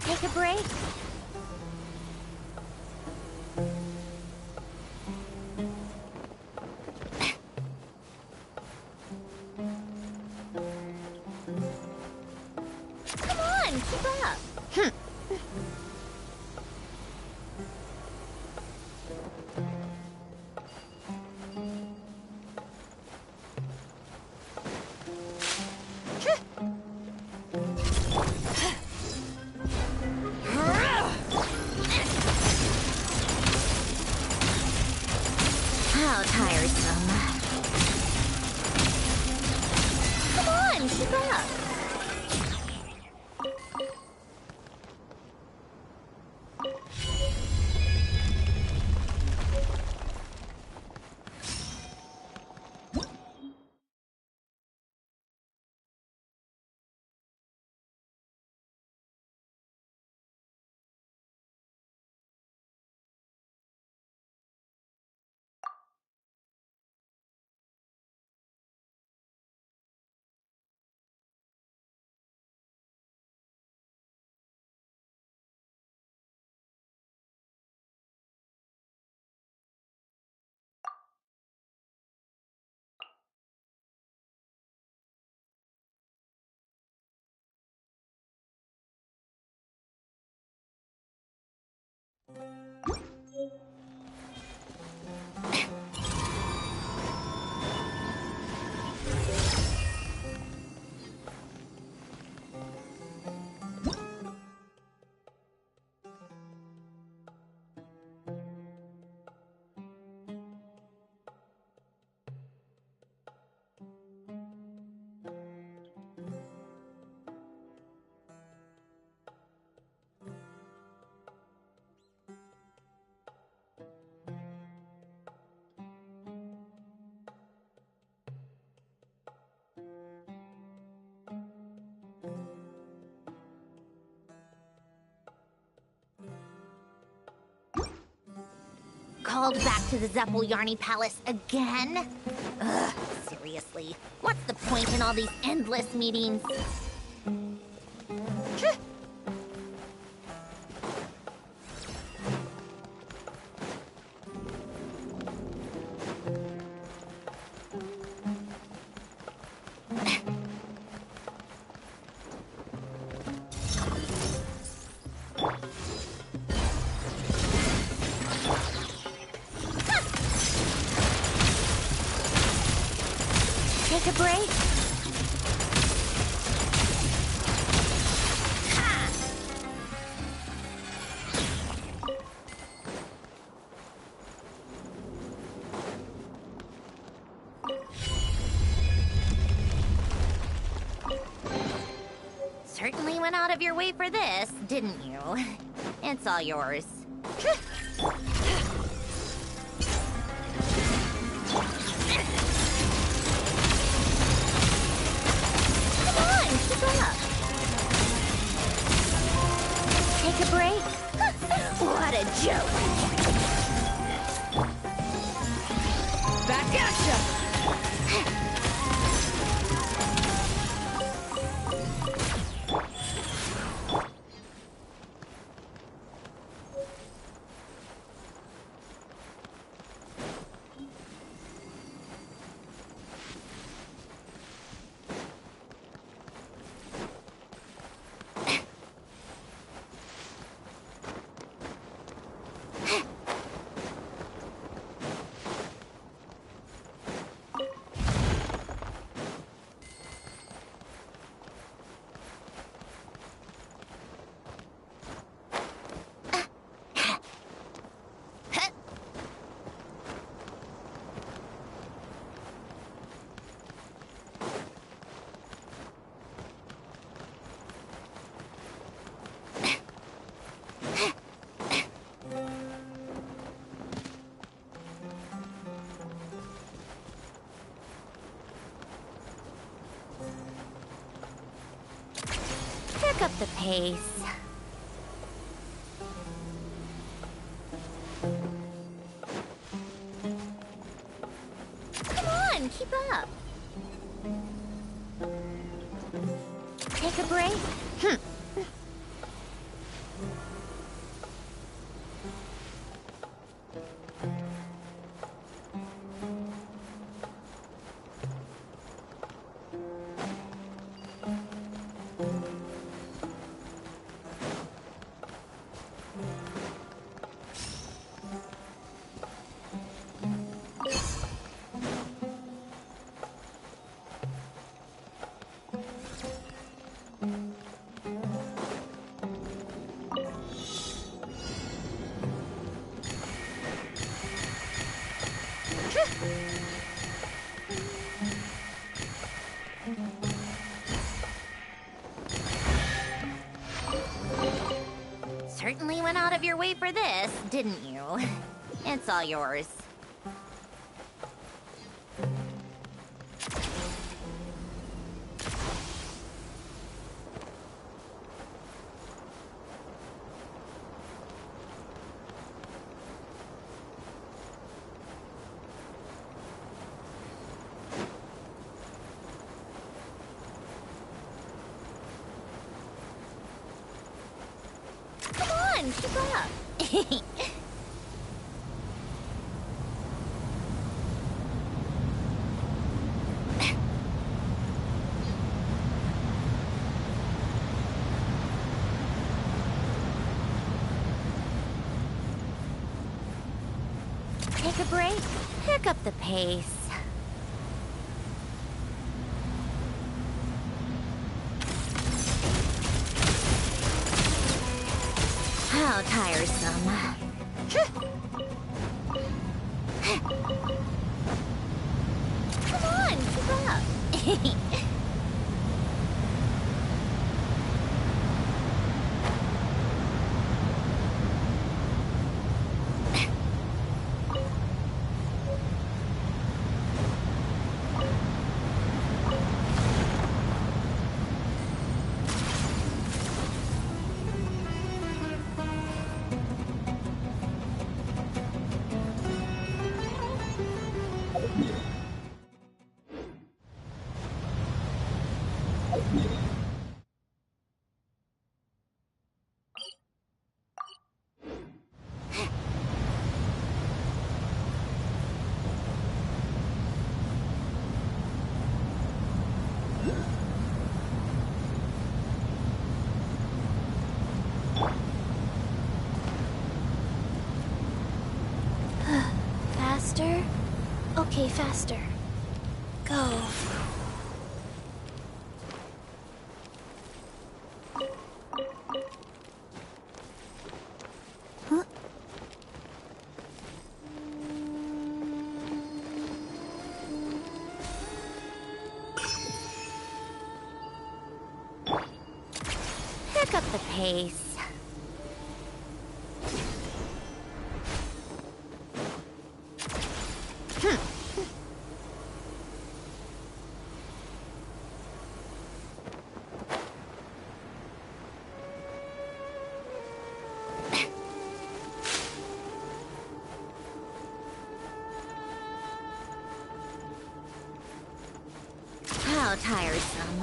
Take a break. Come on, keep up. How tiresome. Come on, keep up. called back to the Zeppeljärni Palace again? Ugh, seriously. What's the point in all these endless meetings? Take a break. Certainly went out of your way for this, didn't you? It's all yours. Keep up. Take a break? What a joke! Back at ya! Pick up the pace. Come on, keep up. Take a break? Certainly went out of your way for this, didn't you? It's all yours. Keep up. Take a break? Pick up the pace. How tiresome. Come on, keep up. Faster? Okay, faster. Go. Huh? Pick up the pace. How tiresome.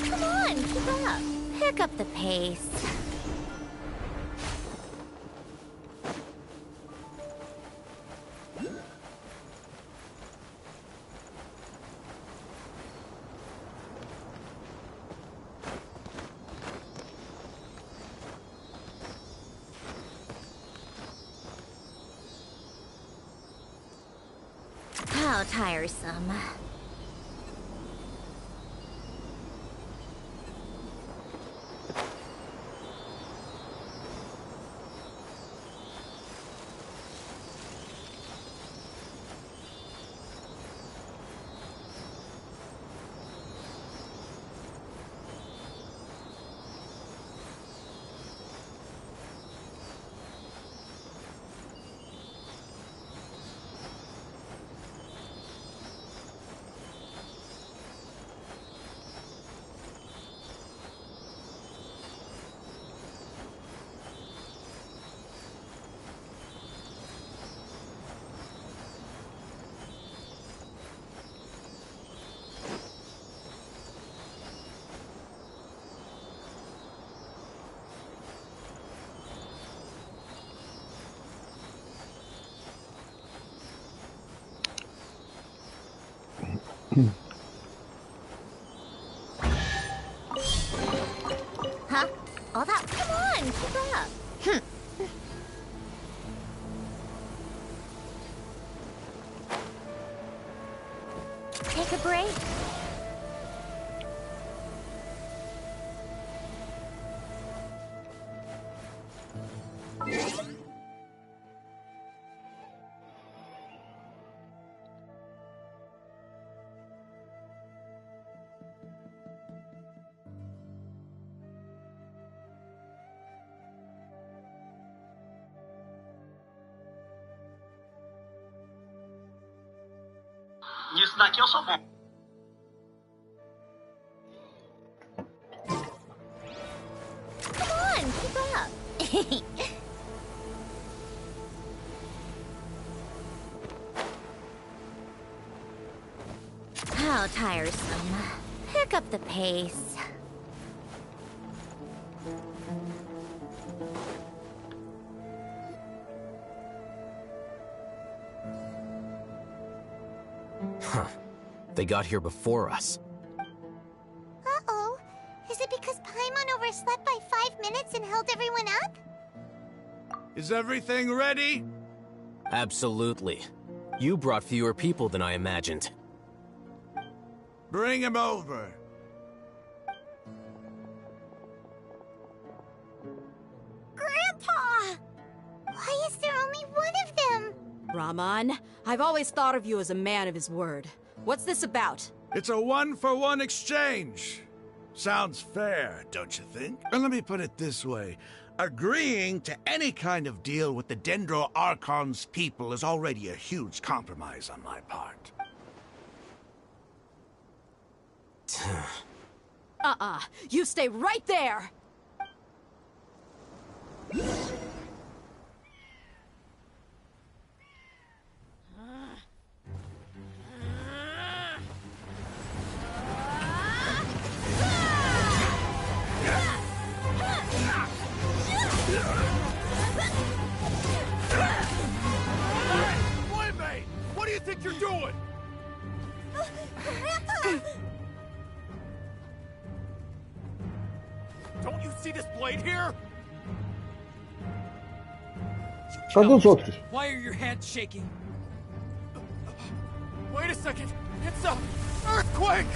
Come on, keep up. Pick up the pace. How tiresome. Huh? All that? Come on, keep up. Take a break. Nisso daqui eu sou bom. Come on, keep up. How tiresome. Pick up the pace. Huh. They got here before us. Uh-oh. Is it because Paimon overslept by 5 minutes and held everyone up? Is everything ready? Absolutely. You brought fewer people than I imagined. Bring him over. Grandpa! Why is there only one of them? Raman, I've always thought of you as a man of his word. What's this about? It's a one-for-one exchange. Sounds fair, don't you think? And let me put it this way. Agreeing to any kind of deal with the Dendro Archon's people is already a huge compromise on my part. You stay right there! Playmate! What do you think you're doing? Grandpa! Don't you see this blade here? Cadê os outros? Why are your hands shaking? Wait a second! It's a earthquake!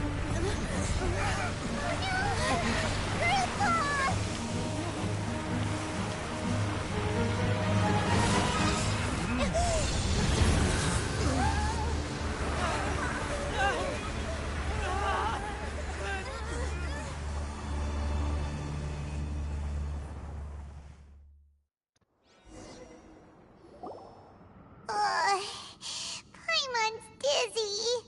Paimon's dizzy.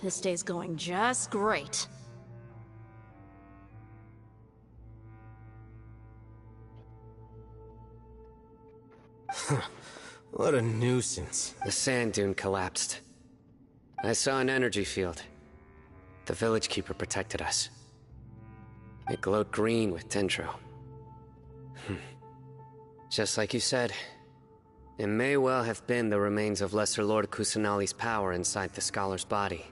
This day's going just great. What a nuisance. The sand dune collapsed. I saw an energy field. The village keeper protected us. It glowed green with dendro. Just like you said, it may well have been the remains of Lesser Lord Kusanali's power inside the scholar's body.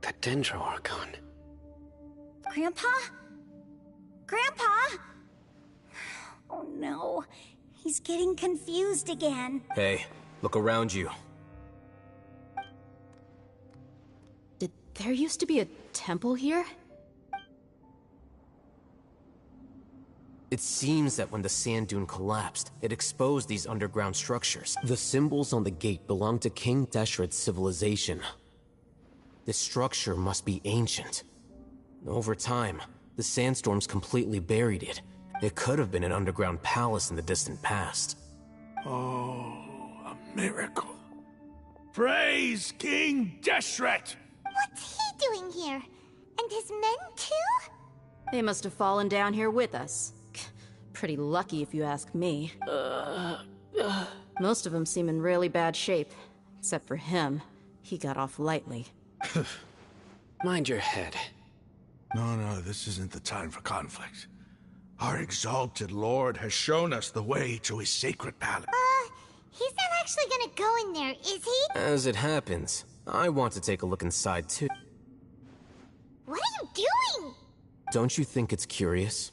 The Dendro Archon. Grandpa? Grandpa? Oh no, he's getting confused again. Hey, look around you. Did there used to be a temple here? It seems that when the sand dune collapsed, it exposed these underground structures. The symbols on the gate belong to King Deshret's civilization. This structure must be ancient. Over time, the sandstorms completely buried it. It could have been an underground palace in the distant past. Oh, a miracle. Praise King Deshret! What's he doing here? And his men too? They must have fallen down here with us. Pretty lucky if you ask me. Most of them seem in really bad shape. Except for him. He got off lightly. Mind your head. No, this isn't the time for conflict. Our exalted lord has shown us the way to his sacred palace. He's not actually gonna go in there, is he? As it happens, I want to take a look inside too. What are you doing? Don't you think it's curious?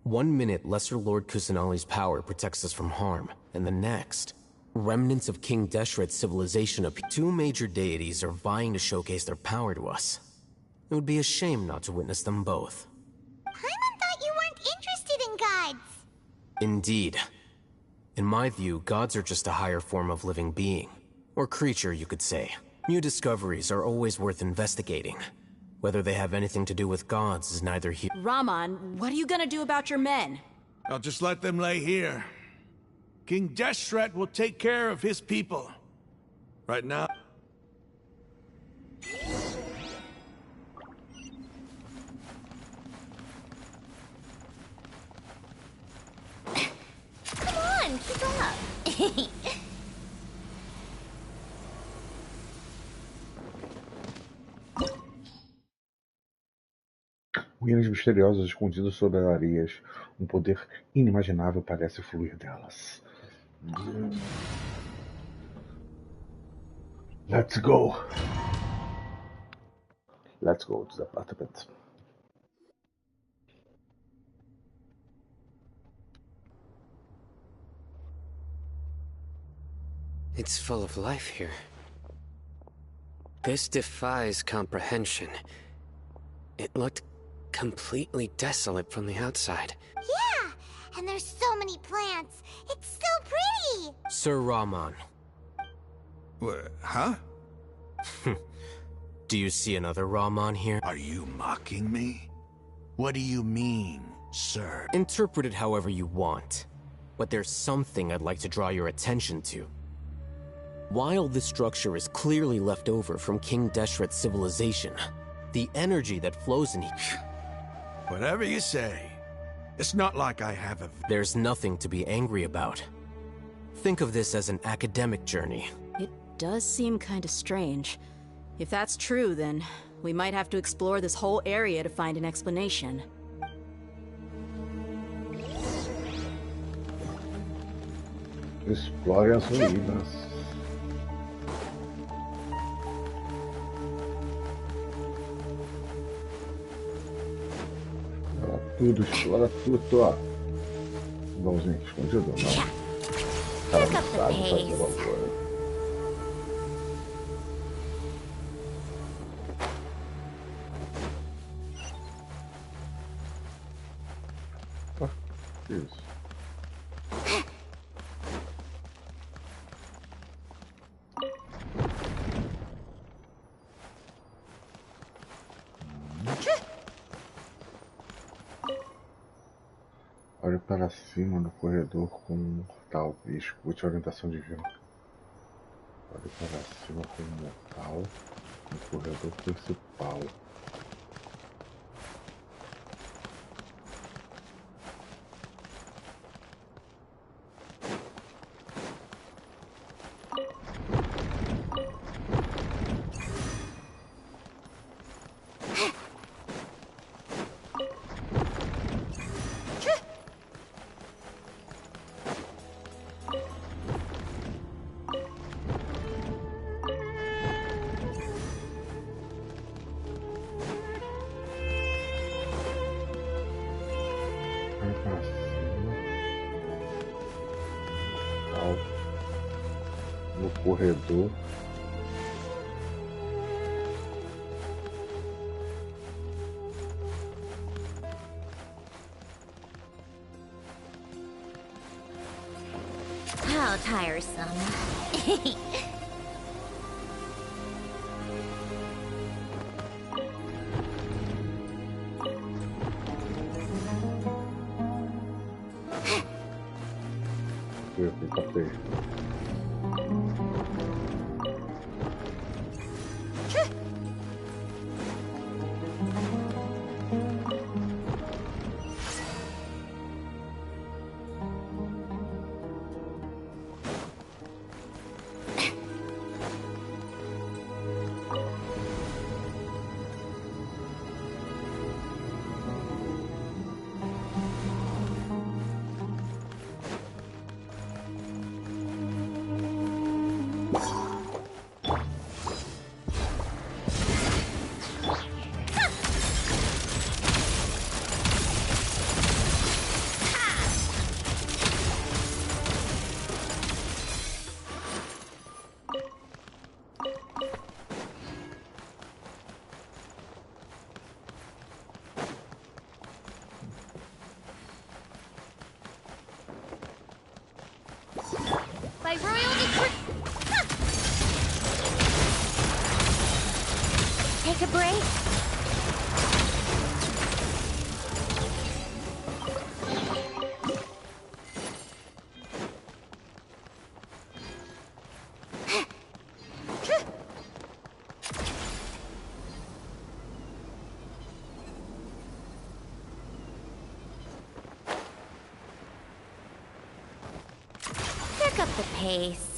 1 minute, Lesser Lord Kusanali's power protects us from harm, and the next, remnants of King Deshret's civilization appear. 2 major deities are vying to showcase their power to us. It would be a shame not to witness them both. Paimon thought you weren't interested in gods. Indeed. In my view, gods are just a higher form of living being. Or creature, you could say. New discoveries are always worth investigating. Whether they have anything to do with gods is neither here. Raman, what are you gonna do about your men? I'll just let them lay here. King Deshret will take care of his people. Right now... Come on, keep up. Ruínas misteriosas escondidas sob as areias. Um poder inimaginável parece fluir delas. Let's go! Let's go to the apartment. It's full of life here. This defies comprehension. It looked completely desolate from the outside. Yeah, and there's so many plants. It's so pretty. Sir Rahman. Huh? Do you see another Rahman here? Are you mocking me? What do you mean, sir? Interpret it however you want. But there's something I'd like to draw your attention to. While this structure is clearly left over from King Deshret's civilization, the energy that flows in here... Whatever you say. It's not like I have a... There's nothing to be angry about. Think of this as an academic journey. It does seem kinda strange. If that's true, then we might have to explore this whole area to find an explanation. Explore as ruínas. Explora tudo, ó. Igualzinho, escondido, não. O cara não sabe fazer bagulho. Isso. Olhe para cima no corredor com um mortal. E escute a orientação divina. Olhe para cima com um mortal no corredor principal. No corredor. How tiresome. Tapei. By royal decree. Take a break. Pick up the pace.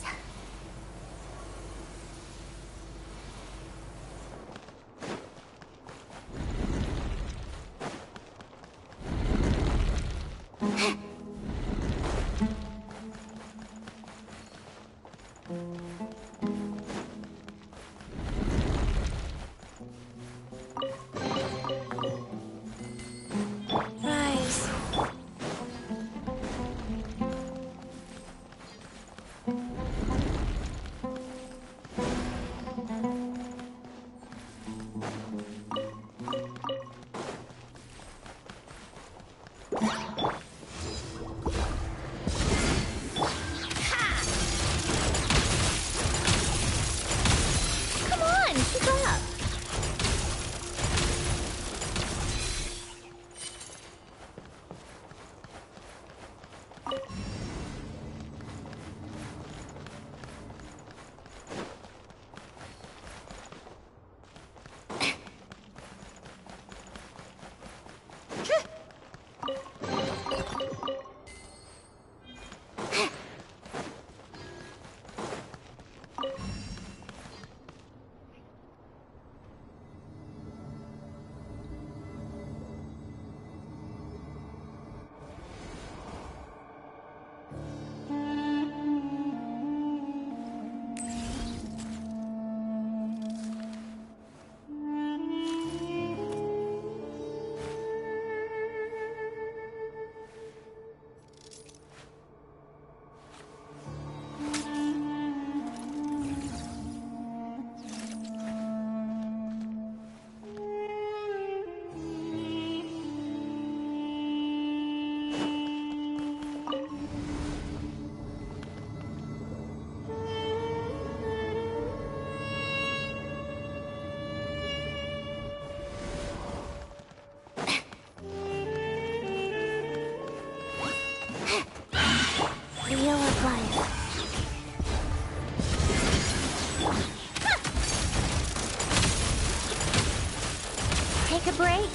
break?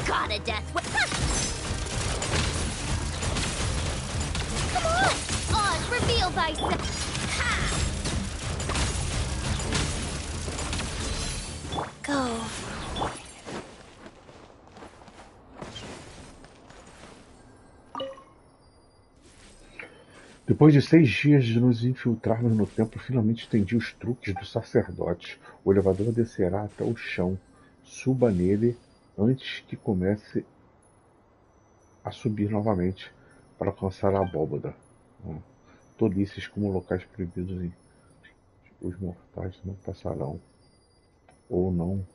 Got a death wish. Come on! Oz, reveal thyself! Go. Depois de 6 dias de nos infiltrarmos no templo, finalmente entendi os truques do sacerdote. O elevador descerá até o chão. Suba nele antes que comece a subir novamente para alcançar a abóbada. Tolices como locais proibidos em os mortais não passarão. Ou não,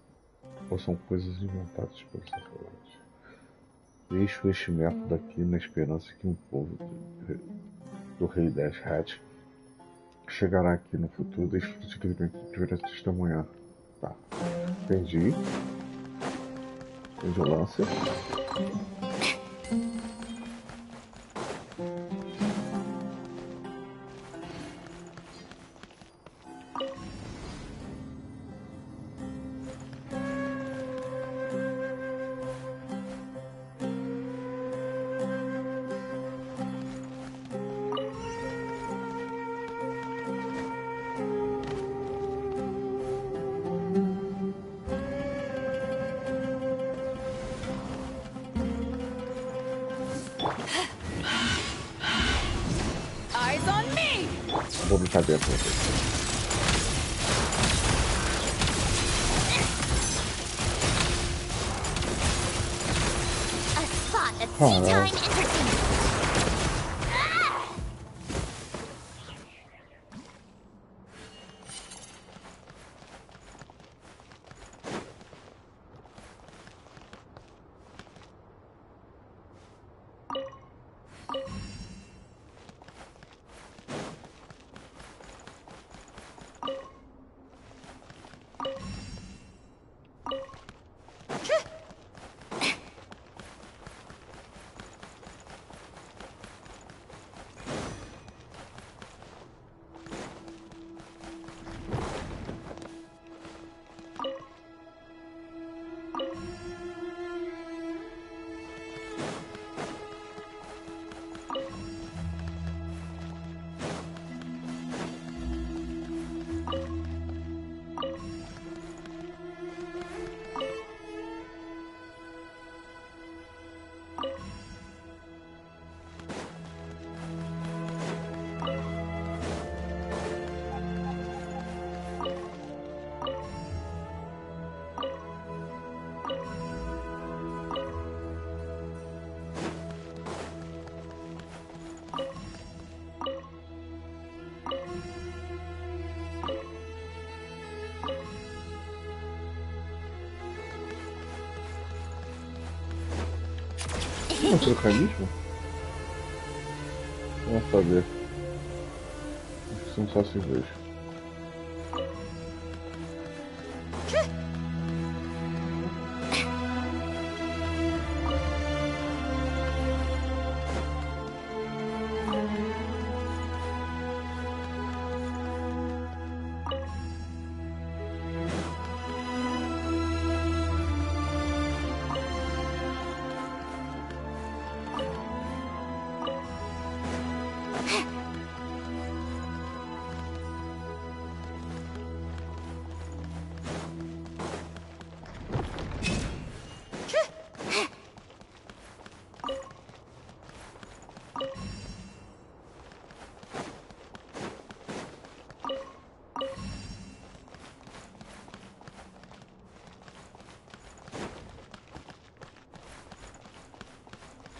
ou são coisas inventadas pelo sacerdote. Deixo este método aqui na esperança que um povo do rei Dash Hat chegará aqui no futuro. Desfrute do bem que deverá testemunhar. Tá. Entendi. Vigilância. Eyes on me! Vou brincar dentro. A spot of tea-time entertainment. Não trocadilho? Vamos saber. Acho que são só esses dois.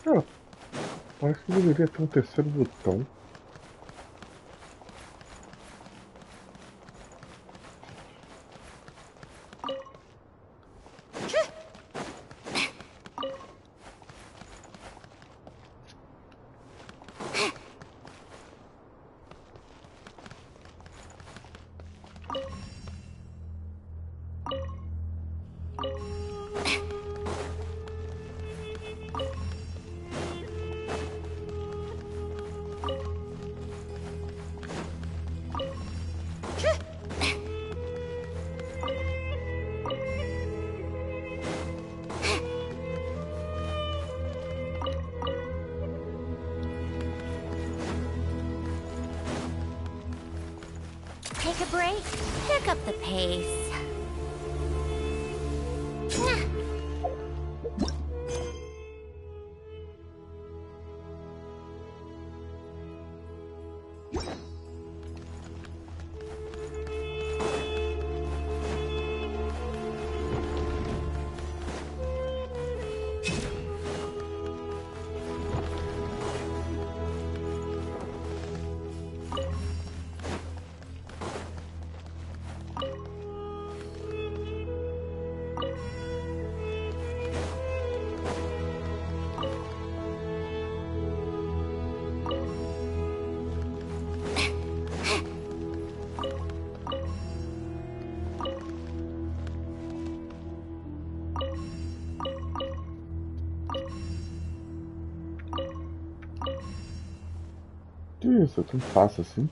Ah, parece que deveria ter um terceiro botão. take a break? Pick up the pace. Que isso? É tão fácil assim?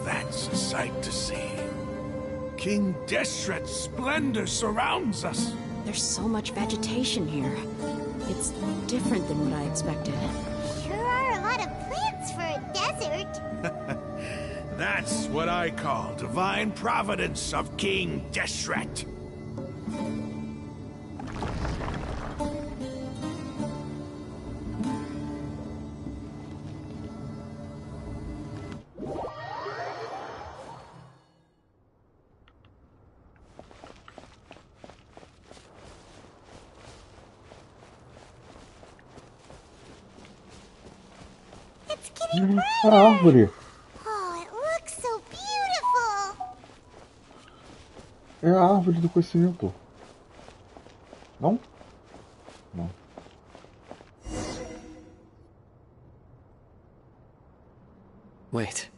That's a sight to see. King Deshret's splendor surrounds us. There's so much vegetation here. It's different than what I expected. Sure are a lot of plants for a desert. That's what I call divine providence of King Deshret. It's getting A árvore. Oh, it looks so beautiful. É a árvore do conhecimento. Não? Não. Wait.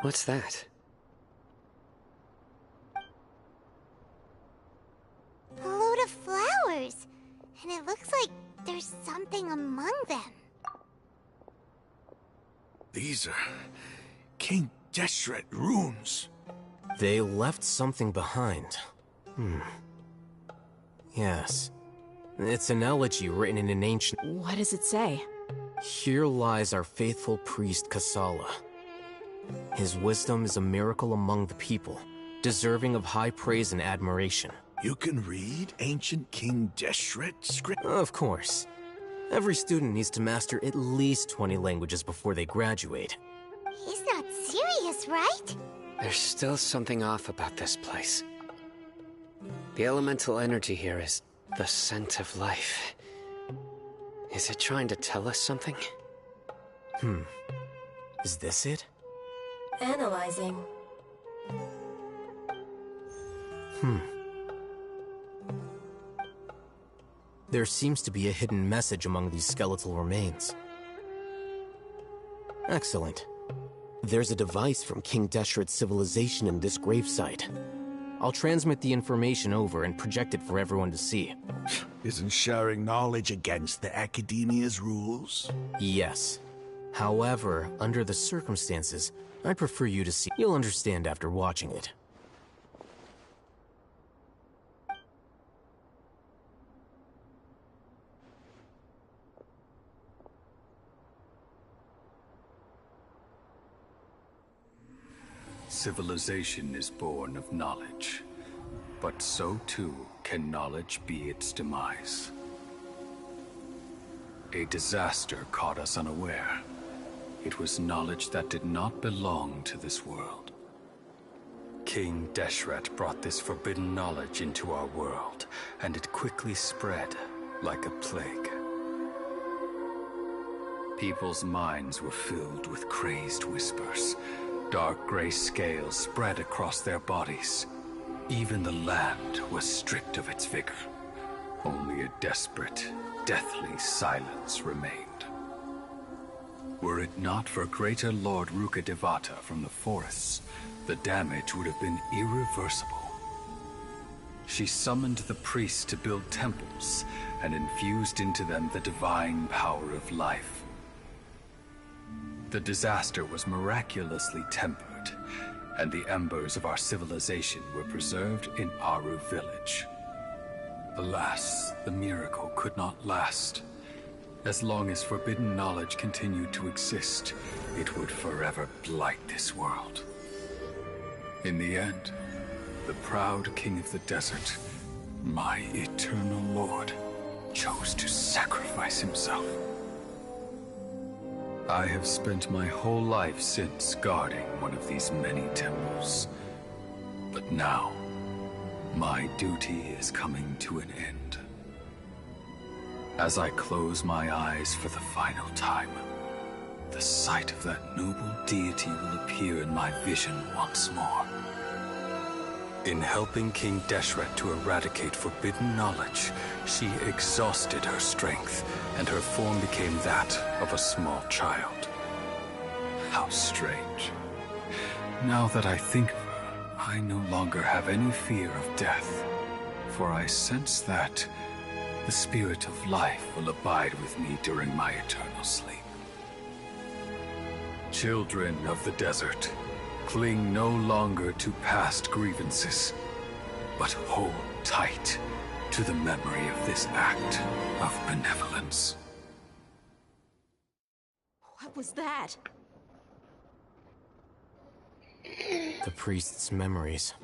What's that? A load of flowers. And it looks like there's something among them. These are King Deshret runes. They left something behind. Yes. It's an elegy written in an ancient... What does it say? Here lies our faithful priest Kasala. His wisdom is a miracle among the people, deserving of high praise and admiration. You can read ancient King Deshret script? Of course. Every student needs to master at least 20 languages before they graduate. He's not serious, right? There's still something off about this place. The elemental energy here is the scent of life. Is it trying to tell us something? Is this it? Analyzing. There seems to be a hidden message among these skeletal remains. Excellent. There's a device from King Deshret's civilization in this gravesite. I'll transmit the information over and project it for everyone to see. Isn't sharing knowledge against the Academia's rules? Yes. However, under the circumstances, I'd prefer you to see. You'll understand after watching it. Civilization is born of knowledge, but so too can knowledge be its demise. A disaster caught us unaware. It was knowledge that did not belong to this world. King Deshret brought this forbidden knowledge into our world, and it quickly spread like a plague. People's minds were filled with crazed whispers. Dark gray scales spread across their bodies. Even the land was stripped of its vigor. Only a desperate, deathly silence remained. Were it not for greater Lord Rukkhadevata from the forests, the damage would have been irreversible. She summoned the priests to build temples and infused into them the divine power of life. The disaster was miraculously tempered, and the embers of our civilization were preserved in Aru village. Alas, the miracle could not last. As long as forbidden knowledge continued to exist, it would forever blight this world. In the end, the proud king of the desert, my eternal lord, chose to sacrifice himself. I have spent my whole life since guarding one of these many temples. But now, my duty is coming to an end. As I close my eyes for the final time, the sight of that noble deity will appear in my vision once more. In helping King Deshret to eradicate forbidden knowledge, she exhausted her strength, and her form became that of a small child. How strange. Now that I think of her, I no longer have any fear of death, for I sense that the spirit of life will abide with me during my eternal sleep. Children of the desert, cling no longer to past grievances, but hold tight to the memory of this act of benevolence. What was that? The priest's memories.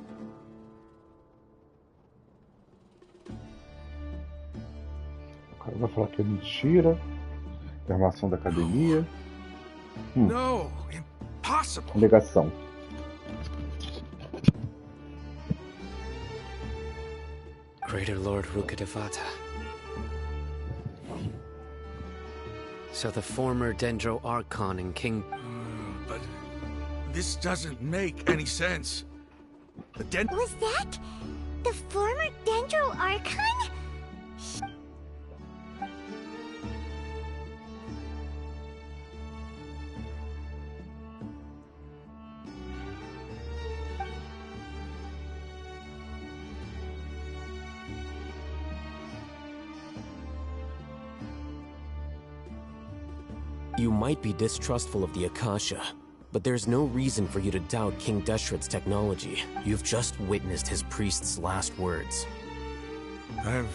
O cara vai falar que é mentira. Informação da academia. No, impossible. Negação. Greater Lord Rukkhadevata. So the former Dendro Archon and King... But this doesn't make any sense. Was that the former Dendro Archon? You might be distrustful of the Akasha, but there's no reason for you to doubt King Deshret's technology. You've just witnessed his priest's last words. I've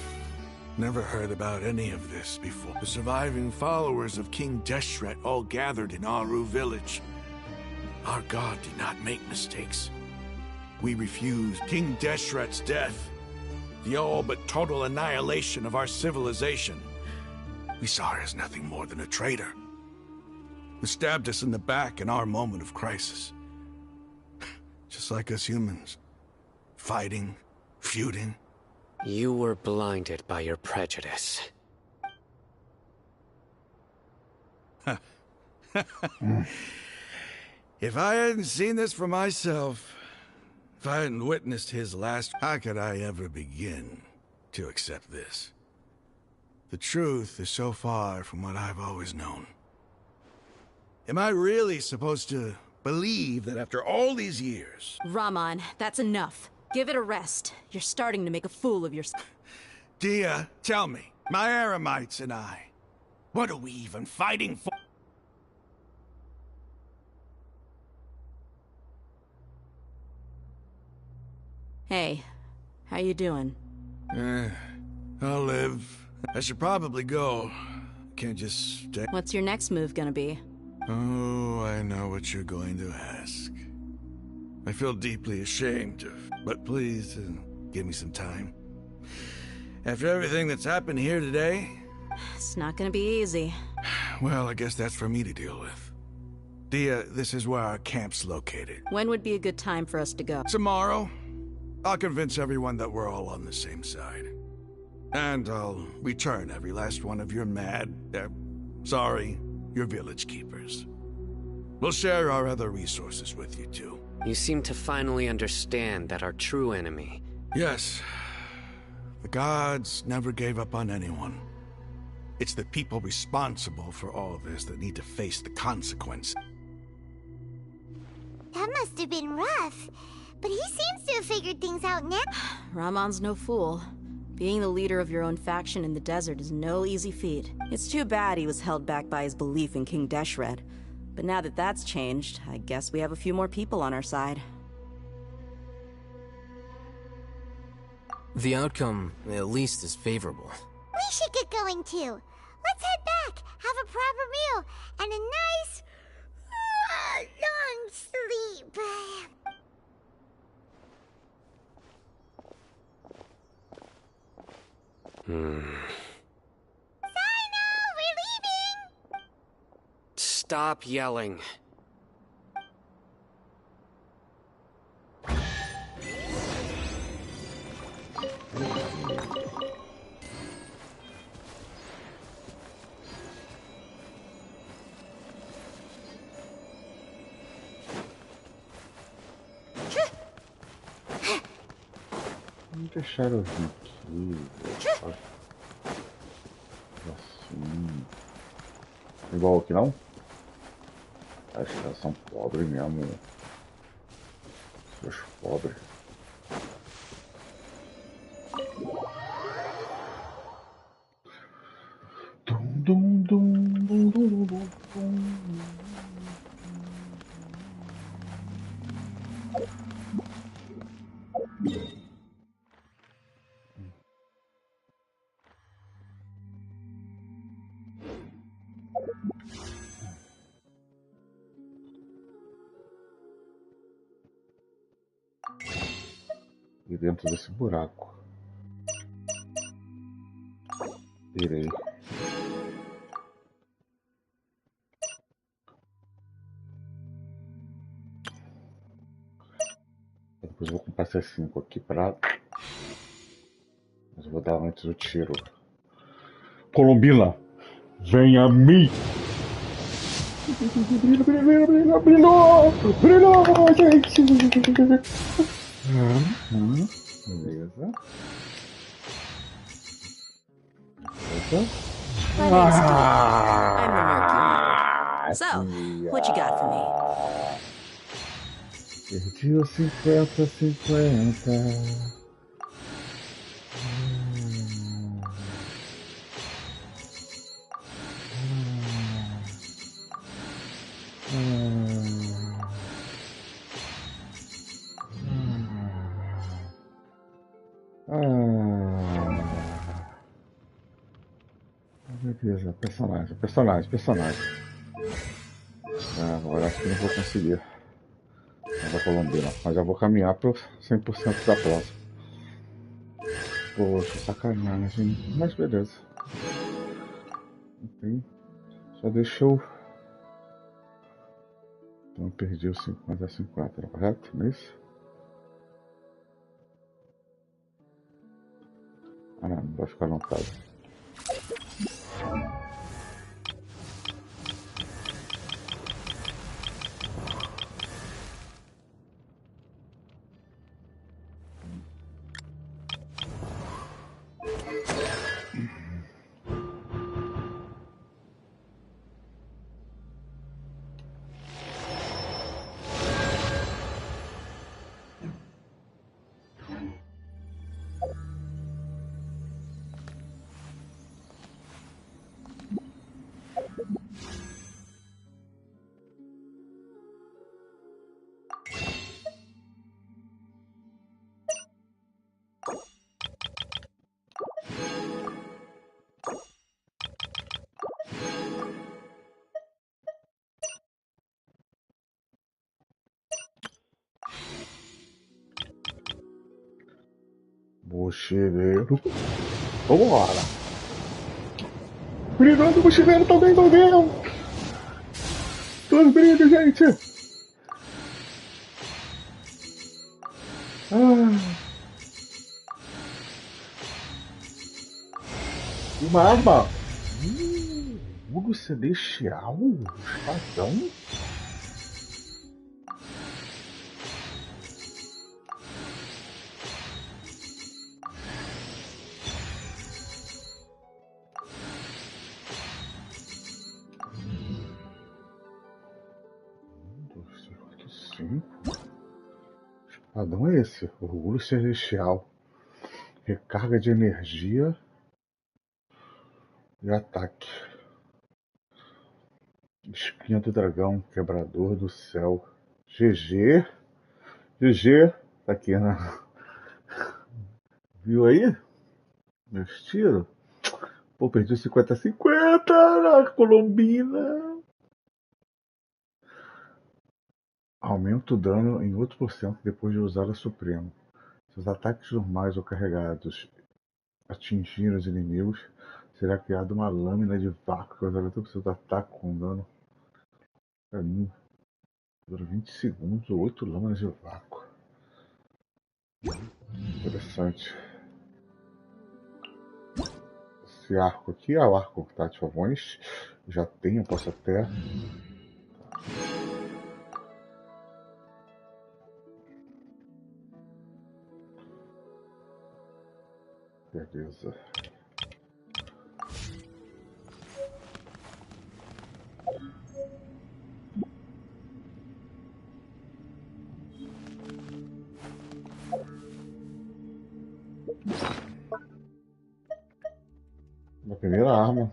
never heard about any of this before. The surviving followers of King Deshret all gathered in Aru village. Our god did not make mistakes. We refused King Deshret's death, the all but total annihilation of our civilization. We saw her as nothing more than a traitor, who stabbed us in the back in our moment of crisis. Just like us humans. Fighting, feuding. You were blinded by your prejudice. If I hadn't seen this for myself, if I hadn't witnessed his last, how could I ever begin to accept this? The truth is so far from what I've always known. Am I really supposed to believe that after all these years... Rahman, that's enough. Give it a rest. You're starting to make a fool of yourself. Dia, tell me, my Eremites and I, what are we even fighting for? Hey, how you doing? I'll live. I should probably go. Can't just stay. What's your next move gonna be? Oh, I know what you're going to ask. I feel deeply ashamed of, but please, give me some time. After everything that's happened here today... It's not gonna be easy. Well, I guess that's for me to deal with. Dia, this is where our camp's located. When would be a good time for us to go? Tomorrow. I'll convince everyone that we're all on the same side. And I'll return every last one of your your village keepers. We'll share our other resources with you too. You seem to finally understand that our true enemy... Yes. The gods never gave up on anyone. It's the people responsible for all this that need to face the consequence. That must have been rough. But he seems to have figured things out now. Rahman's no fool. Being the leader of your own faction in the desert is no easy feat. It's too bad he was held back by his belief in King Deshret. But now that that's changed, I guess we have a few more people on our side. The outcome, at least, is favorable. We should get going too. Let's head back, have a proper meal, and a nice, long sleep. Sino, we're leaving! Stop yelling. Não deixaram eu vir aqui. Assim. Igual aqui não? Acho que elas são pobres mesmo. Seus pobres. Dum, dum, dum, dum, dum, dum. E dentro desse buraco. Irei. Depois eu vou comprar C5 aqui pra... Mas eu vou dar antes o tiro. Colombina, vem a mim! Brilhou, gente! Beleza. So, what you got for me? Perdi o 50-50. Beleza, personagem. Agora acho que não vou conseguir. Da Colombina, mas já vou caminhar pro 100% da próxima. Poxa, sacanagem, mas beleza. Enfim, só deixou. Então perdi o 50-50, correto? Não é isso? Ah não vai ficar anotado. Mochileiro. Vambora! Brigando, mochileiro também, meu Deus! Todos brigam, gente! Uma arma! Vulgo celestial? Espadão? Espadão é esse? Orgulho celestial. Recarga de energia e ataque. Espinha do dragão, quebrador do céu. GG. GG. Tá aqui, né? Viu aí? Meus tiros. Pô, perdi 50-50 na Colombina. Aumenta o dano em 8% depois de usar a Supremo. Se os ataques normais ou carregados atingirem os inimigos, será criada uma lâmina de vácuo que causará 80% do ataque com dano. Pra mim, dura 20 segundos ou 8 lâminas de vácuo. Interessante. Esse arco aqui é o arco que tá de favões. Já tenho, posso até. Beleza. Minha primeira arma.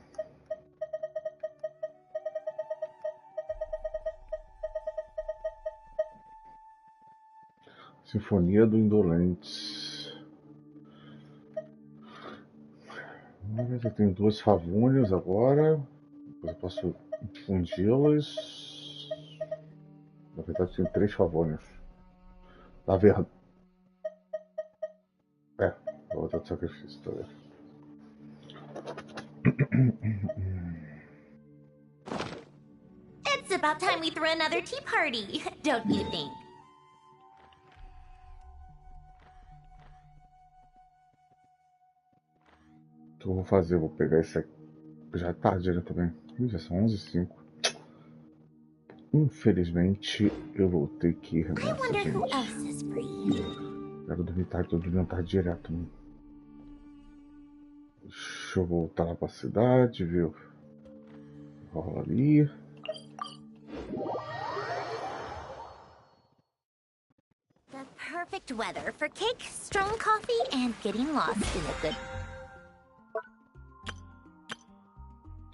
Sinfonia do Indolente. Eu tenho 2 favônias agora. Depois eu posso infundi-las. Na verdade, tenho 3 favônias. Na verdade. Vou botar de sacrifício também. It's about time we threw another tea party, don't you think? O que eu vou fazer? Vou pegar esse aqui. Já é tarde, né, também. Já são 11h05. Infelizmente, eu vou ter que ir nessa, gente. Quero dormir tarde, tô dormindo tarde direto. Né? Deixa eu voltar lá pra cidade, viu? Rola ali. The perfect weather for cake, strong coffee, and getting lost in a good...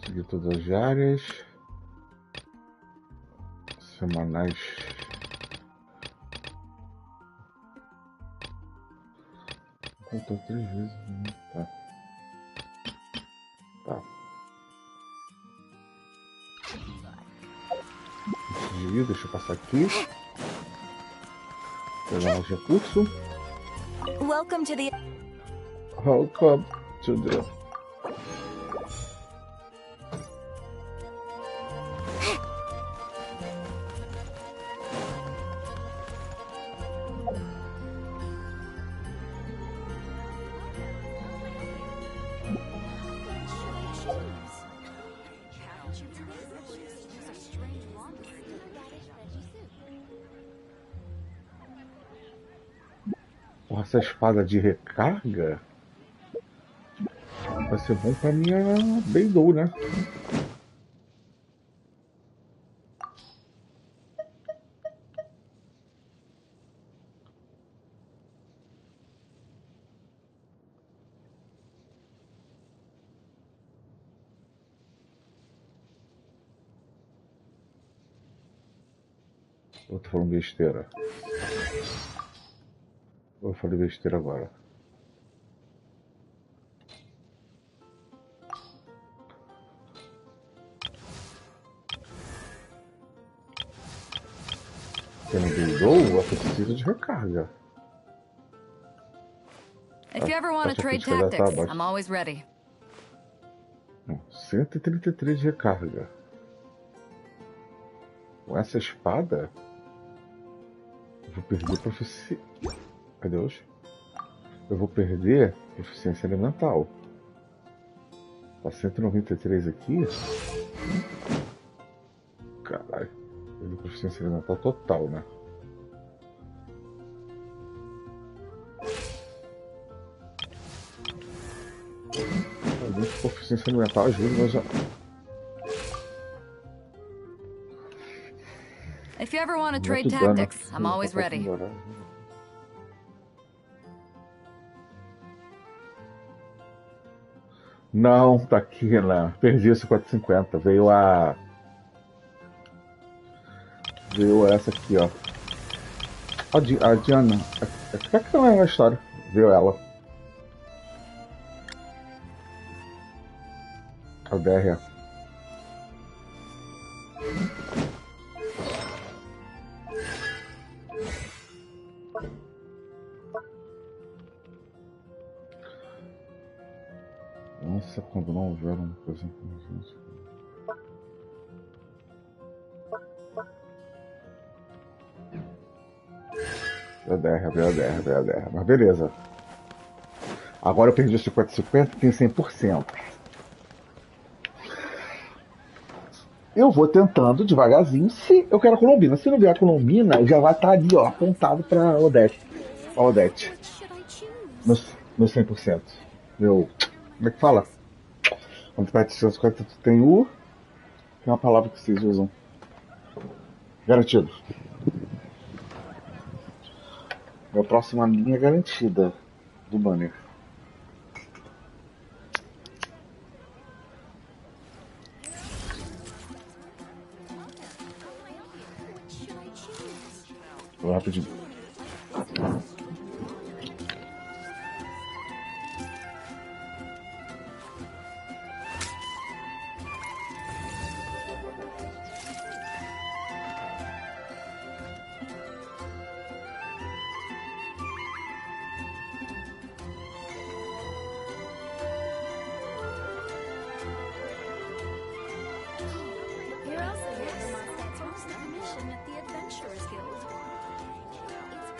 Seguir todas as áreas. Semanais. Contou 3 vezes. Tá. Tá. Deixa eu passar aqui. Pegar mais recurso. Welcome to the... Welcome to the... Essa espada de recarga vai ser bom pra minha Beidou, né? Eu tô falando besteira. Eu falei besteira agora. Você não beidou? Ela precisa de recarga. If you ever want to taxa trade crítica deve estar tactics, abaixo. I'm always ready. 133 de recarga. Com essa espada, eu vou perder proficiência. Cadê hoje? Eu vou perder proficiência elemental. Tá 193 aqui. Caralho. Perdi proficiência elemental total, né? Proficiência elemental ajuda, mas já... If you ever want to trade Muito dano. tactics, I'm always ready. Não, tá aqui, né? Perdi esse 450. Veio essa aqui, ó. A Diana. É que não é a história. Veio ela. A DR. Nossa, quando não houver uma coisa inteligente. Veio a DR. Mas beleza. Agora eu perdi esse 450 e tem 100%. Eu vou tentando devagarzinho. Se eu quero a Colombina. Se não vier a Colombina, já vai estar ali, ó, apontado pra Odete. A Odete. No 100%. Meu. Como é que fala? Quando perde 150, tem o. Tem uma palavra que vocês usam. Garantido. Minha próxima linha é garantida do banner. Vou rapidinho.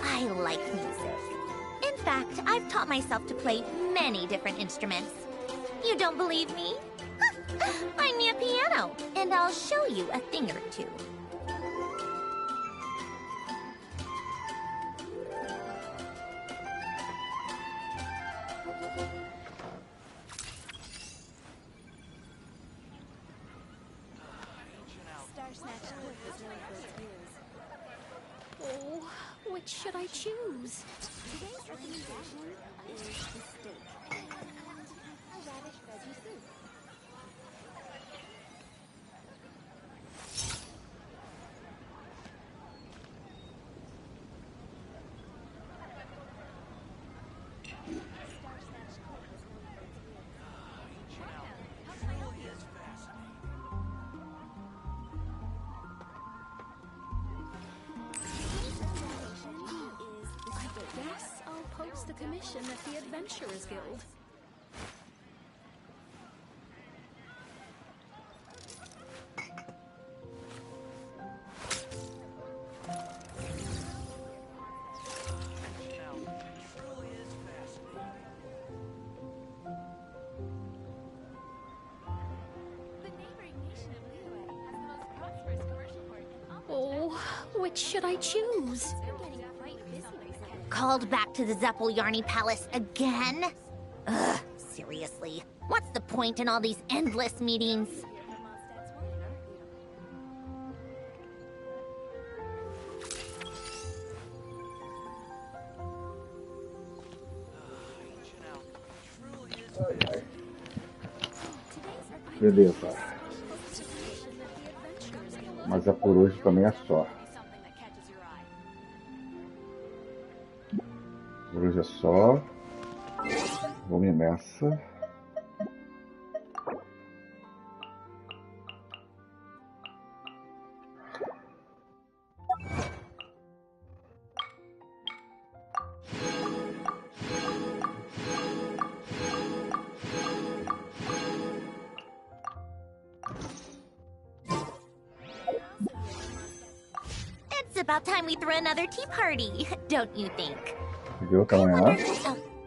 I like music. In fact, I've taught myself to play many different instruments. You don't believe me? Find me a piano, and I'll show you a thing or two. Oh, which should I choose? Today's recommendation is the steak and a radish veggie soup. The commission at the Adventurers Guild. Oh, which should I choose? Called back to the Zeppeljärny Palace again? Ugh, seriously. What's the point in all these endless meetings? Beleza. Mas é por hoje também é só. Por hoje é só. Vamos nessa. about time we threw another tea party, don't you think? Viu o tamanho lá? Oh,